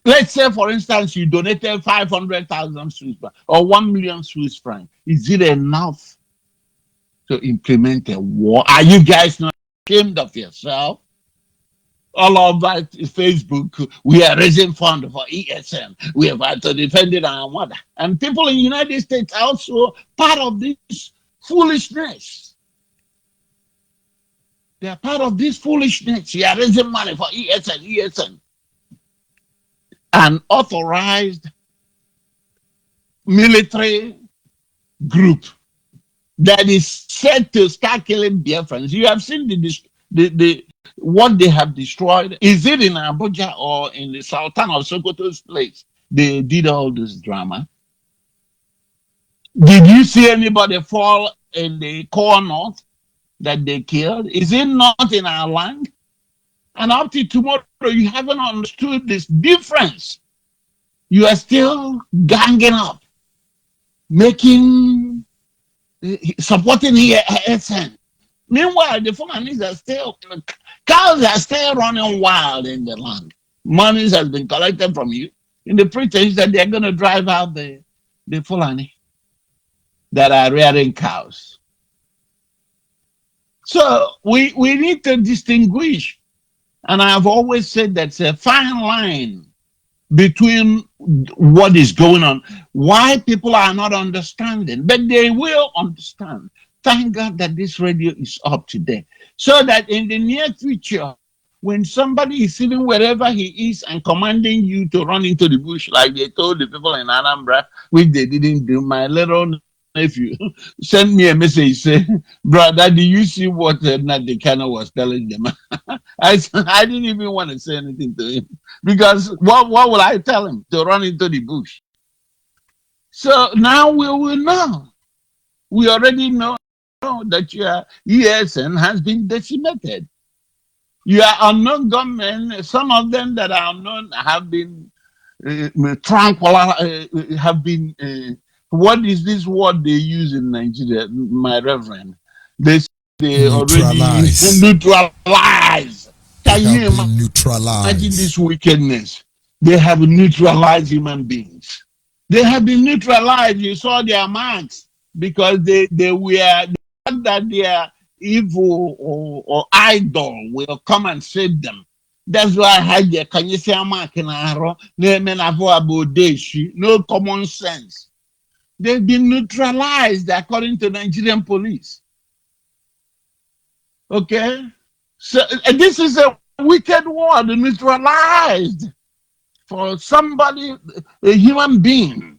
Let's say, for instance, you donated 500,000 Swiss franc or 1 million Swiss franc. Is it enough to implement a war? Are you guys not ashamed of yourself? All over Facebook, we are raising funds for ESN. We have to defend our mother. And people in the United States are also part of this foolishness. They are part of this foolishness. You are raising money for ESN. An authorized military group that is set to start killing Biafrans. You have seen the what they have destroyed. Is it in Abuja or in the Sultan of Sokoto's place? They did all this drama. Did you see anybody fall in the core north that they killed? Is it not in our land? And up to tomorrow, you haven't understood this difference. You are still ganging up, supporting ESN. Meanwhile, the Fulanis are still, cows are still running wild in the land. Money has been collected from you in the pretense that they're going to drive out the Fulani that are rearing cows. So we need to distinguish. And I've always said that's a fine line between what is going on, why people are not understanding, but they will understand. Thank God that this radio is up today, so that in the near future, when somebody is sitting wherever he is and commanding you to run into the bush, like they told the people in Anambra, which they didn't do, my little nephew sent me a message saying, brother, do you see what Nnamdi Kanu was telling them? I didn't even want to say anything to him, because what will I tell him? To run into the bush. So now we will know. We already know that your ESN has been decimated. Your unknown gunmen, some of them that are unknown have been what is this word they use in Nigeria, my reverend? They already neutralize. Can you imagine this wickedness? They have neutralized human beings. They have been neutralized. You saw their marks, because they were not that their evil or idol will come and save them. That's why I had the Kanyesi mark in Aro, no common sense. They've been neutralized according to Nigerian police. Okay? So this is a wicked word, neutralized, for somebody, a human being.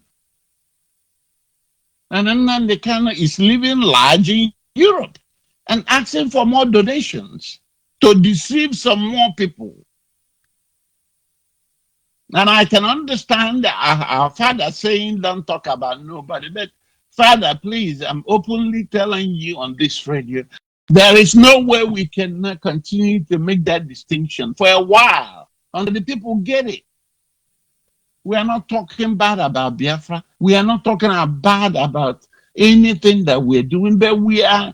And then Nnamdi Kanu is living large in Europe and asking for more donations to deceive some more people. And I can understand our father saying, don't talk about nobody. But Father, please, I'm openly telling you on this radio, there is no way we can continue to make that distinction for a while until the people get it. We are not talking bad about Biafra. We are not talking bad about anything that we're doing, but we are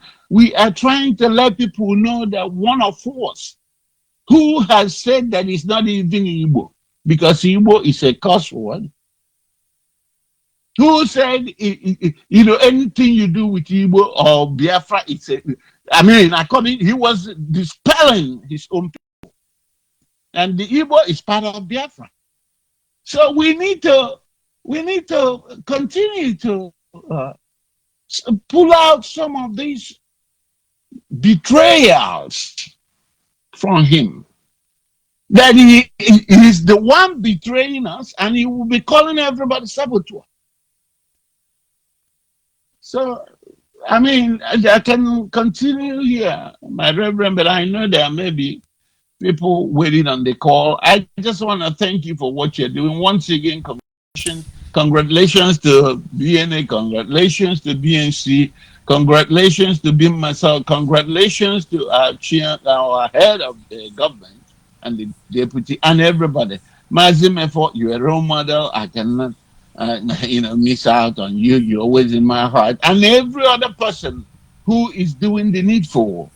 trying to let people know that one of us who has said that it's not even Igbo, because Igbo is a curse word, who said, anything you do with Igbo or Biafra, he was dispelling his own people. And the Igbo is part of Biafra. So we need to continue to pull out some of these betrayals from him. That he is the one betraying us, and he will be calling everybody saboteur. So, I can continue here, my reverend, but I know there may be people waiting on the call. I just want to thank you for what you're doing. Once again, congratulations to BNA, congratulations to BNC, congratulations to BIM myself, congratulations to our head of the government and the deputy and everybody. Mazimefo, you're a role model. I cannot miss out on you. You're always in my heart. And every other person who is doing the needful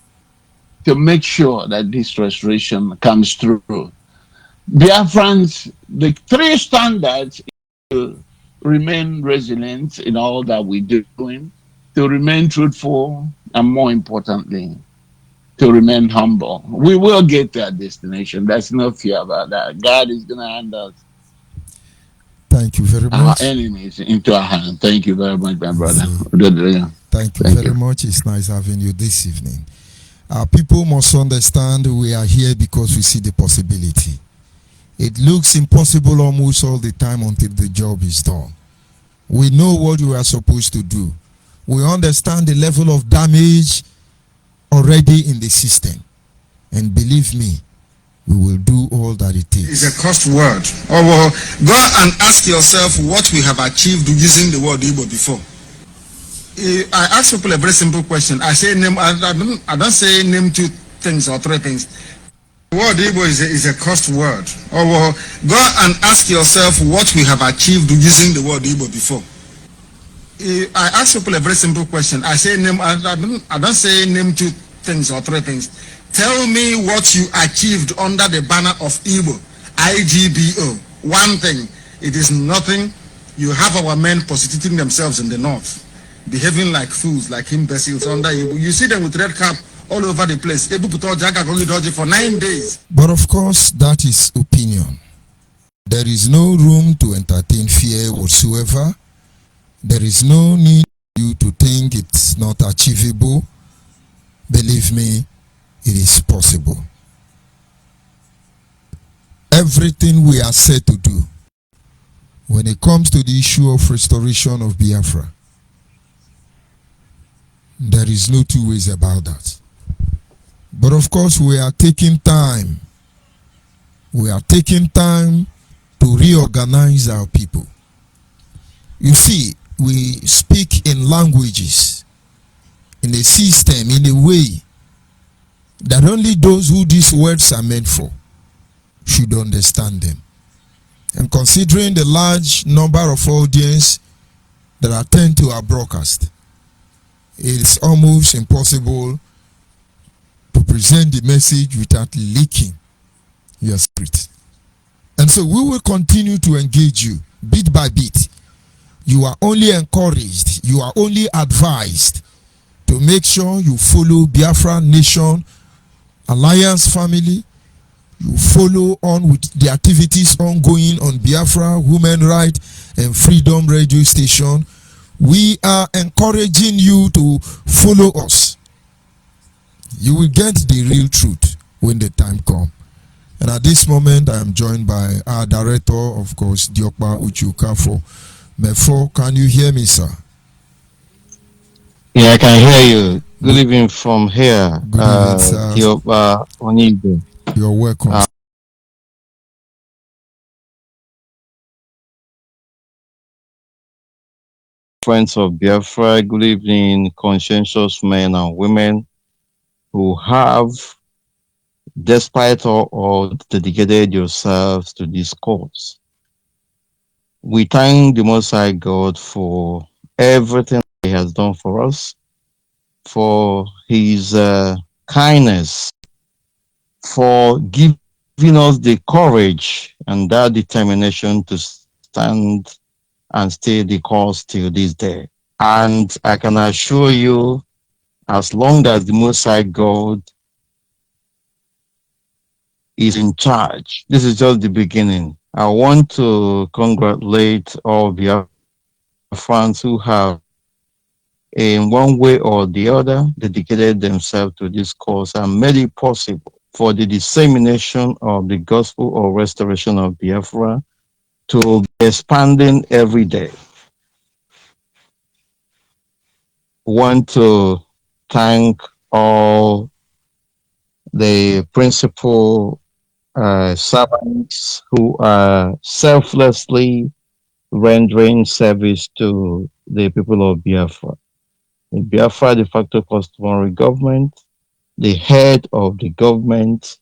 to make sure that this restoration comes through. Biafrans, the three standards to remain resilient in all that we're doing, to remain truthful, and more importantly, to remain humble. We will get to our destination. There's no fear about that. God is going to hand us Thank you very much. Our enemies into our hands. Thank you very much, my brother. Thank you very much. It's nice having you this evening. People must understand we are here because we see the possibility. It looks impossible almost all the time until the job is done. We know what we are supposed to do. We understand the level of damage already in the system. And believe me, we will do all that it takes. It's a cursed word. Well, go and ask yourself what we have achieved using the word Igbo before. I ask people a very simple question. I say name. I don't say name two things or three things. The word Igbo is a cursed word. Well, go and ask yourself what we have achieved using the word Igbo before. I ask people a very simple question. I say name. I don't say name two things or three things. Tell me what you achieved under the banner of Igbo, IGBO. One thing, it is nothing. You have our men prostituting themselves in the north, behaving like fools, like imbeciles under Igbo. You see them with red cap all over the place. For 9 days. But of course, that is opinion. There is no room to entertain fear whatsoever. There is no need for you to think it's not achievable. Believe me, it is possible. Everything we are set to do when it comes to the issue of restoration of Biafra, there is no two ways about that. But of course, we are taking time. We are taking time to reorganize our people. You see, we speak in languages, in a system, in a way that only those who these words are meant for should understand them. And considering the large number of audience that attend to our broadcast, it is almost impossible to present the message without leaking your spirit. And so we will continue to engage you bit by bit. You are only encouraged, you are only advised to make sure you follow Biafra Nation Alliance family. You follow on with the activities ongoing on Biafra Women Right and Freedom Radio Station. We are encouraging you to follow us. You will get the real truth when the time comes. And at this moment, I am joined by our director, of course, Diokpa Uchuka for Mefo. Can you hear me, sir? Yeah, I can hear you. Good evening from here. Good evening, sir. Onyibe. You're welcome. Friends of Biafra, good evening, conscientious men and women who have, despite all, dedicated yourselves to this cause. We thank the Most High God for everything has done for us, for his kindness, for giving us the courage and that determination to stand and stay the course till this day. And I can assure you, as long as the Most High God is in charge, this is just the beginning. I want to congratulate all Biafrans who have, in one way or the other, dedicated themselves to this cause and made it possible for the dissemination of the gospel of restoration of Biafra to be expanding every day. Want to thank all the principal servants who are selflessly rendering service to the people of Biafra. In Biafra de facto customary government, the head of the government,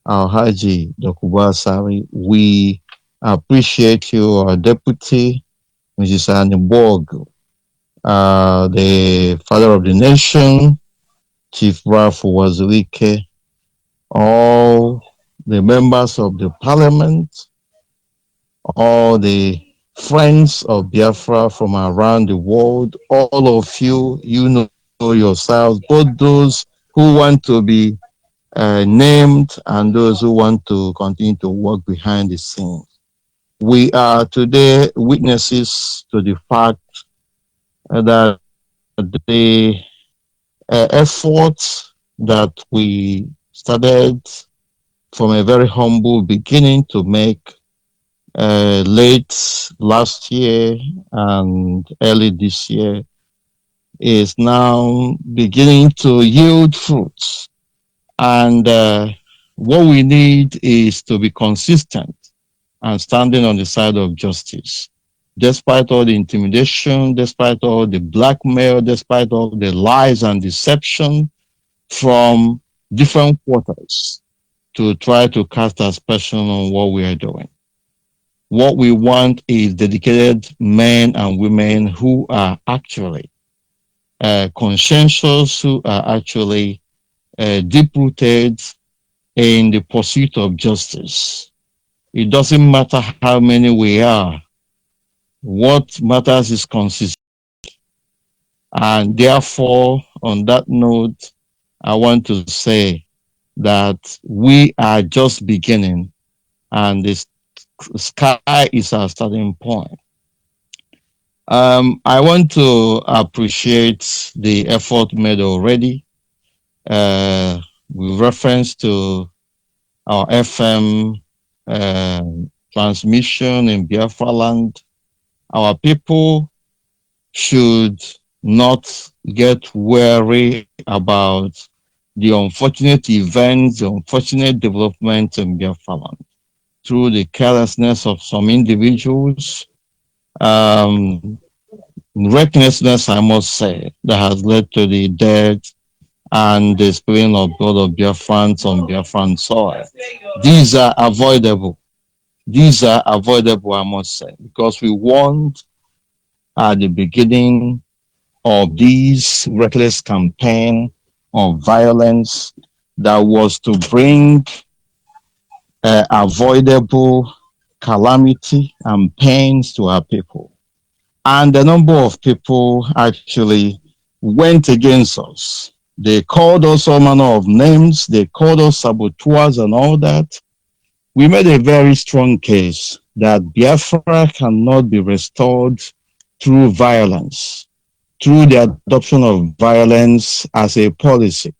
Alhaji Dokuba Sari, we appreciate you, our deputy, Mrs. Anneborg, the father of the nation, Chief Ralph Wazulike, all the members of the parliament, all the friends of Biafra from around the world, all of you, you know yourselves, both those who want to be named and those who want to continue to work behind the scenes. We are today witnesses to the fact that the efforts that we started from a very humble beginning to make late last year and early this year is now beginning to yield fruits. And what we need is to be consistent and standing on the side of justice. Despite all the intimidation, despite all the blackmail, despite all the lies and deception from different quarters to try to cast aspersion on what we are doing. What we want is dedicated men and women who are actually conscientious, who are actually deep-rooted in the pursuit of justice. It doesn't matter how many we are. What matters is consistency. And therefore, on that note, I want to say that we are just beginning and the sky is our starting point. I want to appreciate the effort made already with reference to our FM transmission in Biafra land. Our people should not get weary about the unfortunate events, the unfortunate developments in Biafra land through the carelessness of some individuals, recklessness, I must say, that has led to the death and the spilling of blood of Biafrans on Biafran soil. These are avoidable. These are avoidable, I must say, because we want at the beginning of this reckless campaign of violence that was to bring avoidable calamity and pains to our people. And a number of people actually went against us. They called us all manner of names. They called us saboteurs and all that. We made a very strong case that Biafra cannot be restored through violence, through the adoption of violence as a policy,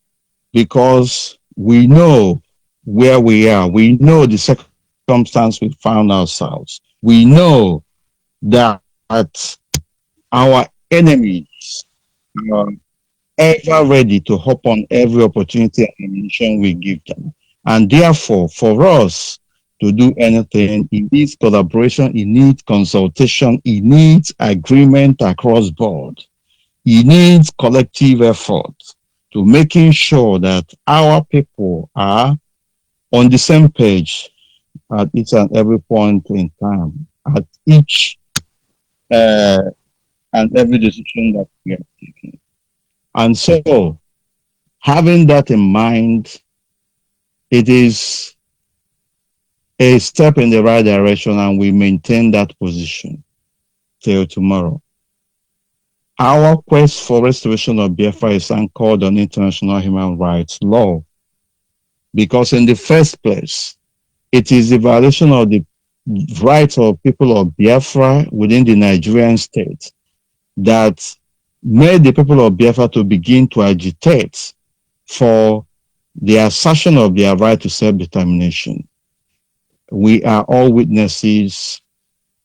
because we know where we are. We know the circumstance we found ourselves. We know that our enemies are ever ready to hop on every opportunity and ammunition we give them. And therefore, for us to do anything, it needs collaboration, it needs consultation, it needs agreement across board. It needs collective effort to making sure that our people are on the same page at each and every point in time, at each and every decision that we are taking. And so, having that in mind, it is a step in the right direction, and we maintain that position till tomorrow. Our quest for restoration of Biafra is anchored on international human rights law, because in the first place, it is the violation of the rights of people of Biafra within the Nigerian state that made the people of Biafra to begin to agitate for the assertion of their right to self-determination. We are all witnesses,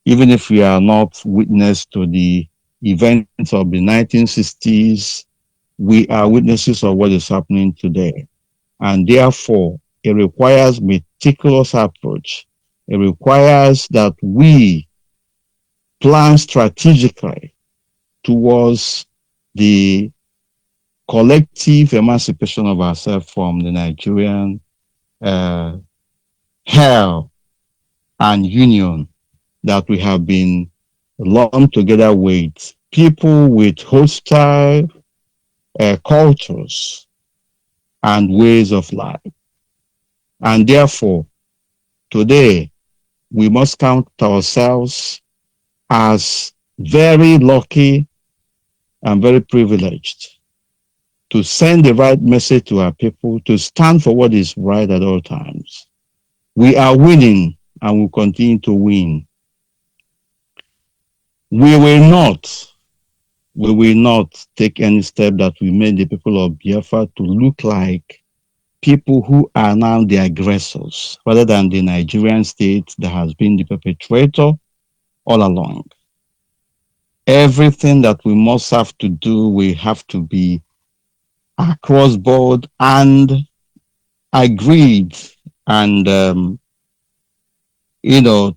even if we are not witness to the events of the 1960s, we are witnesses of what is happening today. And therefore, it requires meticulous approach. It requires that we plan strategically towards the collective emancipation of ourselves from the Nigerian hell and union that we have been lumped together with people with hostile cultures and ways of life. And therefore, today, we must count ourselves as very lucky and very privileged to send the right message to our people, to stand for what is right at all times. We are winning and will continue to win. We will not take any step that will make the people of Biafra to look like people who are now the aggressors, rather than the Nigerian state that has been the perpetrator all along. Everything that we must have to do, we have to be across board and agreed and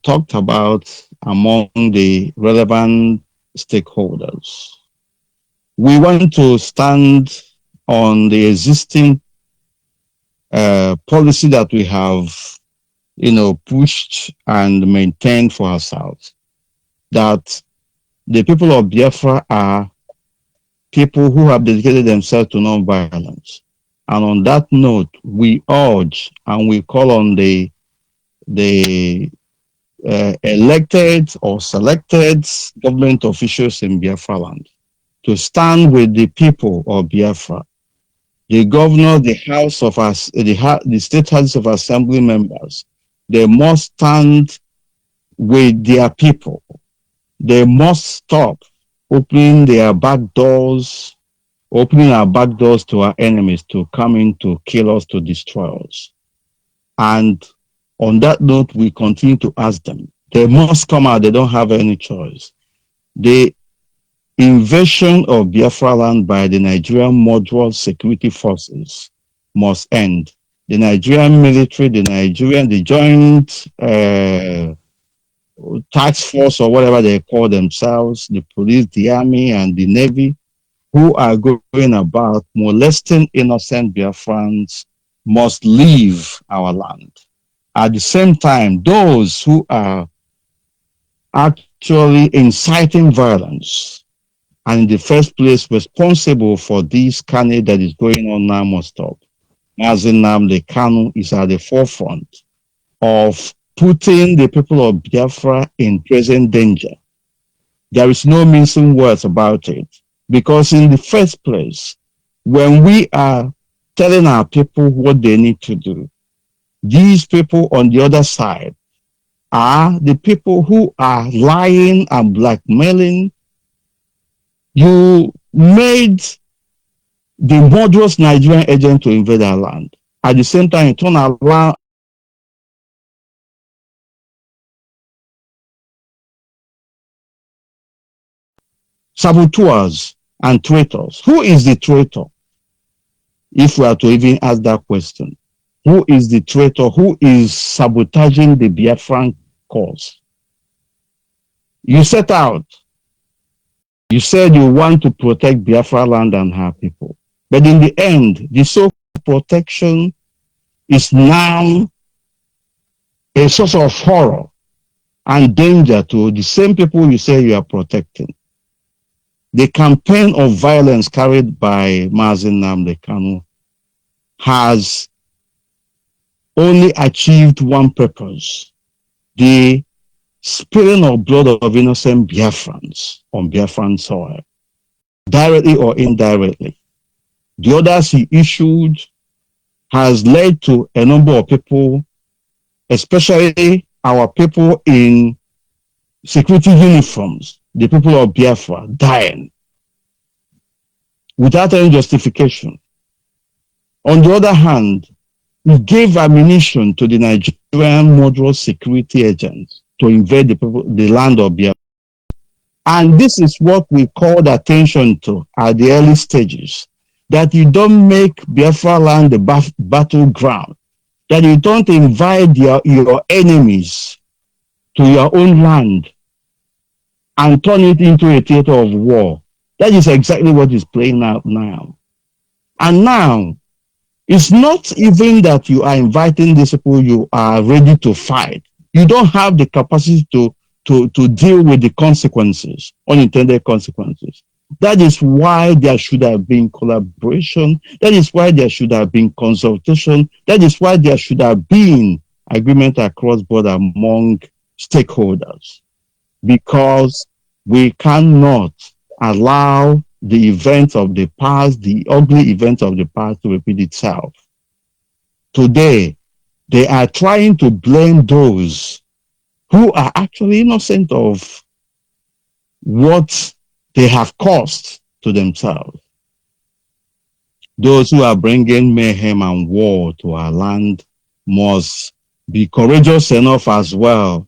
talked about among the relevant stakeholders. We want to stand on the existing policy that we have, pushed and maintained for ourselves, that the people of Biafra are people who have dedicated themselves to non-violence. And on that note, we urge and we call on the elected or selected government officials in Biafra land to stand with the people of Biafra. The governor, the House of us, the State House of Assembly members, they must stand with their people. They must stop opening our back doors to our enemies to come in to kill us, to destroy us. And on that note, we continue to ask them. They must come out. They don't have any choice. The invasion of Biafra land by the Nigerian moderate security forces must end. The Nigerian military, the joint task force or whatever they call themselves, the police, the army, and the navy, who are going about molesting innocent Biafrans must leave our land. At the same time, those who are actually inciting violence and in the first place responsible for this carnage that is going on now must stop. Mazi Nnamdi Kanu is at the forefront of putting the people of Biafra in present danger. There is no mincing words about it, because in the first place, when we are telling our people what they need to do, these people on the other side are the people who are lying and blackmailing. You made the murderous Nigerian agent to invade our land. At the same time, you turn around saboteurs and traitors. Who is the traitor? If we are to even ask that question, who is the traitor? Who is sabotaging the Biafran cause? You set out. You said you want to protect Biafra land and her people. But in the end, the so-called protection is now a source of horror and danger to the same people you say you are protecting. the campaign of violence carried by Mazi Nnamdi Kanu has only achieved one purpose: the spilling of blood of innocent Biafrans on Biafran soil, directly or indirectly. The orders he issued has led to a number of people, especially our people in security uniforms, the people of Biafra, dying without any justification. On the other hand, he gave ammunition to the Nigerian moderate security agents to invade the land of Biafra. And this is what we called attention to at the early stages, that you don't make Biafra land the battleground, that you don't invite your enemies to your own land and turn it into a theater of war. That is exactly what is playing out now. And now, it's not even that you are inviting these people, you are ready to fight. You don't have the capacity to deal with the consequences, unintended consequences. That is why there should have been collaboration. That is why there should have been consultation. That is why there should have been agreement across board among stakeholders. Because we cannot allow the events of the past, the ugly events of the past, to repeat itself. Today, they are trying to blame those who are actually innocent of what they have caused to themselves. Those who are bringing mayhem and war to our land must be courageous enough as well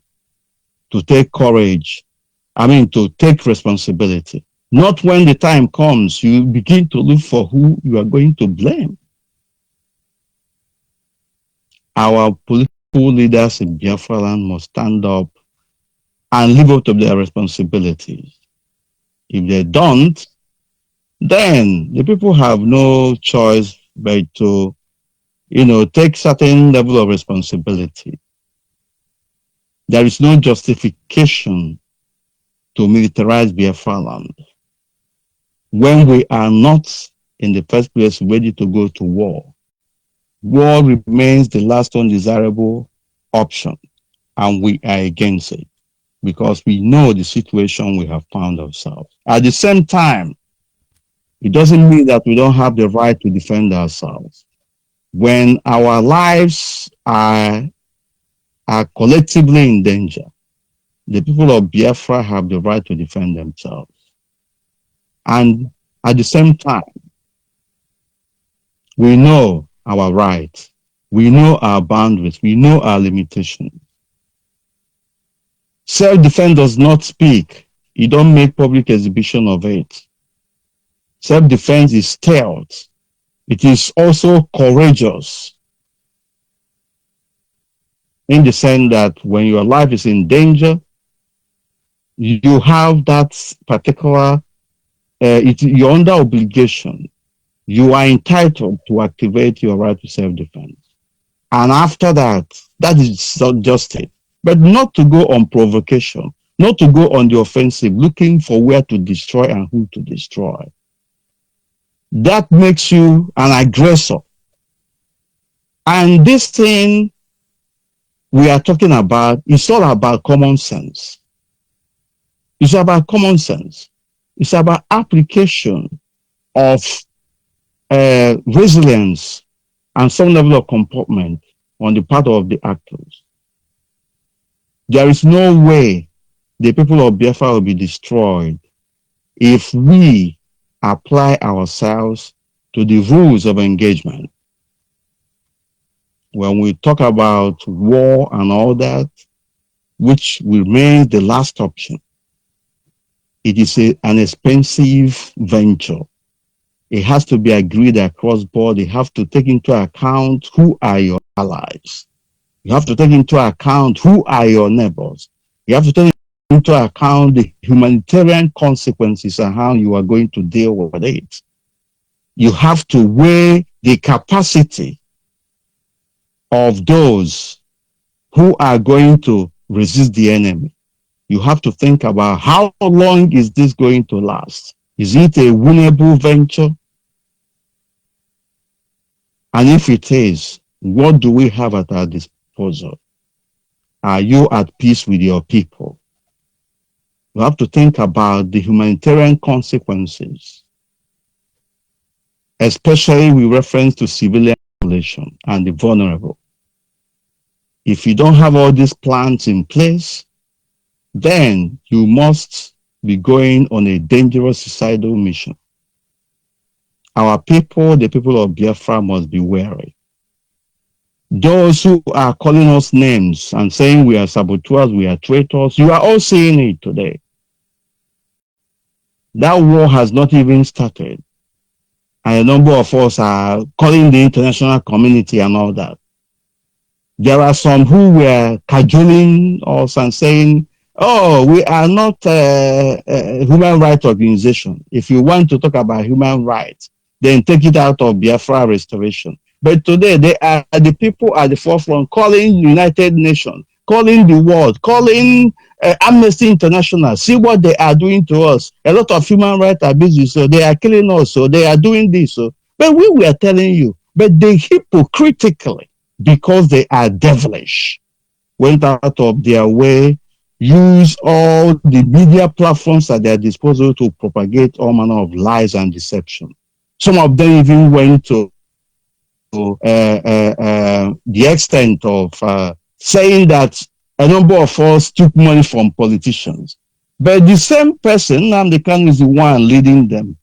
to take to take responsibility. Not when the time comes, you begin to look for who you are going to blame. Our political leaders in Biafra land must stand up and live up to their responsibilities. If they don't, then the people have no choice but to, take certain level of responsibility. There is no justification to militarize Biafra land when we are not, in the first place, ready to go to war. War remains the last undesirable option, and we are against it because we know the situation we have found ourselves. At the same time, it doesn't mean that we don't have the right to defend ourselves. When our lives are collectively in danger, the people of Biafra have the right to defend themselves. And at the same time, we know our rights, we know our boundaries, we know our limitations. Self-defense does not speak. You don't make public exhibition of it. Self-defense is stealth. It is also courageous in the sense that when your life is in danger, you have that particular, you're under obligation. You are entitled to activate your right to self-defense. And after that, that is just it. But not to go on provocation, not to go on the offensive, looking for where to destroy and who to destroy. That makes you an aggressor. And this thing we are talking about is all about common sense. It's about common sense. It's about application of resilience and some level of comportment on the part of the actors. There is no way the people of Biafra will be destroyed if we apply ourselves to the rules of engagement. When we talk about war and all that, which remains the last option, it is an expensive venture. It has to be agreed across board. You have to take into account who are your allies. You have to take into account who are your neighbors. You have to take into account the humanitarian consequences and how you are going to deal with it. You have to weigh the capacity of those who are going to resist the enemy. You have to think about how long is this going to last? Is it a winnable venture? And if it is, what do we have at our disposal? Are you at peace with your people? We have to think about the humanitarian consequences, especially with reference to civilian population and the vulnerable. If you don't have all these plans in place, then you must be going on a dangerous suicidal mission. Our people, the people of Biafra, must be wary. Those who are calling us names and saying we are saboteurs, we are traitors, you are all seeing it today. That war has not even started. And a number of us are calling the international community and all that. There are some who were cajoling us and saying, oh, we are not a human rights organization. If you want to talk about human rights, then take it out of Biafra restoration. But today, they are the people at the forefront calling United Nations, calling the world, calling Amnesty International. See what they are doing to us. A lot of human rights abuses, so they are killing us, so they are doing this. So. But we were telling you, but they hypocritically, because they are devilish, went out of their way, use all the media platforms at their disposal to propagate all manner of lies and deception. Some of them even went to the extent of saying that a number of us took money from politicians. But the same person, Nnamdi Kanu, is the one leading them.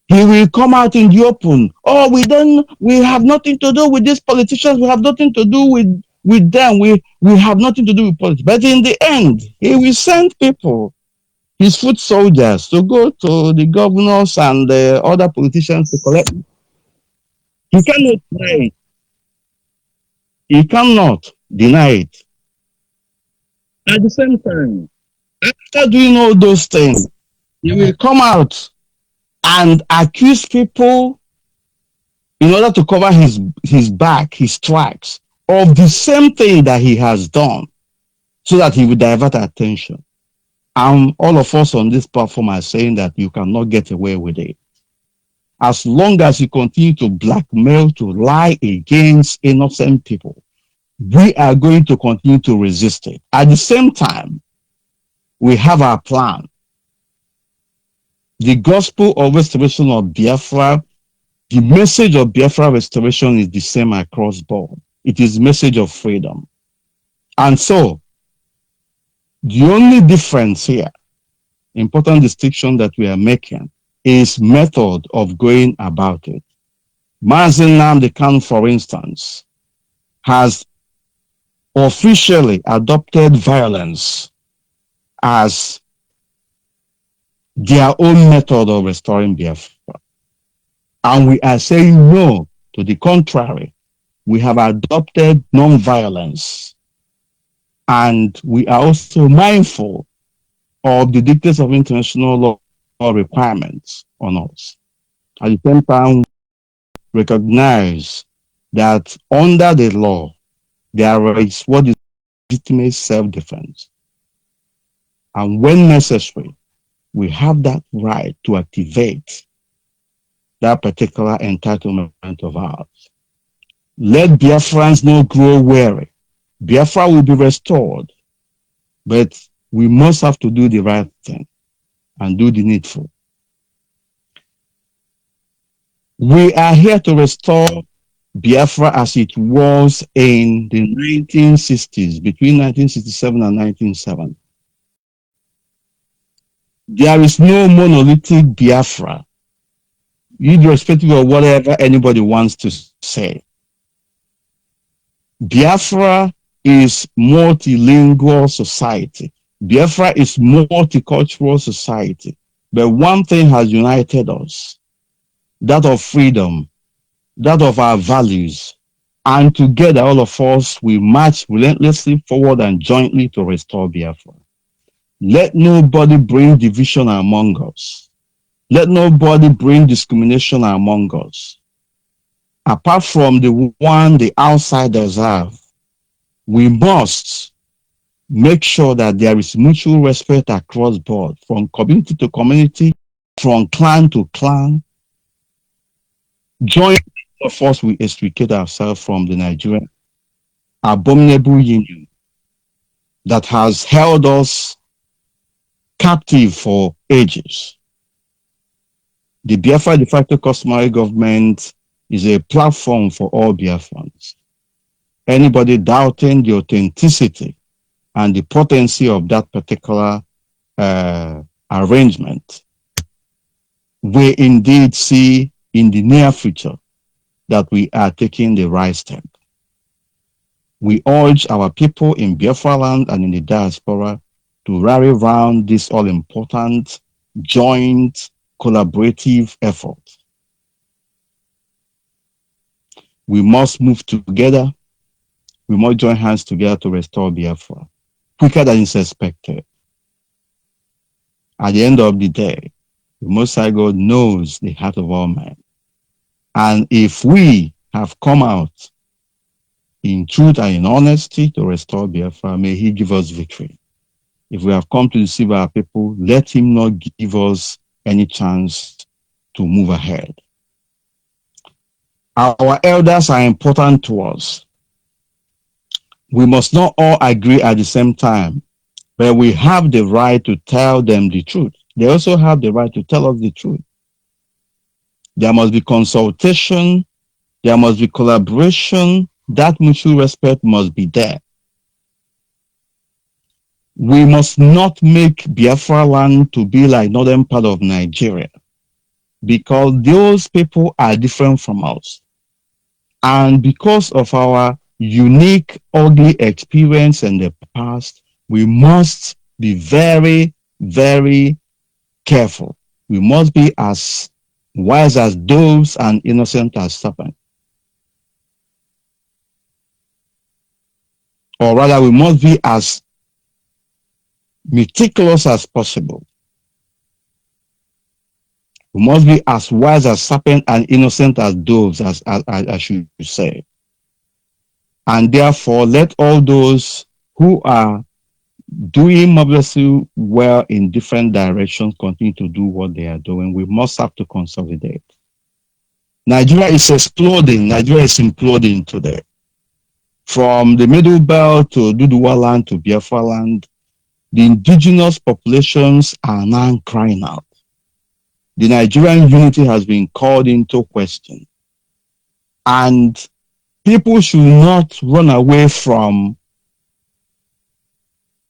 He will come out in the open. Oh, we have nothing to do with these politicians. We have nothing to do with them. We have nothing to do with politics. But in the end, he will send people, his foot soldiers, to go to the governors and the other politicians to collect. He cannot deny it. He cannot deny it. At the same time, after doing all those things, he will come out and accuse people in order to cover his back, his tracks, of the same thing that he has done, so that he will divert attention. And all of us on this platform are saying that you cannot get away with it. As long as you continue to blackmail, to lie against innocent people, we are going to continue to resist it. At the same time, we have our plan. The gospel of restoration of Biafra, the message of Biafra restoration is the same across board. It is message of freedom. And so, the only difference here, important distinction that we are making, is method of going about it. Mazi Nnamdi Kanu, for instance, has officially adopted violence as their own method of restoring Biafra. And we are saying no. To the contrary, we have adopted non-violence. And we are also mindful of the dictates of international law requirements on us. At the same time, recognize that under the law, there is what is legitimate self-defense. And when necessary, we have that right to activate that particular entitlement of ours. Let Biafrans not grow weary. Biafra will be restored, but we must have to do the right thing and do the needful. We are here to restore Biafra as it was in the 1960s, between 1967 and 1970. There is no monolithic Biafra, irrespective of whatever anybody wants to say. Biafra is multilingual society. Biafra is multicultural society. But one thing has united us, that of freedom, that of our values. And together, all of us, we march relentlessly forward and jointly to restore Biafra. Let nobody bring division among us. Let nobody bring discrimination among us. Apart from the one the outsiders have, we must make sure that there is mutual respect across board, from community to community, from clan to clan. Join the force, we extricate ourselves from the Nigerian abominable union that has held us captive for ages. The Biafra de facto customary government is a platform for all Biafrans. Anybody doubting the authenticity and the potency of that particular arrangement will indeed see in the near future that we are taking the right step. We urge our people in Biafra land and in the diaspora to rally around this all-important joint collaborative effort. We must move together. We must join hands together to restore Biafra quicker than is expected. At the end of the day, the Most High God knows the heart of all men. And if we have come out in truth and in honesty to restore Biafra, may He give us victory. If we have come to deceive our people, let Him not give us any chance to move ahead. Our elders are important to us. We must not all agree at the same time, but we have the right to tell them the truth. They also have the right to tell us the truth. There must be consultation, there must be collaboration, that mutual respect must be there. We must not make Biafra land to be like northern part of Nigeria, because those people are different from us. And because of our unique, ugly experience in the past, we must be very, very careful. We must be as wise as doves and innocent as serpents. Or rather, we must be as meticulous as possible. We must be as wise as serpents and innocent as doves, as I should say. And therefore, let all those who are doing marvelously well in different directions continue to do what they are doing. We must have to consolidate. Nigeria is exploding. Nigeria is imploding today. From the Middle Belt to Duduwa land to Biafra land, the indigenous populations are now crying out. The Nigerian unity has been called into question. And people should not run away from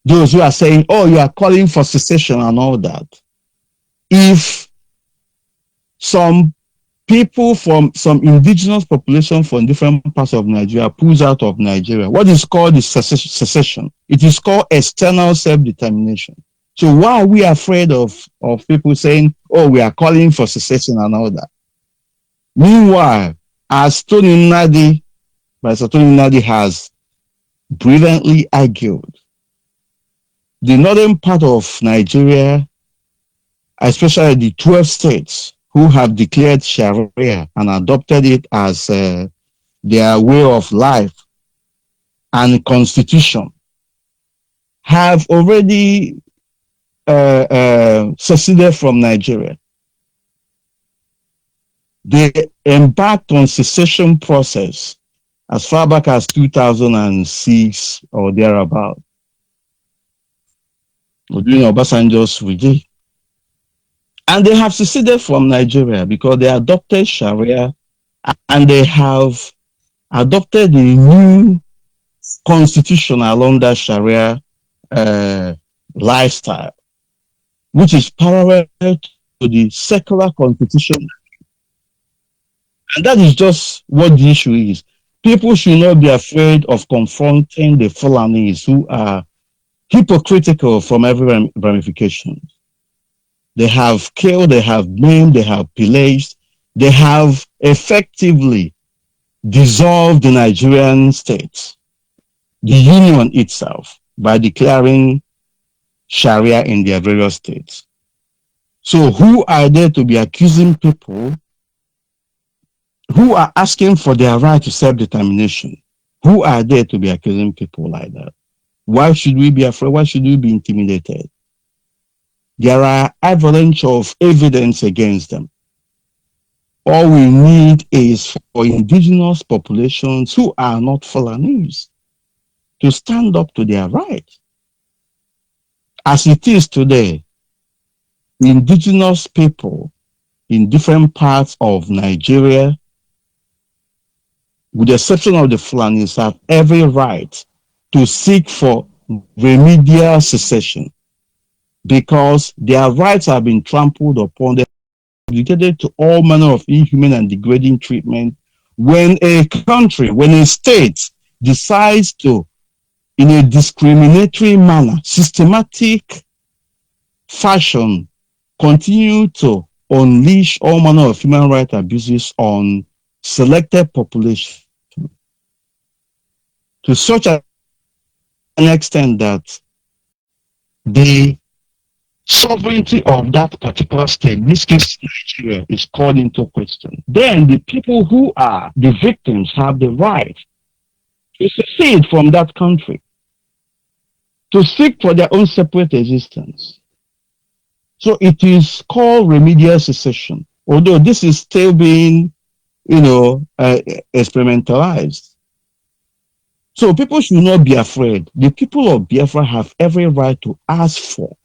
those who are saying, oh, you are calling for secession and all that. If some people from some indigenous population from different parts of Nigeria pulls out of Nigeria, what is called the secession? It is called external self-determination. So why are we afraid of people saying, oh, we are calling for secession and all that? Meanwhile, as Tony Nadi has brilliantly argued, the northern part of Nigeria, especially the 12 states who have declared Sharia and adopted it as their way of life and constitution, have already seceded from Nigeria. They embarked on secession process as far back as 2006 or thereabout, during Obasanjo's regime. And they have seceded from Nigeria because they adopted Sharia and they have adopted a new constitution along that Sharia lifestyle, which is parallel to the secular constitution. And that is just what the issue is. People should not be afraid of confronting the Fulanis who are hypocritical from every ramification. They have killed, they have maimed, they have pillaged, they have effectively dissolved the Nigerian state, the union itself, by declaring Sharia in their various states. So who are they to be accusing people who are asking for their right to self-determination? Who are they to be accusing people like that? Why should we be afraid? Why should we be intimidated? There are avalanche of evidence against them. All we need is for indigenous populations who are not Fulanis to stand up to their right. As it is today, indigenous people in different parts of Nigeria, with the exception of the Fulanis, have every right to seek for remedial secession because their rights have been trampled upon. They're subjected to all manner of inhuman and degrading treatment when a country, when a state decides to, in a discriminatory manner, systematic fashion, continue to unleash all manner of human rights abuses on selected populations to such an extent that the sovereignty of that particular state, in this case Nigeria, is called into question. Then the people who are the victims have the right to secede from that country, to seek for their own separate existence. So it is called remedial secession, although this is still being, experimentalized. So people should not be afraid. The people of Biafra have every right to ask for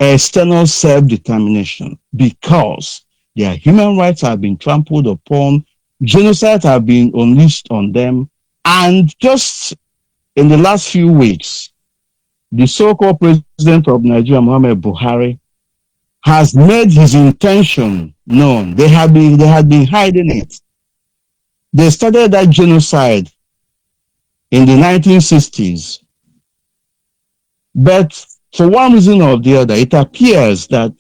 external self-determination because their human rights have been trampled upon, genocide have been unleashed on them, and just in the last few weeks, the so-called president of Nigeria, Muhammad Buhari, has made his intention known. They had been hiding it. They started that genocide in the 1960s, but for one reason or the other, it appears that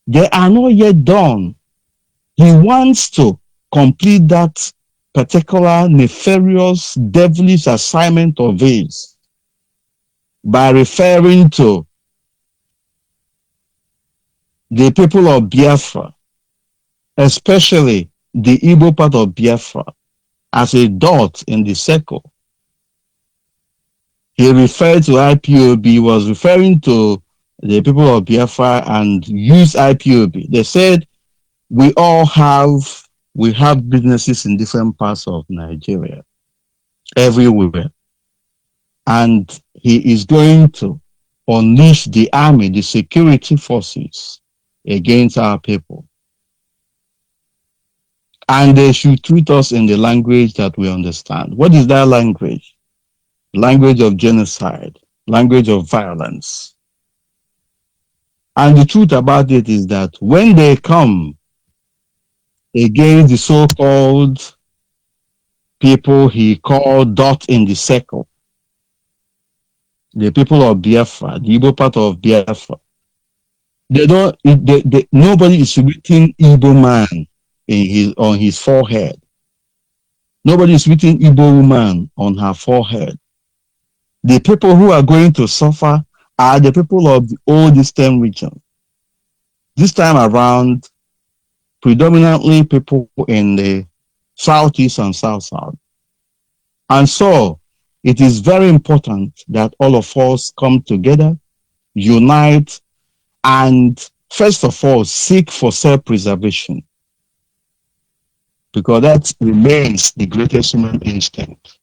they are not yet done. He wants to complete that particular nefarious, devilish assignment of his by referring to the people of Biafra, especially the Igbo part of Biafra, as a dot in the circle. He referred to IPOB, was referring to the people of Biafra and used IPOB. They said, we have businesses in different parts of Nigeria, everywhere. And he is going to unleash the army, the security forces against our people. And they should treat us in the language that we understand. What is that language? Language of genocide, language of violence. And the truth about it is that when they come against the so-called people he called dot in the circle, the people of Biafra, the Igbo part of Biafra, nobody is written Igbo man on his forehead. Nobody is written Igbo woman on her forehead. The people who are going to suffer are the people of the old Eastern region. This time around, predominantly people in the Southeast and South-South. And so, it is very important that all of us come together, unite, and first of all, seek for self-preservation. Because that remains the greatest human instinct.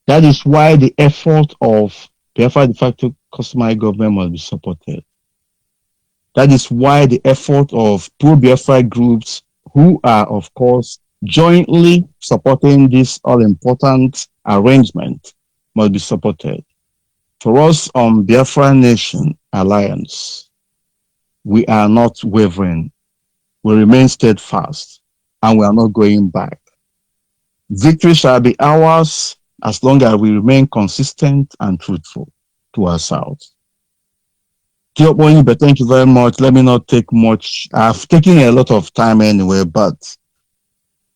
That is why the effort of Biafra de facto customary government must be supported. That is why the effort of pro-Biafra groups who are, of course, jointly supporting this all-important arrangement must be supported. For us on Biafra Nation Alliance, we are not wavering. We remain steadfast and we are not going back. Victory shall be ours as long as we remain consistent and truthful to ourselves. Onyibe, thank you very much. Let me not take much. I've taken a lot of time anyway, but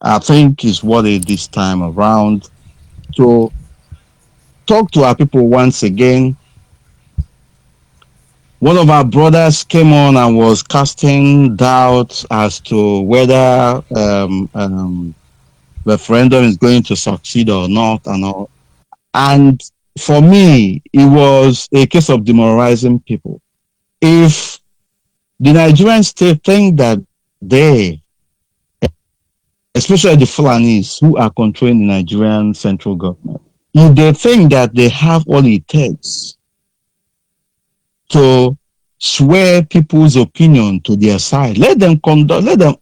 I think it's worth it this time around to talk to our people once again. One of our brothers came on and was casting doubts as to whether referendum is going to succeed or not and all. And for me, it was a case of demoralizing people. If the Nigerian state think that they, especially the Fulanis who are controlling the Nigerian central government, if they think that they have all it takes to sway people's opinion to their side, let them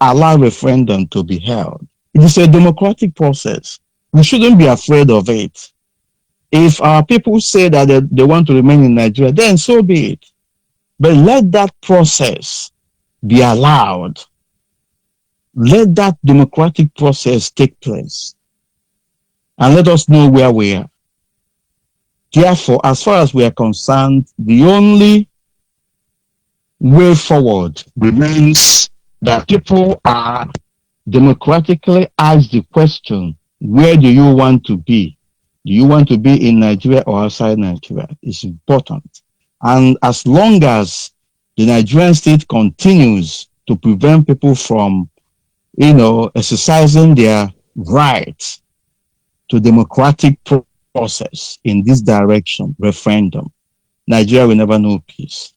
allow referendum to be held. It is a democratic process. We shouldn't be afraid of it. If our people say that they want to remain in Nigeria, then so be it. But let that process be allowed. Let that democratic process take place. And let us know where we are. Therefore, as far as we are concerned, the only way forward remains that people are democratically asked the question, where do you want to be? Do you want to be in Nigeria or outside Nigeria? It's important. And as long as the Nigerian state continues to prevent people from, exercising their rights to democratic process in this direction, referendum, Nigeria will never know peace.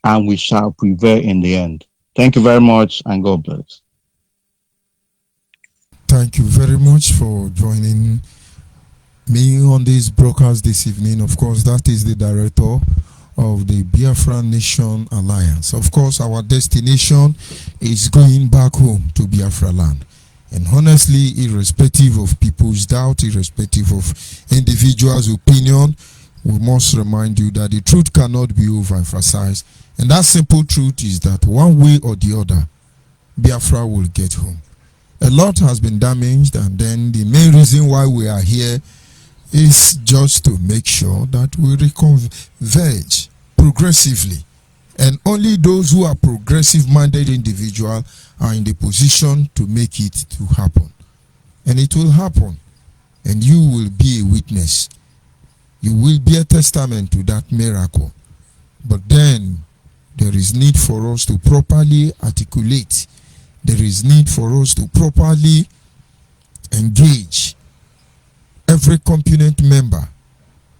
And we shall prevail in the end. Thank you very much, and God bless. Thank you very much for joining me on this broadcast this evening. Of course, that is the director of the Biafra Nation Alliance. Of course, our destination is going back home to Biafra land. And honestly, irrespective of people's doubt, irrespective of individuals' opinion, we must remind you that the truth cannot be overemphasized. And that simple truth is that one way or the other, Biafra will get home. A lot has been damaged, and then the main reason why we are here is just to make sure that we reconverge progressively. And only those who are progressive-minded individuals are in the position to make it to happen. And it will happen. And you will be a witness. You will be a testament to that miracle. But then there is need for us to properly articulate. There is need for us to properly engage every component member,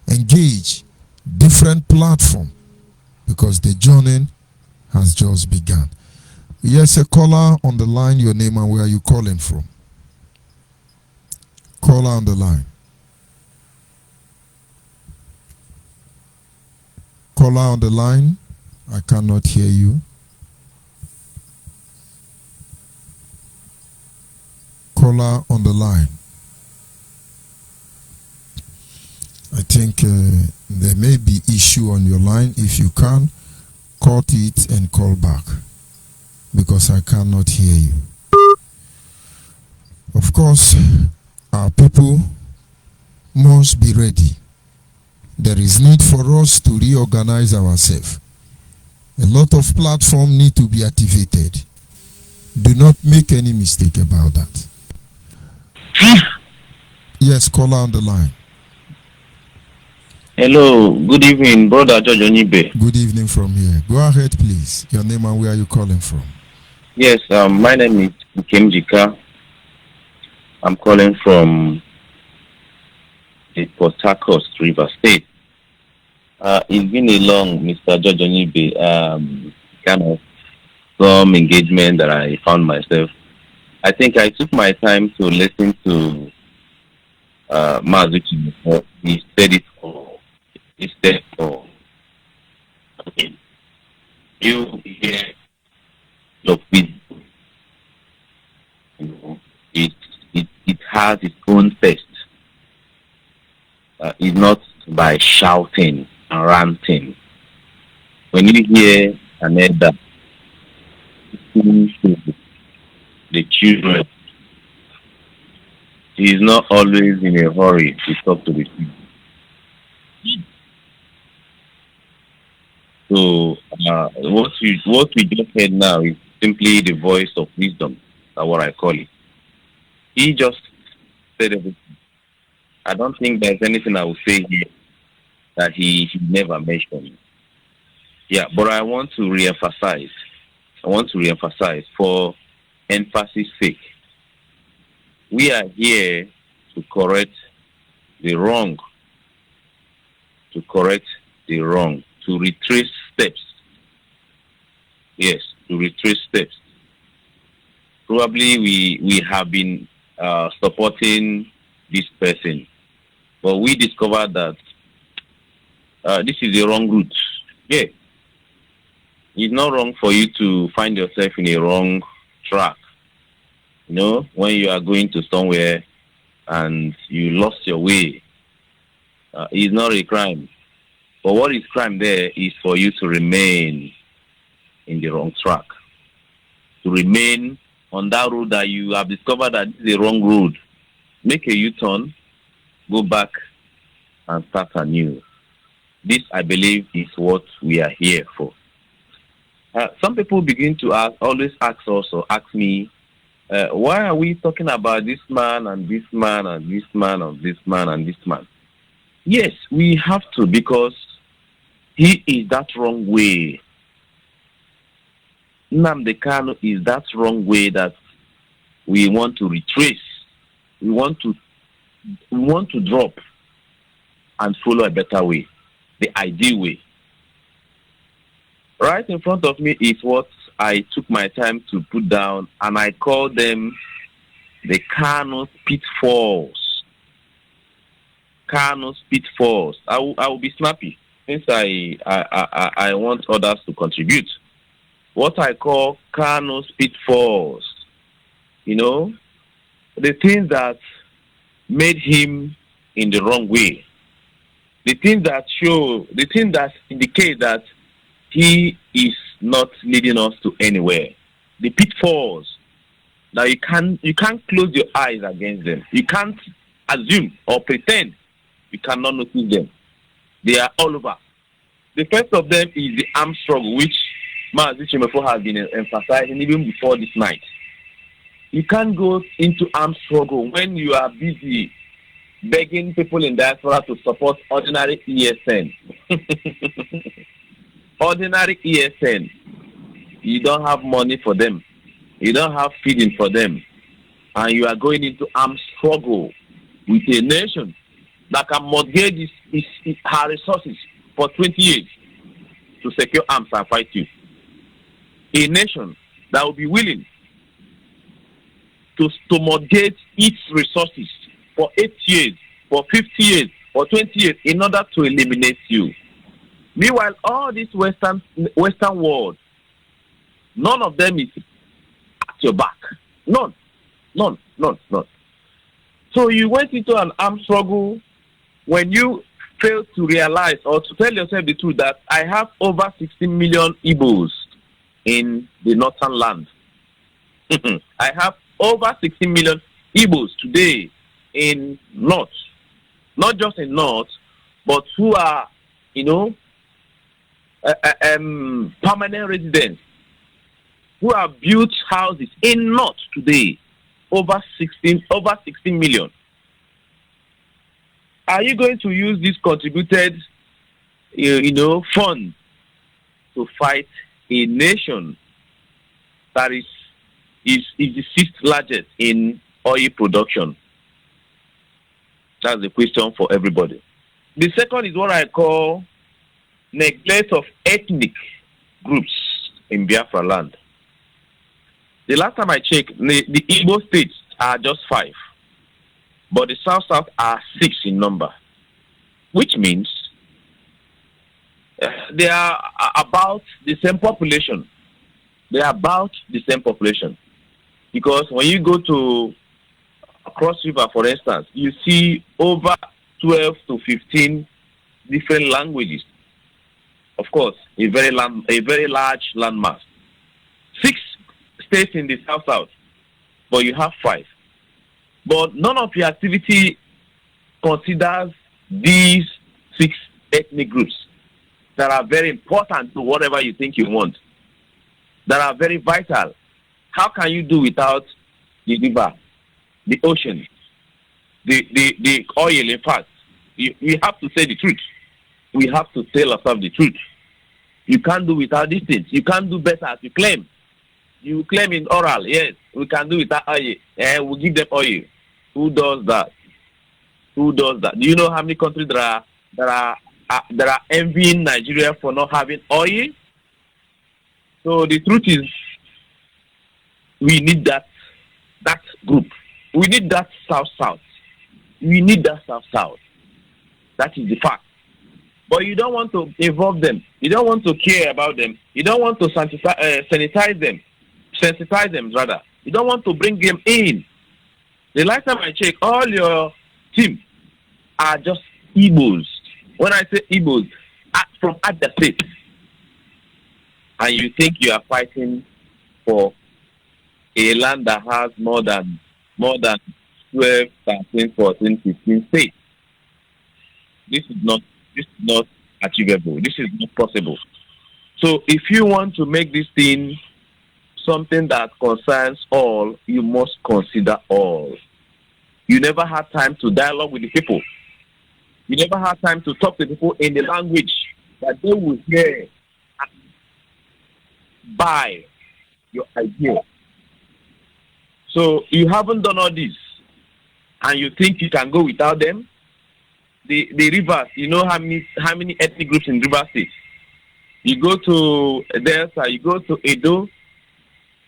engage different platform, because the journey has just begun. Yes, a caller on the line, your name and where are you calling from? Caller on the line. Caller on the line, I cannot hear you. Caller on the line. I think there may be issue on your line. If you can, cut it and call back, because I cannot hear you. Of course, our people must be ready. There is need for us to reorganize ourselves. A lot of platforms need to be activated. Do not make any mistake about that. Yes, caller on the line. Hello, good evening, brother George Onyibe. Good evening from here. Go ahead, please. Your name and where are you calling from? Yes, my name is Nkemjika. I'm calling from the Port Harcourt, River State. It's been a long, Mr. George Onyibe, kind of some engagement that I found myself. I think I took my time to listen to Mazuki. He said it all. He said all. Okay. You hear the wisdom. You know, it has its own taste. It's not by shouting and ranting. When you hear an elder to the children, he is not always in a hurry to talk to the people. So what we just heard now is simply the voice of wisdom. That's what I call it. He just said everything. I don't think there's anything I will say here that he never mentioned. Yeah, but I want to reemphasize. For emphasis sake. We are here to correct the wrong. To retrace steps. Yes, to retrace steps. Probably we have been supporting this person, but we discovered that this is the wrong route. Yeah, it's not wrong for you to find yourself in a wrong track. You know, when you are going to somewhere and you lost your way, it's not a crime. But what is crime there is for you to remain in the wrong track, to remain on that road that you have discovered that this is the wrong road. Make a U-turn, go back and start anew. This, I believe, is what we are here for. Some people begin to always ask us or ask me, why are we talking about this man and this man and this man and this man and this man? Yes, we have to, because he is that wrong way. Nnamdi Kanu is that wrong way that we want to retrace. We want to drop and follow a better way, the ideal way. Right in front of me is what I took my time to put down, and I call them the Kanu pitfalls. Kanu pitfalls. I will be snappy since I want others to contribute. What I call Kanu pitfalls, you know, the things that made him in the wrong way, the things that indicate that he is not leading us to anywhere, the pitfalls that you can't close your eyes against them. You can't assume or pretend you cannot notice them. They are all over. The first of them is the armed struggle, which Mazi Chimefo has been emphasizing even before this night. You can't go into armed struggle when you are busy begging people in diaspora to support ordinary ESN. Ordinary ESN. You don't have money for them. You don't have feeding for them. And you are going into armed struggle with a nation that can mortgage her resources for 20 years to secure arms and fight you. A nation that will be willing to mortgage its resources for 8 years, for 50 years, for 20 years in order to eliminate you. Meanwhile, all this Western world, none of them is at your back. None. So you went into an armed struggle when you failed to realize or to tell yourself the truth that I have over 16 million Igbos in the northern land. I have over 16 million Igbos today in North. Not just in North, but who are, permanent residents, who have built houses in North today, over 16 million. Are you going to use this contributed, fund to fight a nation that is the sixth largest in oil production? That's the question for everybody. The second is what I call neglect of ethnic groups in Biafra land. The last time I checked, the Igbo states are just 5, but the South are 6 in number, which means they are about the same population. They are about the same population. Because when you go to Cross River, for instance, you see over 12 to 15 different languages. Of course, a very large landmass. 6 states in the South, but you have 5. But none of your activity considers these 6 ethnic groups that are very important to whatever you think you want, that are very vital. How can you do without the river, the ocean, the oil? In fact, we have to say the truth. We have to tell ourselves the truth. You can't do without these things. You can't do better as you claim. You claim in oral, yes, we can do without oil. We'll give them oil. Who does that? Who does that? Do you know how many countries that are that are envying Nigeria for not having oil. So the truth is, we need that group. We need that South-South. We need that South-South. That is the fact. But you don't want to involve them. You don't want to care about them. You don't want to sensitize them rather. You don't want to bring them in. The last time I checked, all your team are just Igbos. When I say Igbos, from other states. And you think you are fighting for a land that has more than 12, 13, 14, 15 states. This is not achievable. This is not possible. So if you want to make this thing something that concerns all, you must consider all. You never had time to dialogue with the people. You never had time to talk to people in the language that they will hear and buy your idea. So you haven't done all this, and you think you can go without them? The rivers, you know how many ethnic groups in River State? You go to Delta, you go to Edo,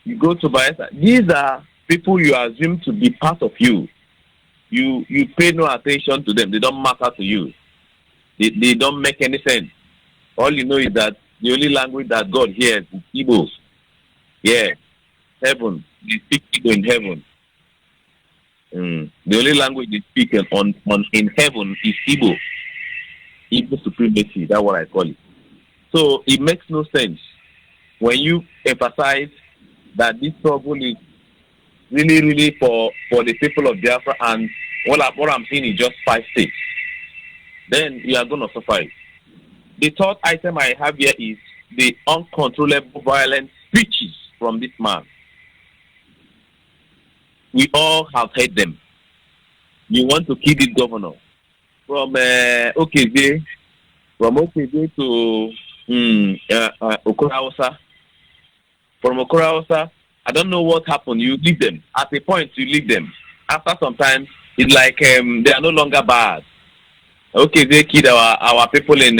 you go to Biafra. These are people you assume to be part of you. You pay no attention to them. They don't matter to you. They don't make any sense. All you know is that the only language that God hears is Igbo. Yeah, heaven. They speak Igbo in heaven. The only language they speak in heaven is Igbo. Igbo supremacy, that's what I call it. So it makes no sense when you emphasize that this struggle is really, really for the people of Biafra, and what I'm seeing is just 5 states. Then you are going to suffer it. The third item I have here is the uncontrollable violent speeches from this man. We all have heard them. You want to kill this governor. From OKJ to Okorausa. From Okorausa, I don't know what happened. You leave them. At a point, you leave them. After some time, it's like they are no longer bad. Okay, they killed our people in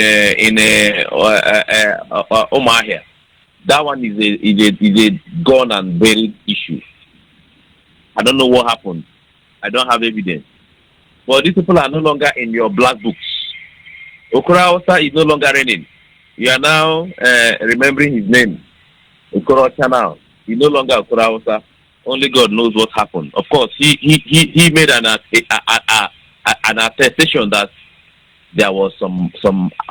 Omar here. That one is a gone and buried issue. I don't know what happened. I don't have evidence. But these people are no longer in your black books. Okoro Hausa is no longer reigning. You are now remembering his name. Okoro Channel. He's no longer Okoro Hausa. Only God knows what happened. Of course, he made an attestation that there was some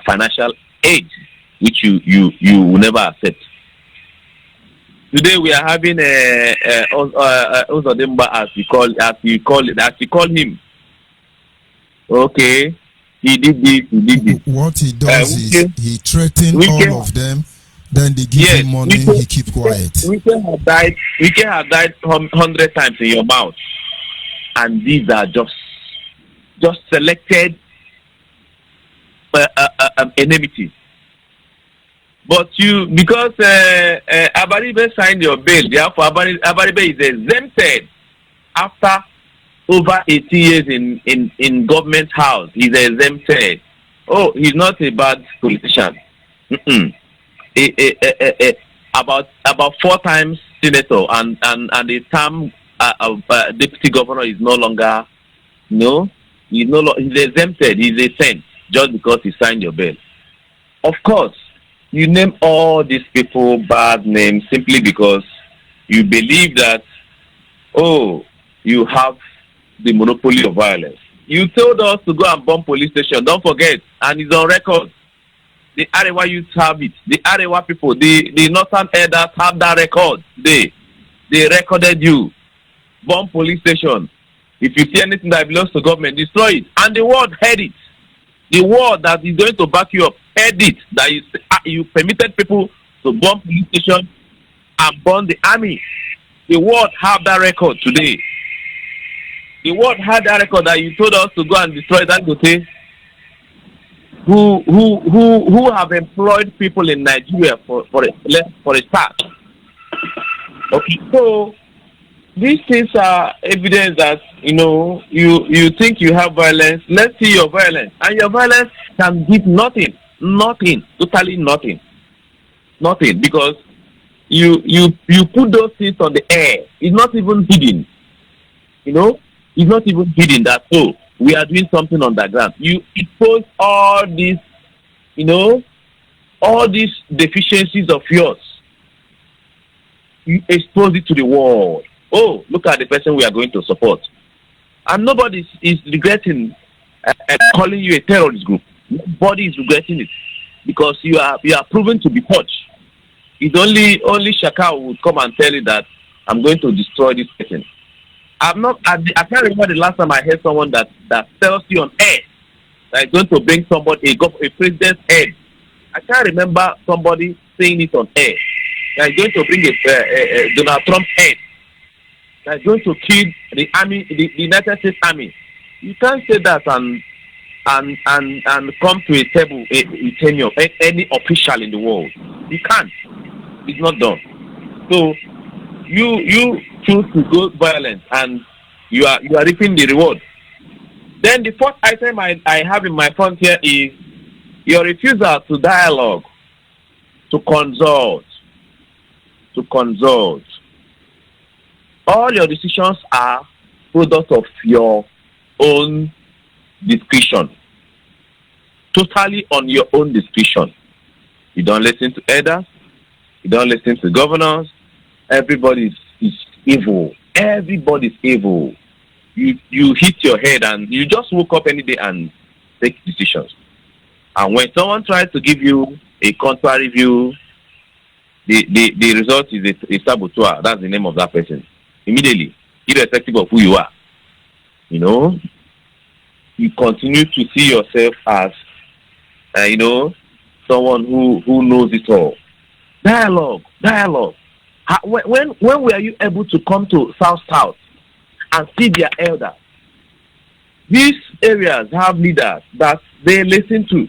financial aid which you will never accept. Today we are having Ozodimba as you call him. Okay, he did this. What he does is he threatens all of them. Then they give him money. He keep quiet. We can have died 100 times in your mouth, and these are just selected enmities. But because Abaribe signed your bail, therefore Abaribe is exempted after over 80 years in government house. He's exempted. Oh, he's not a bad politician. About 4 times senator and the term deputy governor is no longer. No, he's exempted. He's a saint just because he signed your bail. Of course. You name all these people bad names simply because you believe that, you have the monopoly of violence. You told us to go and bomb police station. Don't forget, and it's on record. The Arewa youth have it. The Arewa people, the Northern elders have that record. They recorded you. Bomb police station. If you see anything that belongs to government, destroy it. And the world heard it. The world that is going to back you up heard it, that you permitted people to bomb police station and burn the army. The world have that record today. The world had that record that you told us to go and destroy that Dangote, who have employed people in Nigeria for a start. Okay, so these things are evidence that you think you have violence. Let's see your violence, and your violence can give nothing, totally nothing, because you put those things on the air. It's not even hidden. It's not even hidden that we are doing something on the ground. You expose all these, all these deficiencies of yours. You expose it to the world. Oh, look at the person we are going to support. And nobody is regretting calling you a terrorist group. Nobody is regretting it because you are proven to be touched. It's only Shaka who would come and tell you that I'm going to destroy this person. I can't remember the last time I heard someone that tells you on air that is going to bring somebody a president's head. I can't remember somebody saying it on air. That is going to bring a Donald Trump head. That is going to kill the army, the United States Army. You can't say that and come to a table with any official in the world. You can't. It's not done. So you choose to go violent and you are reaping the reward. Then the fourth item I have in my front here is your refusal to dialogue, to consult. All your decisions are product of your own discretion. Totally on your own discretion. You don't listen to elders. You don't listen to governors. Everybody is evil. Everybody's evil. You hit your head and you just woke up any day and take decisions. And when someone tries to give you a contrary view, the result is a saboteur. That's the name of that person. Immediately, irrespective of who you are. You continue to see yourself as, someone who knows it all. Dialogue. When were you able to come to South and see their elders? These areas have leaders that they listen to.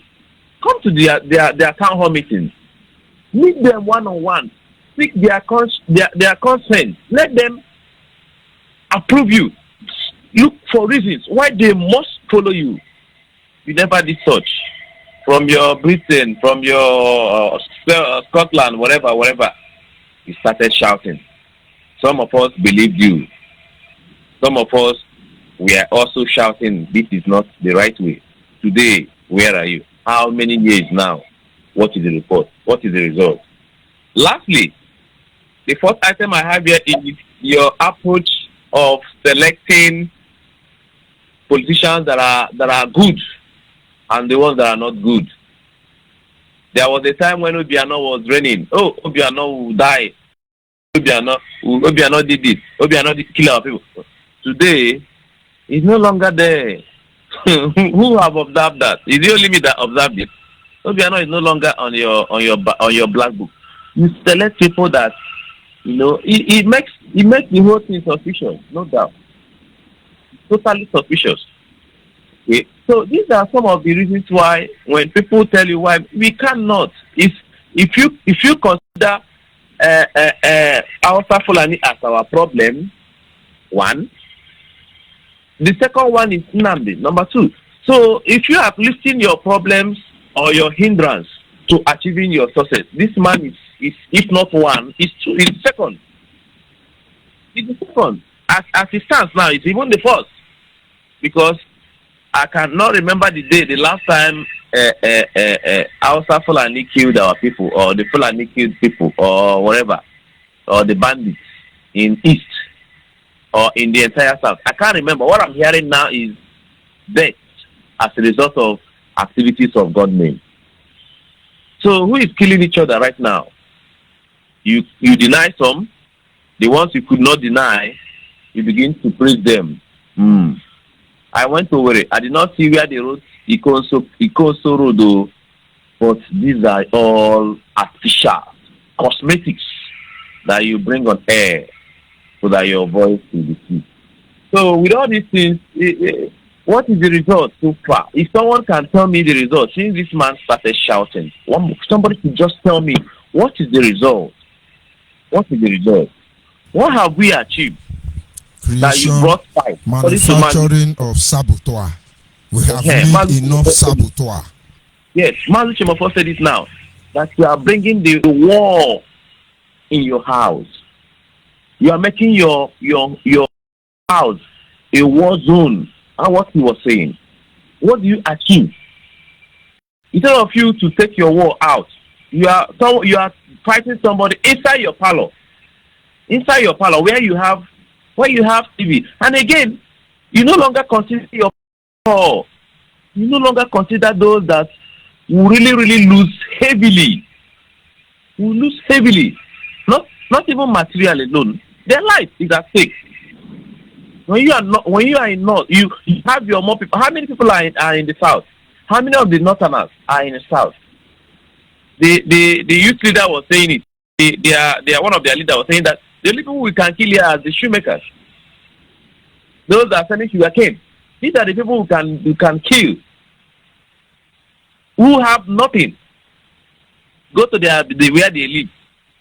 Come to their town hall meetings. Meet them one-on-one. Seek their consent. Let them approve you. Look for reasons why they must follow you. You never did such. From your Britain, from your Scotland, whatever, you started shouting. Some of us believed you. Some of us were also shouting, this is not the right way. Today, where are you? How many years now? What is the report? What is the result? Lastly, the fourth item I have here is your approach of selecting politicians that are good and the ones that are not good. There was a time when Obiano was reigning. Oh, Obiano will die. Obiano did this. Obiano did kill our people. Today, he's no longer there. Who have observed that? Is it only me that observed it? Obiano is no longer on your black book. You select people that it makes the whole thing suspicious, no doubt. Totally suspicious. Okay. So these are some of the reasons why when people tell you why we cannot, if you consider Hausa Fulani as our problem, one. The second one is Nnamdi, number two. So if you are listing your problems or your hindrance to achieving your success, this man is if not one, is two, is second. It's the second. As it stands now, it's even the first. Because I cannot remember the last time Hausa Fulani killed our people, or the Fulani killed people, or whatever, or the bandits in East, or in the entire South. I can't remember. What I'm hearing now is death as a result of activities of gunmen. So who is killing each other right now? You deny some. The ones you could not deny, you begin to praise them. I went over it. I did not see where they wrote Ikonso Road, but these are all artificial cosmetics that you bring on air so that your voice will be seen. So with all these things, what is the result so far? If someone can tell me the result, since this man started shouting, somebody could just tell me, what is the result? What is the result? What have we achieved? creation, brought fight. manufacturing of saboteur. We have enough saboteur. Yes, Mazi Chemofo said it now, that you are bringing the war in your house. You are making your house a war zone. And what he was saying, what do you achieve? Instead of you to take your war out, you are fighting somebody inside your parlor. Inside your parlor where you have TV. And again, you no longer consider your poor. You no longer consider those that will really lose heavily. Will lose heavily. Not even material alone. Their life is at stake. When you are in North, you have your more people. How many people are in the South? How many of the Northerners are in the South? The youth leader was saying it. They are one of their leaders was saying that the only people we can kill here are the shoemakers. Those that are selling sugarcane. These are the people who can kill. Who have nothing. Go to where they live.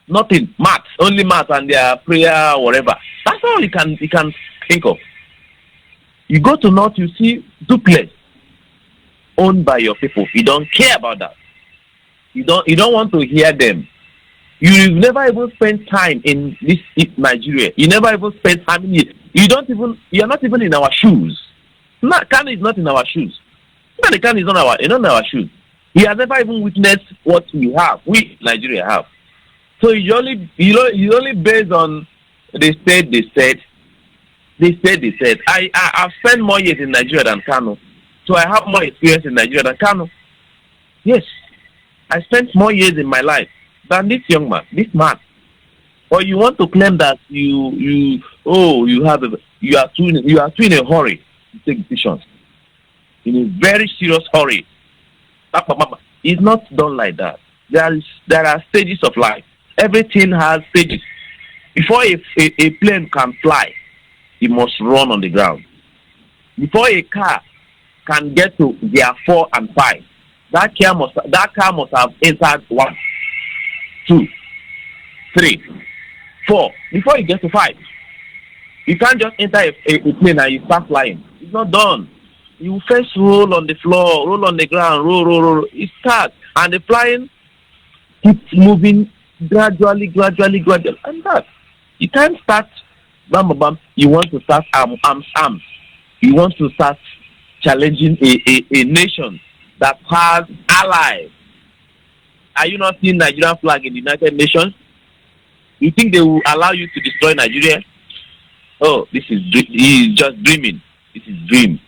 Nothing. Mat. Only mat and their prayer or whatever. That's all you can think of. You go to North, you see duplex owned by your people. You don't care about that. You don't want to hear them. You've never even spent time in Nigeria. You never even spent how many years. You're not even in our shoes. Kanu is not in our shoes. The Kanu is not in our shoes. He has never even witnessed what we Nigeria have. So he's only based on they said. I've spent more years in Nigeria than Kanu. So I have more experience in Nigeria than Kanu. Yes. I spent more years in my life than this young man, this man. Or you want to claim that you are too in a hurry to take decisions. In a very serious hurry. It's not done like that. There are stages of life. Everything has stages. Before a plane can fly, it must run on the ground. Before a car can get to gear 4 and 5, that car must have entered 1, 2, 3, 4 before you get to 5. You can't just enter a plane and you start flying. It's not done. You first roll on the floor, roll on the ground, roll. It starts, and the flying keeps moving gradually, and that you can't start bam. You want to start arms. You want to start challenging a nation that has allies. Are you not seeing Nigerian flag in the United Nations? You think they will allow you to destroy Nigeria? Oh, he is just dreaming. This is dream.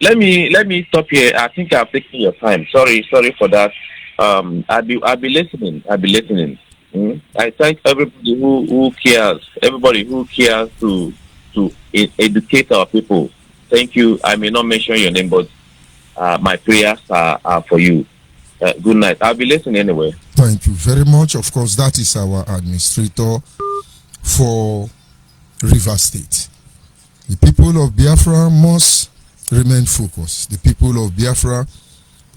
Let me stop here. I think I've taken your time. Sorry for that. I'll be listening. I thank everybody who cares. Everybody who cares to educate our people. Thank you. I may not mention your name, but my prayers are for you. Good night. I'll be listening anyway. Thank you very much. Of course, that is our administrator for River State. The people of Biafra must remain focused. The people of Biafra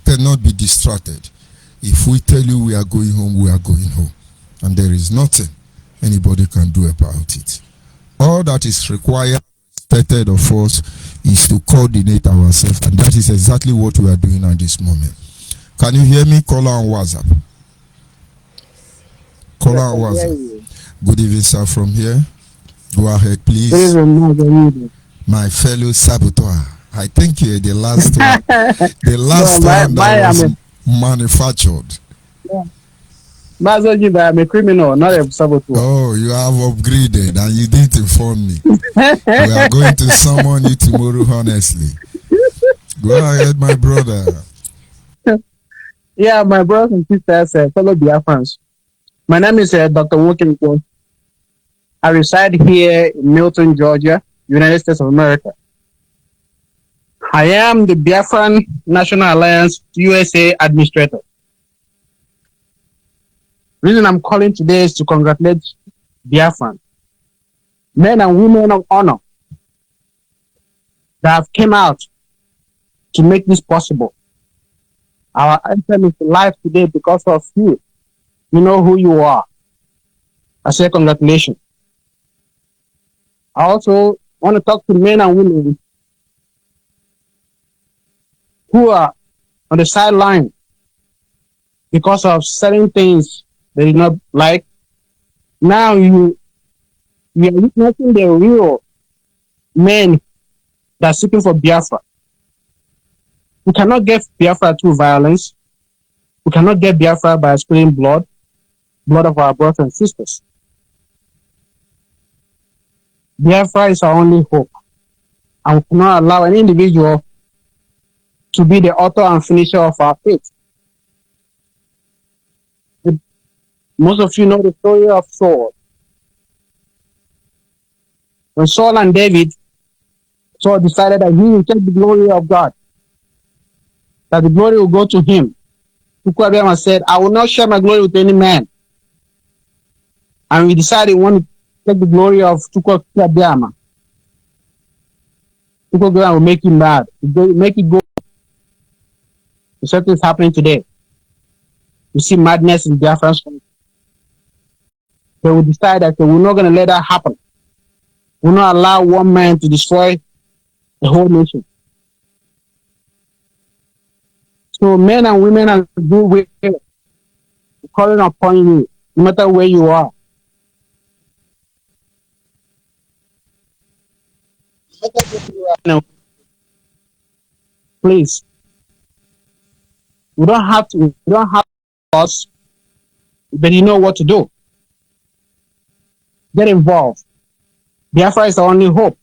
cannot be distracted. If we tell you we are going home, we are going home. And there is nothing anybody can do about it. All that is required, expected of us, is to coordinate ourselves. And that is exactly what we are doing at this moment. Can you hear me? Call on WhatsApp. Call on WhatsApp. Good evening, sir, from here. Go ahead, please. My fellow saboteur. I think you're the last one. The last time that was manufactured. Onyibe, I'm a criminal, not a saboteur. Oh, you have upgraded and you didn't inform me. We are going to summon you tomorrow, honestly. Go ahead, my brother. Yeah, my brothers and sisters, fellow Biafrans. My name is Dr. Wokinko. I reside here in Milton, Georgia, United States of America. I am the Biafran National Alliance USA Administrator. The reason I'm calling today is to congratulate Biafran, men and women of honor that have came out to make this possible. Our anthem is alive today because of you. You know who you are. I say congratulations. I also want to talk to men and women who are on the sideline because of certain things they did not like. Now you are witnessing the real men that are seeking for Biafra. We cannot get Biafra through violence. We cannot get Biafra by spilling blood of our brothers and sisters. Biafra is our only hope, and we cannot allow an individual to be the author and finisher of our faith. Most of you know the story of Saul. When Saul and David, Saul decided that he will take the glory of God, that the glory will go to him. Tukwabiyama said, I will not share my glory with any man. And we decided we want to take the glory of Tukwabiyama. Tukwabiyama will make him mad, make it go. Something is happening today. We see madness in Biafra. So we decide that we're not going to let that happen. We'll not allow one man to destroy the whole nation. So men and women are good calling upon you, no matter where you are. Please. We don't have us, but you know what to do. Get involved. Biafra is the only hope.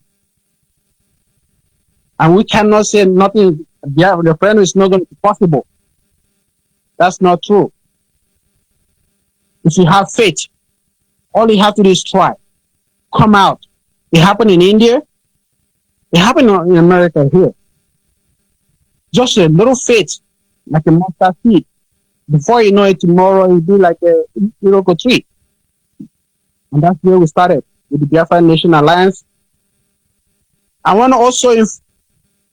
And we cannot say nothing, the friend is not going to be possible. That's not true. If you have faith, all you have to do is try. Come out. It happened in India. It happened in America here. Just a little faith, like a mustard seed. Before you know it, tomorrow it'll be like a miracle tree. And that's where we started with the Biafra Nation Alliance. I want to also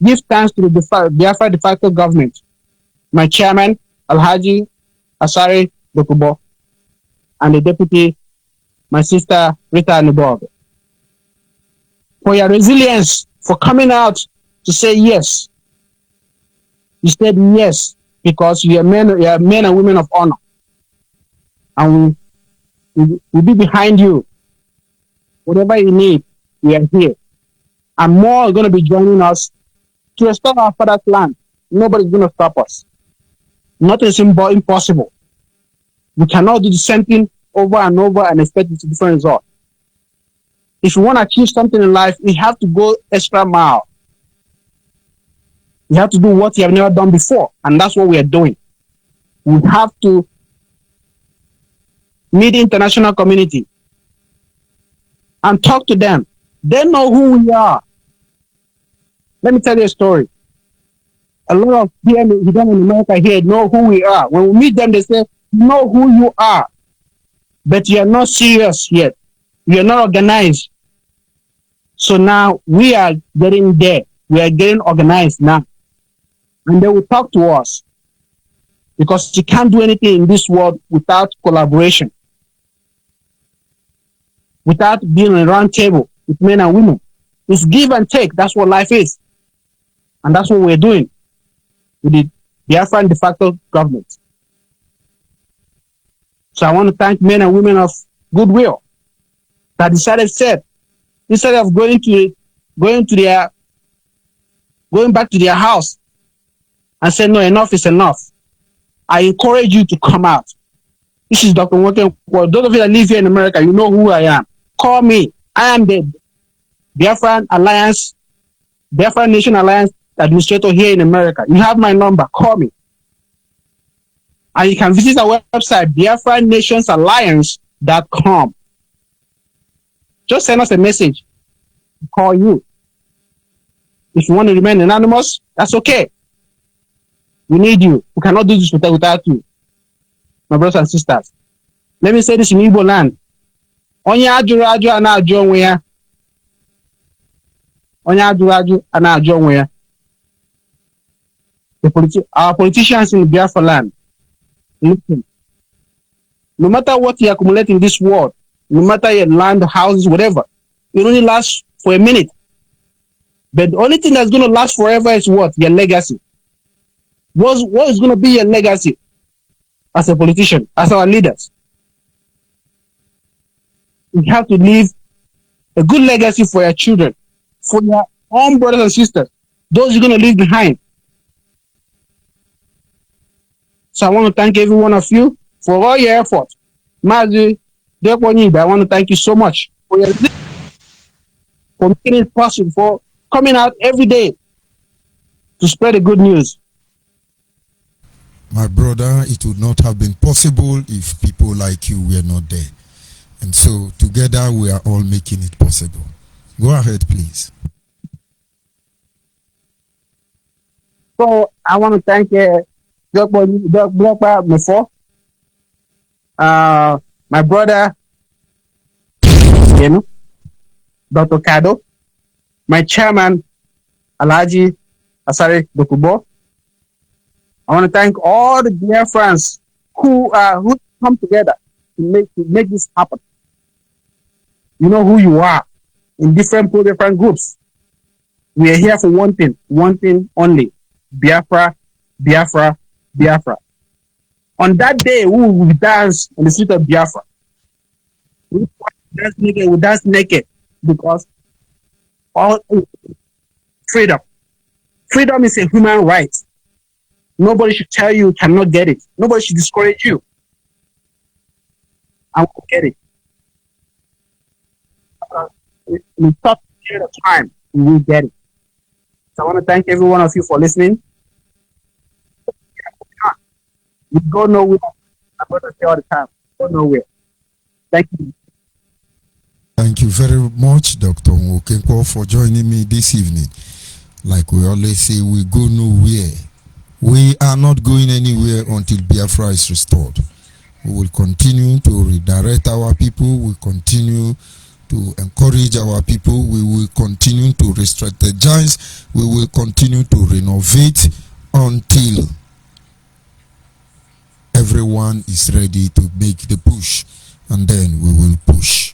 give thanks to the Biafra de facto government, my chairman, Alhaji Asari Dokubo, and the deputy, my sister, Rita Nubog, for your resilience, for coming out to say yes. You said yes, because you are men and women of honor. And we'll be behind you. Whatever you need, we are here. And more are going to be joining us to restore our father's land. Nobody's going to stop us. Nothing is impossible. We cannot do the same thing over and over and expect it's a different result. If you want to achieve something in life, you have to go extra mile. You have to do what you have never done before, and that's what we are doing. We have to meet the international community and talk to them. They know who we are. Let me tell you a story. A lot of people in America here know who we are. When we meet them, they say, know who you are, but you are not serious yet. You are not organized. So now we are getting there. We are getting organized now. And they will talk to us, because you can't do anything in this world without collaboration, without being on a round table with men and women. It's give and take. That's what life is. And that's what we're doing with the Biafran de facto government. So I want to thank men and women of goodwill that said, instead of going back to their house and say, no, enough is enough, I encourage you to come out. This is Dr. Woken. Well, those of you that live here in America, you know who I am. Call me. I am the Biafran Alliance, Biafran Nation Alliance administrator here in America. You have my number. Call me. And you can visit our website, BiafranNationsAlliance.com. Just send us a message. Call you. If you want to remain anonymous, that's okay. We need you. We cannot do this without you, my brothers and sisters. Let me say this in Igbo land. Onye ajuru aju ana aju onwe ya. Onye ajuru aju ana aju onwe ya. Our politicians in Biafra land, listen. No matter what you accumulate in this world, no matter your land, houses, whatever, it only lasts for a minute. But the only thing that's going to last forever is what? Your legacy. What is going to be your legacy as a politician, as our leaders? You have to leave a good legacy for your children, for your own brothers and sisters, those you're going to leave behind. So I want to thank every one of you for all your effort. Mazi, Onyibe, I want to thank you so much for making it possible, for coming out every day to spread the good news. My brother, it would not have been possible if people like you were not there. And so together we are all making it possible. Go ahead, please. So I want to thank my brother, Dr. Kado, my chairman, Alhaji Asare Dokubo. I want to thank all the Biafrans who come together to make this happen. You know who you are in different groups. We are here for one thing only: Biafra, Biafra, Biafra. On that day, we will dance on the street of Biafra. We will dance naked because all freedom. Freedom is a human right. Nobody should tell you cannot get it. Nobody should discourage you. I will get it. In a short period of time, we will get it. So I want to thank every one of you for listening. We go nowhere. I'm going to say all the time, go nowhere. Thank you. Thank you very much, Dr. Nwokenko, for joining me this evening. Like we always say, we go nowhere. We are not going anywhere until Biafra is restored. We will continue to redirect our people. We continue to encourage our people. We will continue to re-strategize. We will continue to renovate until everyone is ready to make the push, and then we will push.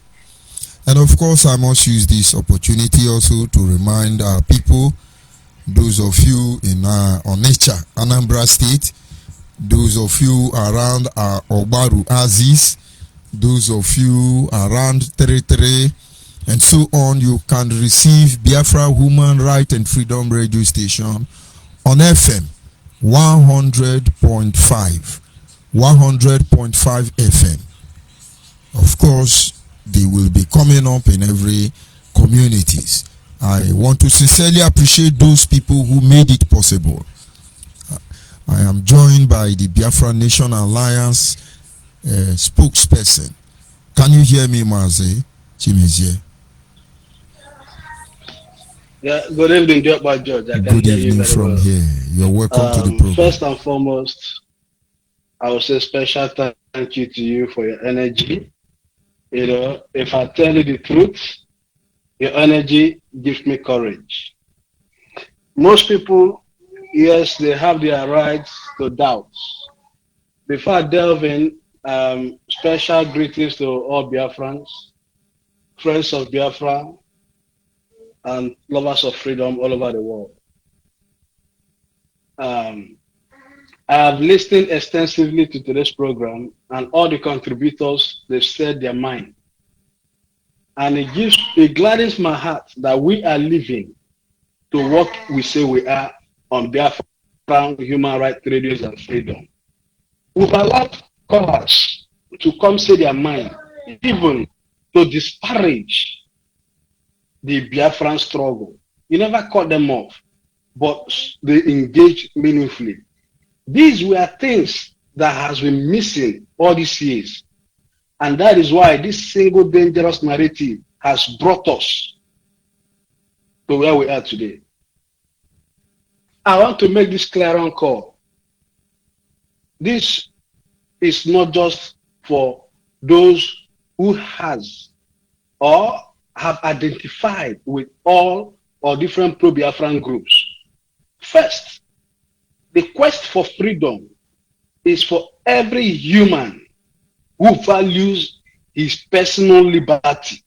And of course, I must use this opportunity also to remind our people, those of you in Onitsha, Anambra State, those of you around Obaru Aziz, those of you around Tere, and so on, you can receive Biafra Human Right and Freedom Radio Station on FM 100.5 FM. Of course, they will be coming up in every communities. I want to sincerely appreciate those people who made it possible. I am joined by the Biafra Nation Alliance spokesperson. Can you hear me, Mazi Chimezie? Yeah, good evening, George. Good evening from well. Here. You're welcome to the program. First and foremost, I will say special thank you to you for your energy. You know, if I tell you the truth, your energy gives me courage. Most people, yes, they have their rights to doubt. Before I delve in, special greetings to all Biafrans, friends of Biafra, and lovers of freedom all over the world. I have listened extensively to today's program, and all the contributors, they've said their mind. And it gladdens my heart that we are living to what we say we are on behalf of human rights, radios, and freedom. We've allowed callers to come say their mind, even to disparage the Biafran struggle. You never cut them off, but they engaged meaningfully. These were things that has been missing all these years. And that is why this single dangerous narrative has brought us to where we are today. I want to make this clear on call. This is not just for those who has or have identified with all or different pro-Biafran groups. First, the quest for freedom is for every human who values his personal liberty.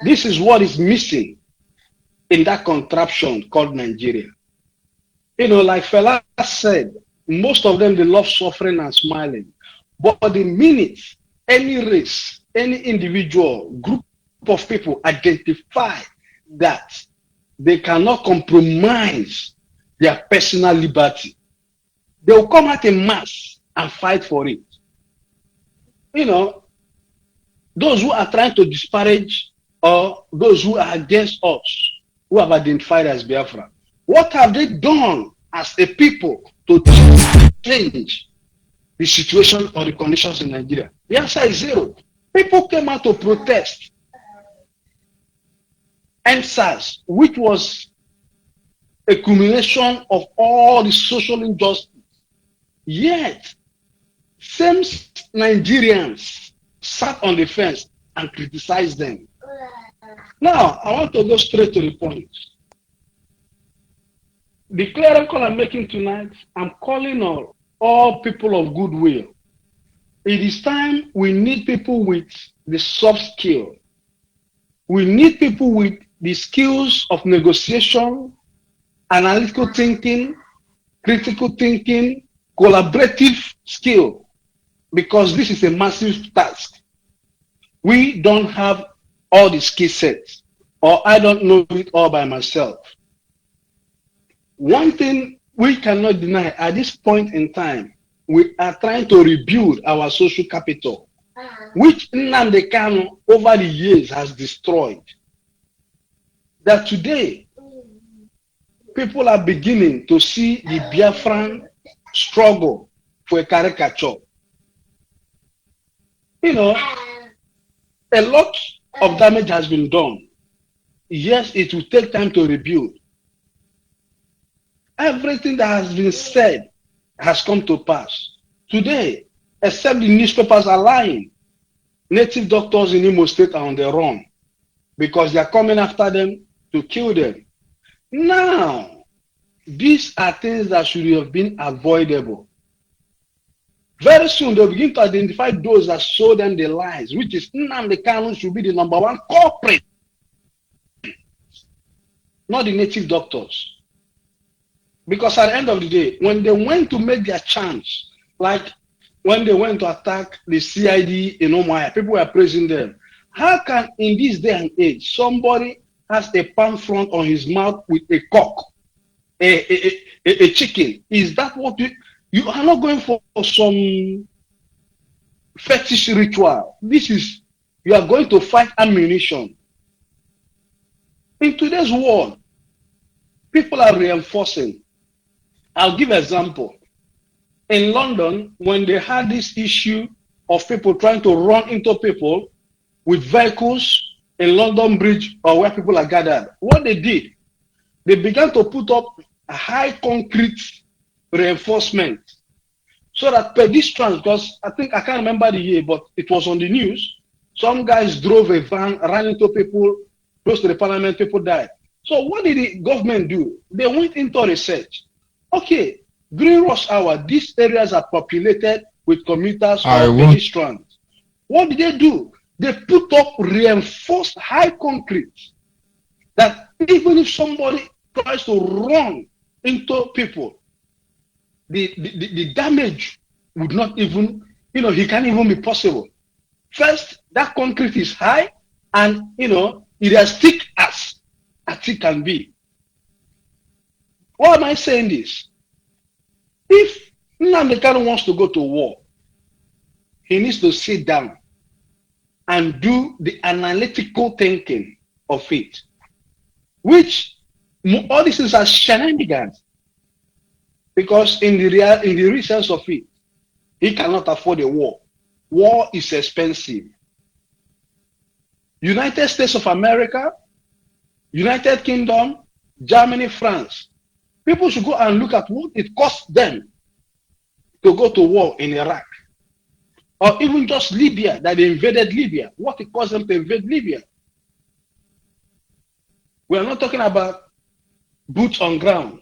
This is what is missing in that contraption called Nigeria. You know, like Fela said, most of them, they love suffering and smiling. But the minute any race, any individual, group of people identify that they cannot compromise their personal liberty, they will come out in mass and fight for it. You know, those who are trying to disparage or those who are against us, who have identified as Biafra, what have they done as a people to change the situation or the conditions in Nigeria? The answer is zero. People came out to protest NSAS, which was a culmination of all the social injustice. Yet, same Nigerians sat on the fence and criticized them. Now, I want to go straight to the point. The clear call I'm making tonight, I'm calling on all people of goodwill. It is time we need people with the soft skill. We need people with the skills of negotiation, analytical thinking, critical thinking, collaborative skill, because this is a massive task. We don't have all the skill sets, or I don't know it all by myself. One thing we cannot deny at this point in time, we are trying to rebuild our social capital, which Nnamdi Kanu over the years has destroyed. That today, people are beginning to see the Biafran struggle for a caricature. You know, a lot of damage has been done. Yes, it will take time to rebuild. Everything that has been said has come to pass. Today, except the newspapers are lying, native doctors in Imo State are on the run because they are coming after them to kill them. Now, these are things that should have been avoidable. Very soon, they'll begin to identify those that show them the lies, which is Nnamdi Kanu should be the #1 culprit, not the native doctors. Because at the end of the day, when they went to make their chance, like when they went to attack the CID in Omaya, people were praising them. How can, in this day and age, somebody has a palm front on his mouth with a cock, a chicken? Is that what you are not going for some fetish ritual? This is, you are going to fight ammunition. In today's world, people are reinforcing. I'll give an example. In London, when they had this issue of people trying to run into people with vehicles in London Bridge or where people are gathered, what they did, they began to put up a high concrete reinforcement so that pedestrians, because I can't remember the year, but it was on the news, some guys drove a van, ran into people, close to the parliament, people died. So what did the government do? They went into research. Okay, during rush hour, these areas are populated with commuters or pedestrians. What did they do? They put up reinforced high concrete that even if somebody tries to run into people, the damage would not even, he can't even be possible. First, that concrete is high and, it is thick as it can be. Why am I saying this? If Nnamdi Kanu wants to go to war, he needs to sit down and do the analytical thinking of it, which all this is a shenanigans. Because in the real sense of it, he cannot afford a war. War is expensive. United States of America, United Kingdom, Germany, France. People should go and look at what it costs them to go to war in Iraq. Or even just Libya, that they invaded Libya. What it cost them to invade Libya. We are not talking about boots on ground.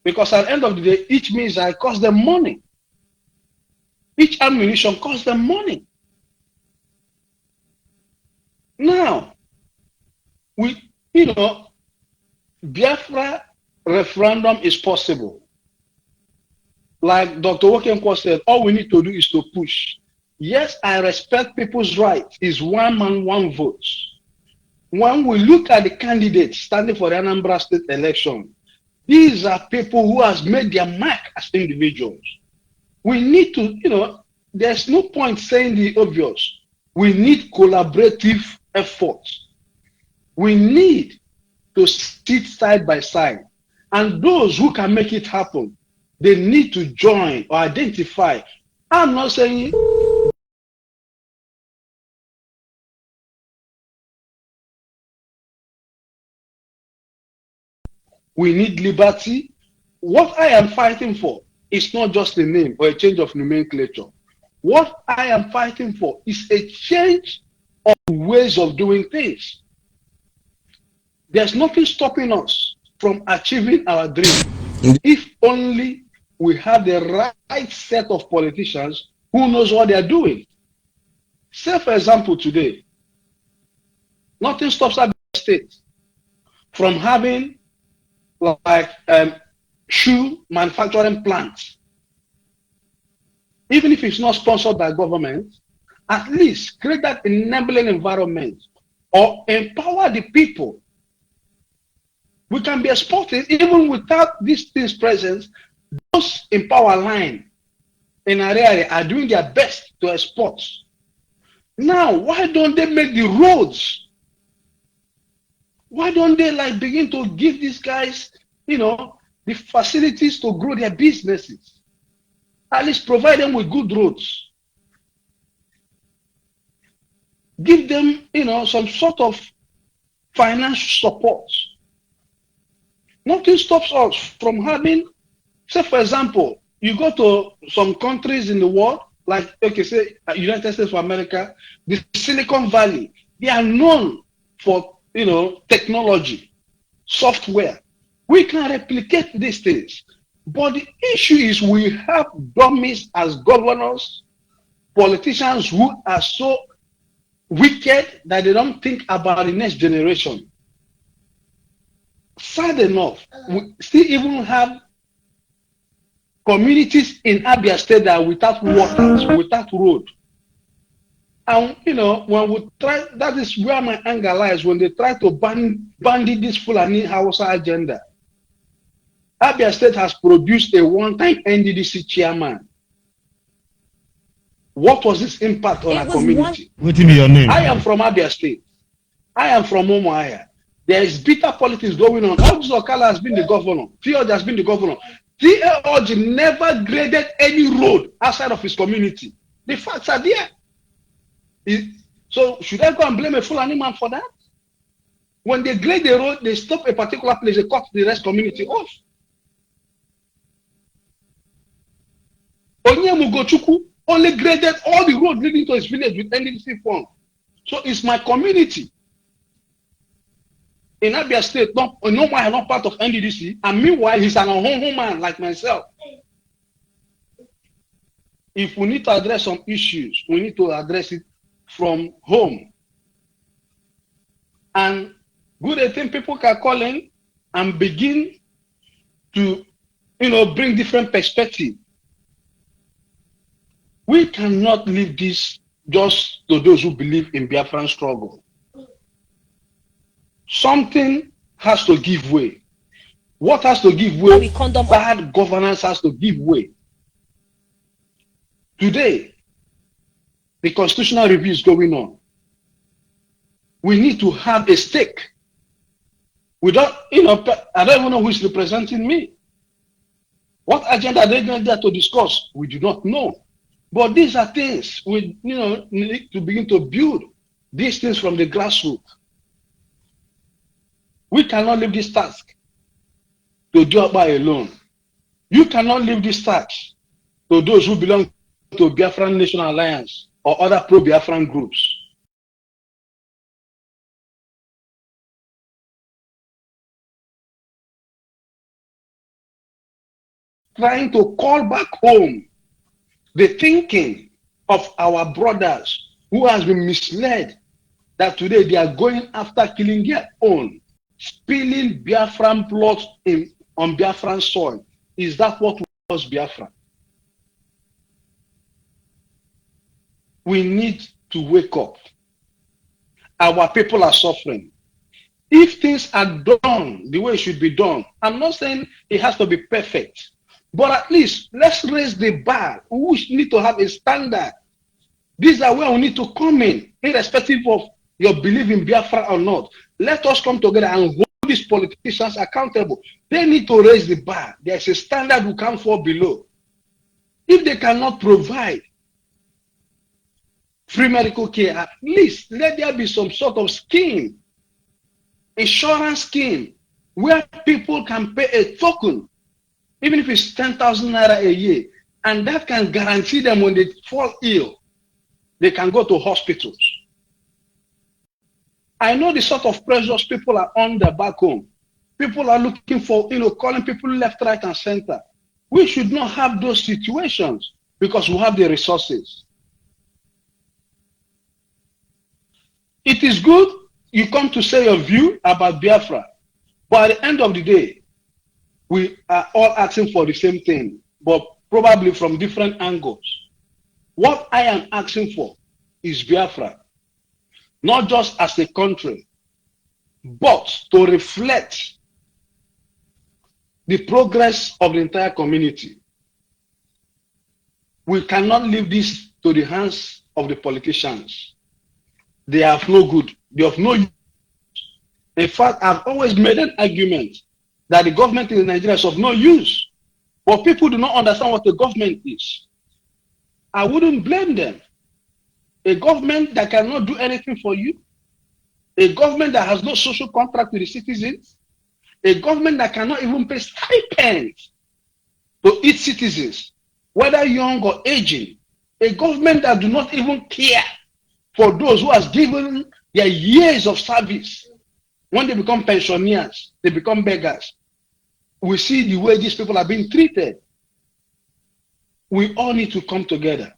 Because at the end of the day, each missile costs them money. Each ammunition costs them money. Now, Biafra referendum is possible. Like Dr. Wokenkwo said, all we need to do is to push. Yes, I respect people's rights. It's one man, one vote. When we look at the candidates standing for the Anambra State election, these are people who has made their mark as individuals. We need to, there's no point saying the obvious. We need collaborative efforts. We need to sit side by side. And those who can make it happen, they need to join or identify. I'm not saying we need liberty. What I am fighting for is not just a name or a change of nomenclature. What I am fighting for is a change of ways of doing things. There's nothing stopping us from achieving our dream if only we have the right set of politicians who knows what they're doing. Say, for example, today, nothing stops our state from having like shoe manufacturing plants. Even if it's not sponsored by government, at least create that enabling environment or empower the people. We can be exporting even without these things present. Those in power line in our area are doing their best to export. Now, why don't they make the roads? Why don't they like begin to give these guys, the facilities to grow their businesses? At least provide them with good roads. Give them, some sort of financial support. Nothing stops us from having, say for example, you go to some countries in the world, like, say United States of America, the Silicon Valley, they are known for, technology, software. We can replicate these things. But the issue is we have dummies as governors, politicians who are so wicked that they don't think about the next generation. Sad enough, we still even have communities in Abia State that are without water, without road. And when we try, that is where my anger lies, when they try to bandit this Fulani Hausa agenda. Abia State has produced a one-time NDDC chairman. What was its impact on our community? What is your name? I am from Abia State. I am from Umuahia. There is bitter politics going on. August Okala has been the governor. Theod has been the governor. Theod never graded any road outside of his community. The facts are there. So should I go and blame a Fulani man for that? When they grade the road, they stop a particular place, they cut the rest community off. Onyibe only graded all the roads leading to his village with NDC fund. So it's my community. In Abia State, not part of NDDC, and meanwhile he's an Ohonho man like myself. If we need to address some issues, we need to address it from home. And good, I think people can call in and begin to, bring different perspective. We cannot leave this just to those who believe in Biafran struggle. Something has to give way. What has to give way? Bad governance has to give way. Today, the constitutional review is going on. We need to have a stake. I don't even know who is representing me. What agenda are they going there to discuss? We do not know. But these are things we need to begin to build these things from the grassroots. We cannot leave this task to do it by alone. You cannot leave this task to those who belong to Biafran National Alliance or other pro-Biafran groups. Trying to call back home the thinking of our brothers who has been misled that today they are going after killing their own. spilling Biafran blood on Biafran soil. Is that what was Biafra? We need to wake up. Our people are suffering. If things are done the way it should be done, I'm not saying it has to be perfect, but at least let's raise the bar. We need to have a standard. These are where we need to come in, irrespective of your belief in Biafra or not. Let us come together and hold these politicians accountable. They need to raise the bar. There's a standard we can't fall below. If they cannot provide free medical care, at least let there be some sort of scheme, insurance scheme, where people can pay a token, even if it's 10,000 naira a year, and that can guarantee them when they fall ill, they can go to hospitals. I know the sort of pressures people are under back home. People are looking for, calling people left, right, and center. We should not have those situations because we have the resources. It is good you come to say your view about Biafra, but at the end of the day, we are all asking for the same thing, but probably from different angles. What I am asking for is Biafra, not just as a country, but to reflect the progress of the entire community. We cannot leave this to the hands of the politicians. They have no good. They have no use. In fact, I've always made an argument that the government in Nigeria is of no use. But people do not understand what the government is. I wouldn't blame them. A government that cannot do anything for you, a government that has no social contract with the citizens, a government that cannot even pay stipends to its citizens, whether young or aging, a government that do not even care for those who has given their years of service. When they become pensioners, they become beggars. We see the way these people are being treated. We all need to come together.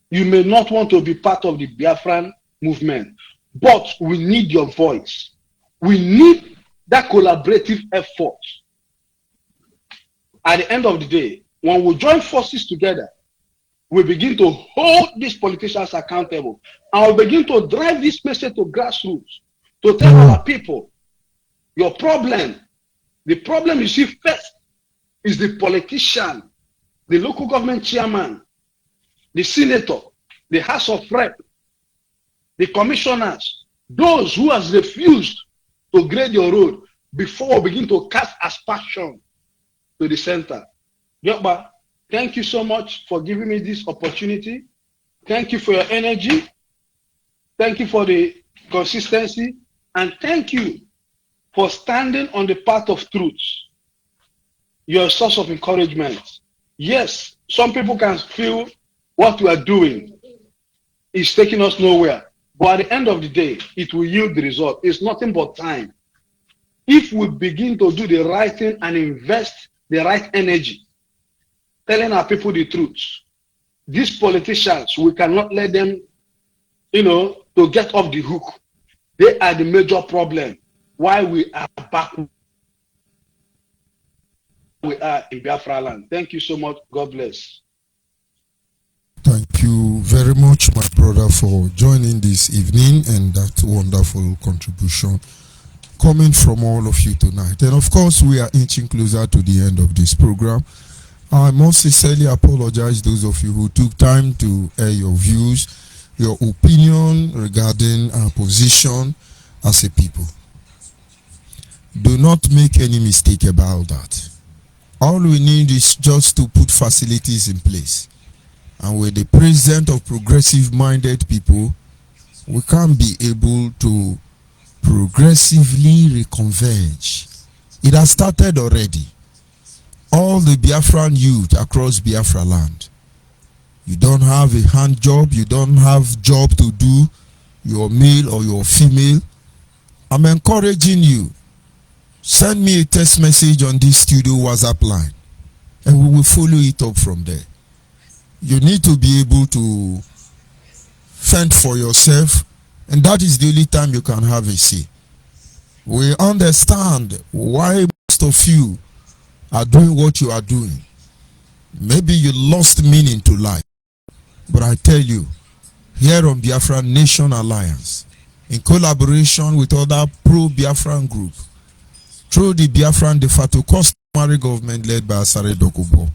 You may not want to be part of the Biafran movement, but we need your voice. We need that collaborative effort. At the end of the day, when we join forces together, we begin to hold these politicians accountable, and we begin to drive this message to grassroots, to tell our people, your problem, the problem you see first is the politician, the local government chairman, the senator, the House of Rep, the commissioners, those who has refused to grade your road before we begin to cast aspersion to the center. Yoba, thank you so much for giving me this opportunity. Thank you for your energy. Thank you for the consistency. And thank you for standing on the path of truth. You're a source of encouragement. Yes, some people can feel what we are doing is taking us nowhere. But at the end of the day, it will yield the result. It's nothing but time. If we begin to do the right thing and invest the right energy, telling our people the truth, these politicians, we cannot let them, to get off the hook. They are the major problem why we are back. We are in Biafra land. Thank you so much. God bless. Thank you very much, my brother, for joining this evening and that wonderful contribution coming from all of you tonight. And of course, we are inching closer to the end of this program. I most sincerely apologize those of you who took time to air your views, your opinion regarding our position as a people. Do not make any mistake about that. All we need is just to put facilities in place. And with the presence of progressive-minded people, we can be able to progressively reconverge. It has started already. All the Biafran youth across Biafra land, you don't have a hand job, you don't have job to do, you're male or you're female, I'm encouraging you, send me a text message on this studio WhatsApp line and we will follow it up from there. You need to be able to fend for yourself, and that is the only time you can have a say. We understand why most of you are doing what you are doing. Maybe you lost meaning to life. But I tell you, here on Biafra Nation Alliance, in collaboration with other pro-Biafran groups, through the Biafran de facto customary government led by Asare Dokubo,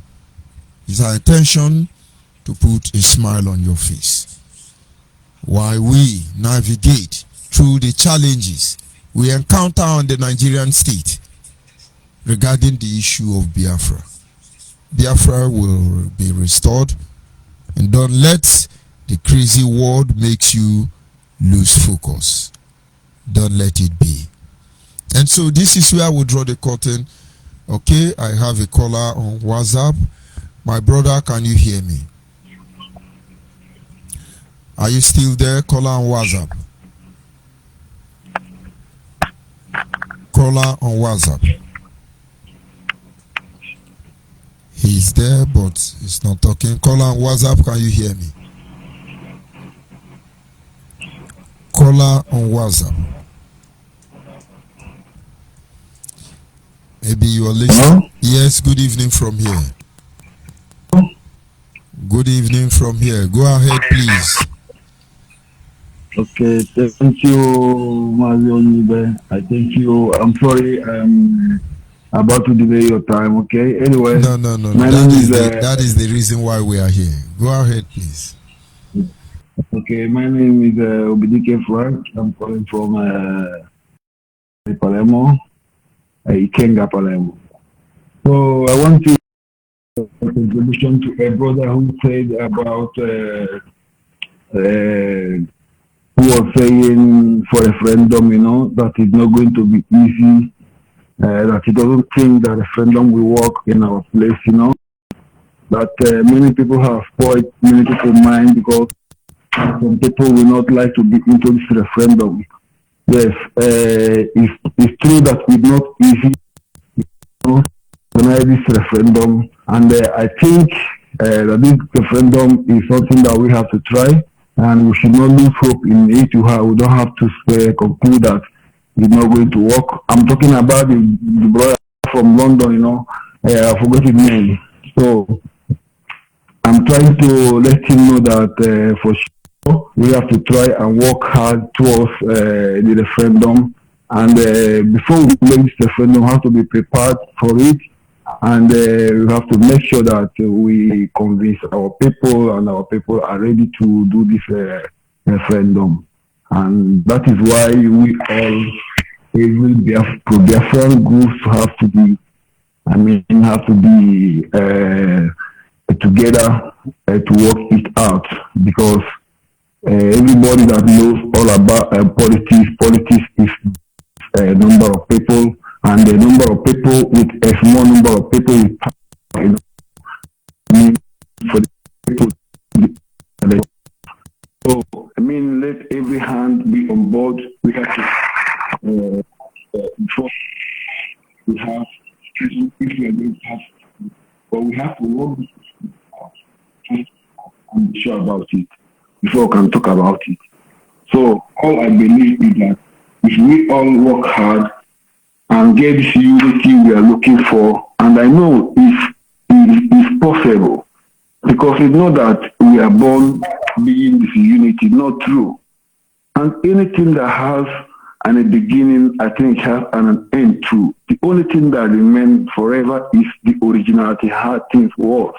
it's our intention to put a smile on your face while we navigate through the challenges we encounter on the Nigerian state regarding the issue of Biafra. Biafra will be restored, and don't let the crazy world makes you lose focus. Don't let it be. And so this is where I will draw the curtain. Okay, I have a caller on WhatsApp. My brother, can you hear me? Are you still there? Caller on WhatsApp. Caller on WhatsApp. He's there, but he's not talking. Caller on WhatsApp, can you hear me? Caller on WhatsApp. Maybe you are listening. Hello? Yes, good evening from here. Good evening from here. Go ahead, please. Okay, thank you, Mario Onyibe. I thank you. I'm sorry, I'm about to delay your time, okay? Anyway, No. my name is That is the reason why we are here. Go ahead, please. okay, my name is Obidike Frank. I'm calling from Palermo, Ikenga, Palermo. So I want to make a contribution to a brother who said about who was saying for referendum, you know, that it's not going to be easy, that he doesn't think that referendum will work in our place, you know, that many people have spoiled many people's mind because some people will not like to be into this referendum. Yes, it's true that it's not easy, you know, to organize this referendum, and I think that this referendum is something that we have to try. And we should not lose hope in it. We don't have to conclude that it's not going to work. I'm talking about the brother from London, you know. I forgot his name. So I'm trying to let him know that for sure we have to try and work hard towards the referendum. And before we make this referendum, we have to be prepared for it. And we have to make sure that we convince our people, and our people are ready to do this referendum. And that is why we all, every Biafran groups have to be, together to work it out, because everybody that knows all about politics is a number of people. And the number of people with a small number of people with power, you know, for the people. So, let every hand be on board. We have to, before we have, if we are going to have, but we have to work and be sure about it before we can talk about it. So, all I believe is that if we all work hard and get this unity we are looking for, and I know it's possible, because it's not that we are born being this unity, not true. And anything that has a beginning, I think has an end too. The only thing that remains forever is the originality, how things was.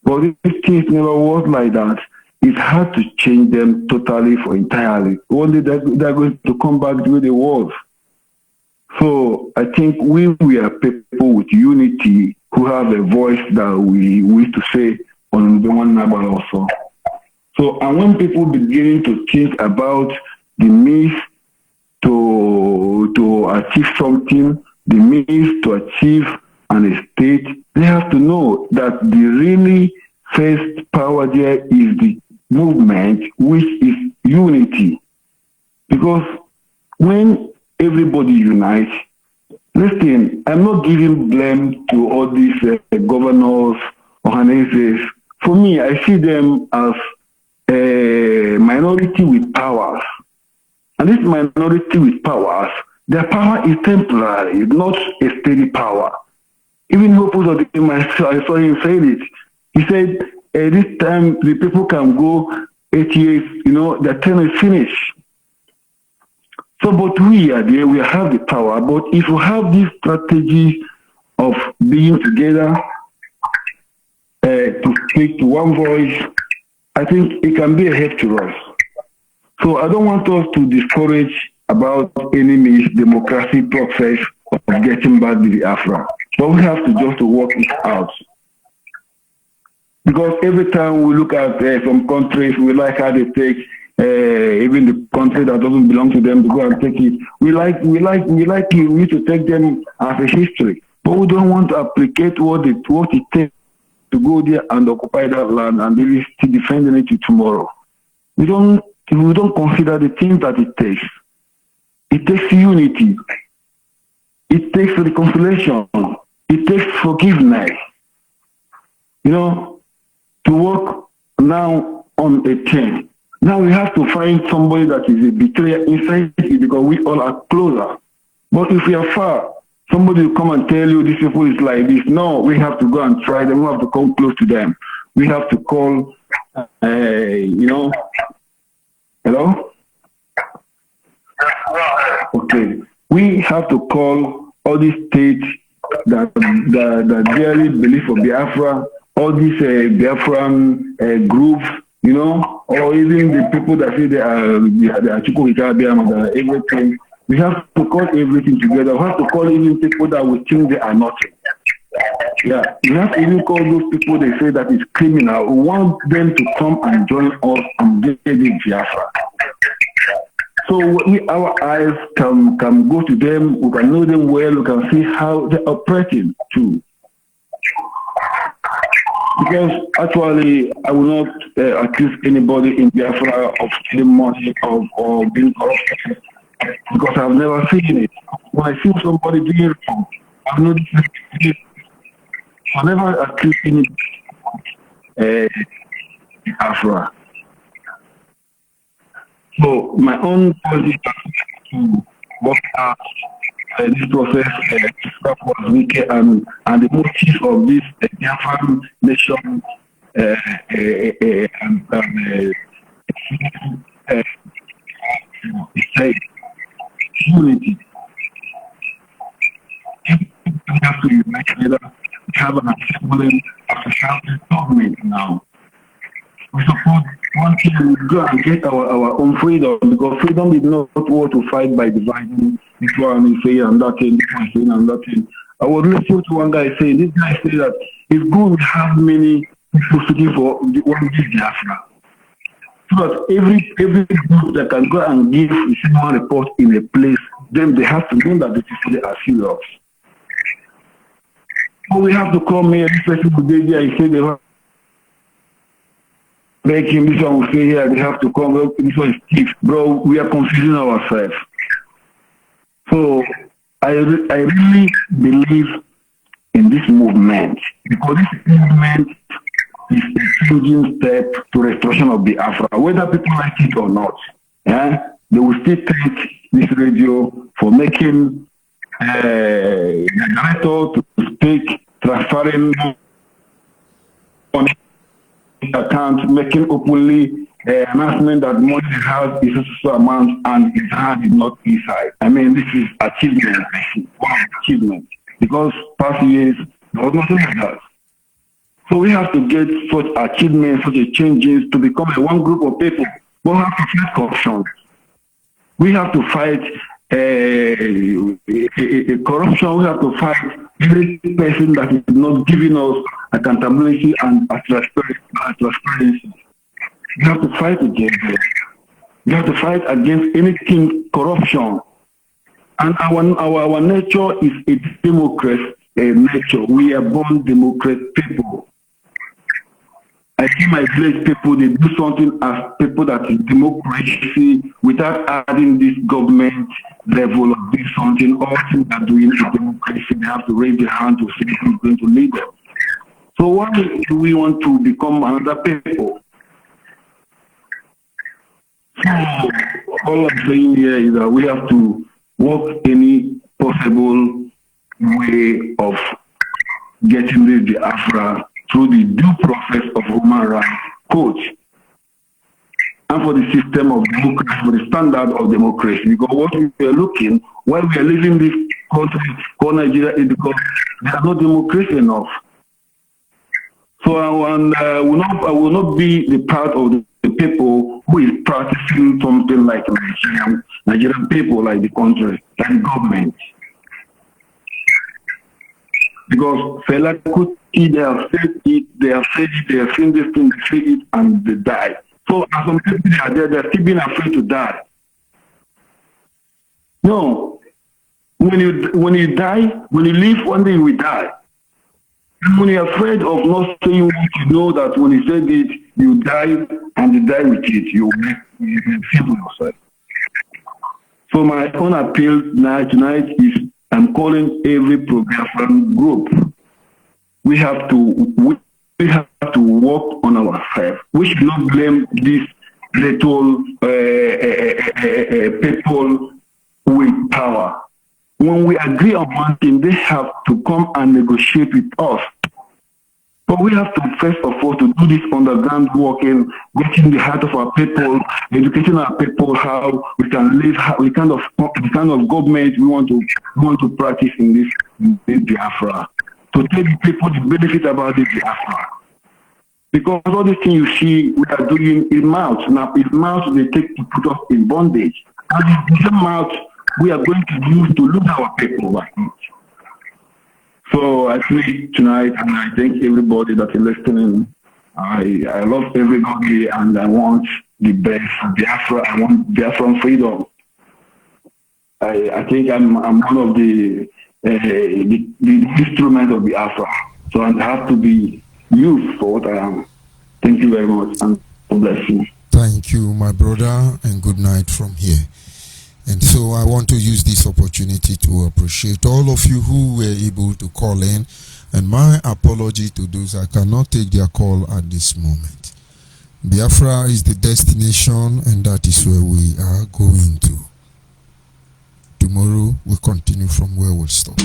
But if things never was like that, it's hard to change them totally for entirely. One day they're going to come back the way they was. So I think we are people with unity who have a voice that we wish to say on the one number also. So, and when people beginning to think about the means to achieve something, the means to achieve an estate, they have to know that the really first power there is the movement, which is unity. Because when everybody unites, listen, I'm not giving blame to all these governors or Haneses. For me, I see them as a minority with powers. And this minority with powers, Their power is temporary, not a steady power. Even Hope of the I saw him saying it. He said, this time the people can go 8 years, their term is finished. So, but we are there, we have the power. But if we have this strategy of being together to speak to one voice, I think it can be a help to us. So I don't want us to discourage about any means democracy process of getting back to Biafra. But we have to just work it out. Because every time we look at some countries, we like how they take even the country that doesn't belong to them to go and take it. We need to take them as a history. But we don't want to applicate what it takes to go there and occupy that land and really still defending it to tomorrow. We don't consider the things that it takes. It takes unity. It takes reconciliation. It takes forgiveness. To work now on a team. Now we have to find somebody that is a betrayer inside it because we all are closer. But if we are far, somebody will come and tell you this people is like this. No, we have to go and try them. We have to come close to them. We have to call, hello? Okay. We have to call all these states that really believe for Biafra, all these Biafran groups, or even the people that say they are everything. We have to call everything together. We have to call even people that we think they are nothing. Yeah, we have to even call those people they say that is criminal. We want them to come and join us and get the Biafra. So our eyes can go to them, we can know them well, we can see how they're operating too. Because actually, I will not accuse anybody in Biafra of stealing money or being corrupt, because I've never seen it. When I see somebody doing wrong, I've noticed it. I never accuse any Biafra. So my own policy to work out this process was wicked and the motive of this Biafran nation unity. We have to unite together. We have an assembly of the government now. We support one thing, we go and get our own freedom, because freedom is not what to fight by dividing this one is saying and that thing, this one saying and that thing. I was listening to one guy saying, this guy said that it's good to have many people seeking for the one big Biafra. So that every group that can go and give a single report in a place, then they have to know that the people are serious. So we have to come here, this person will be there and say they have making this one will say here, they have to come up, this one is thief. Bro, we are confusing ourselves. So I really believe in this movement, because this movement is a changing step to restoration of Biafra. Whether people like it or not, they will still thank this radio for making the director to speak, transferring money account, making openly announcement that money in the house is a amount and his hand is not inside. I mean, this is achievement, one achievement, because past years there was nothing like that. So we have to get such achievements, such a changes to become a one group of people. We have to fight corruption. We have to fight corruption. We have to fight every person that is not giving us accountability and transparency. We have to fight against it. We have to fight against anything corruption. And our nature is a democratic nature. We are born democratic people. I see my village people, they do something as people that is democracy without adding this government level of doing something. All things are doing is democracy. They have to raise their hand to see who's going to lead them. So why do we want to become another people? So all I'm saying here is that we have to work any possible way of getting this Biafra through the due process of human rights code and for the system of democracy, for the standard of democracy. Because what we are looking, why we are leaving this country called Nigeria, is because there are no democracy enough. So I will not be the part of the people who is practicing something like Nigerian people, like the country, like the government. Because Fela Kuti, they have said it, they have seen this thing, they say it, and they die. So as some people are there, they're still being afraid to die. No. When you die, when you live, one day you will die. And when you're afraid of not saying what you know, that when you say it, you die, and you die with it, you feel yourself. So my own appeal tonight is, I'm calling every pro-Biafran group. We have to work on ourselves. We should not blame these little people with power. When we agree on one thing, they have to come and negotiate with us. But we have to first of all to do this underground work in getting the heart of our people, educating our people how we can live, how the kind of government we want to practice in this Biafra. To tell the people the benefit about this Biafra. Because all these things you see we are doing in mouth. Now in mouth they take to put us in bondage. And the same mouth we are going to use to lose our people like it. So I pray tonight, and I thank everybody that is listening. I love everybody, and I want the best for Biafra. I want Biafran freedom. I think I'm one of the instrument of Biafra. So I have to be used for what I am. Thank you very much, and God bless you. Thank you, my brother, and good night from here. And so I want to use this opportunity to appreciate all of you who were able to call in, and my apology to those I cannot take their call at this moment. Biafra is the destination, and that is where we are going to. Tomorrow we'll continue from where we'll stop.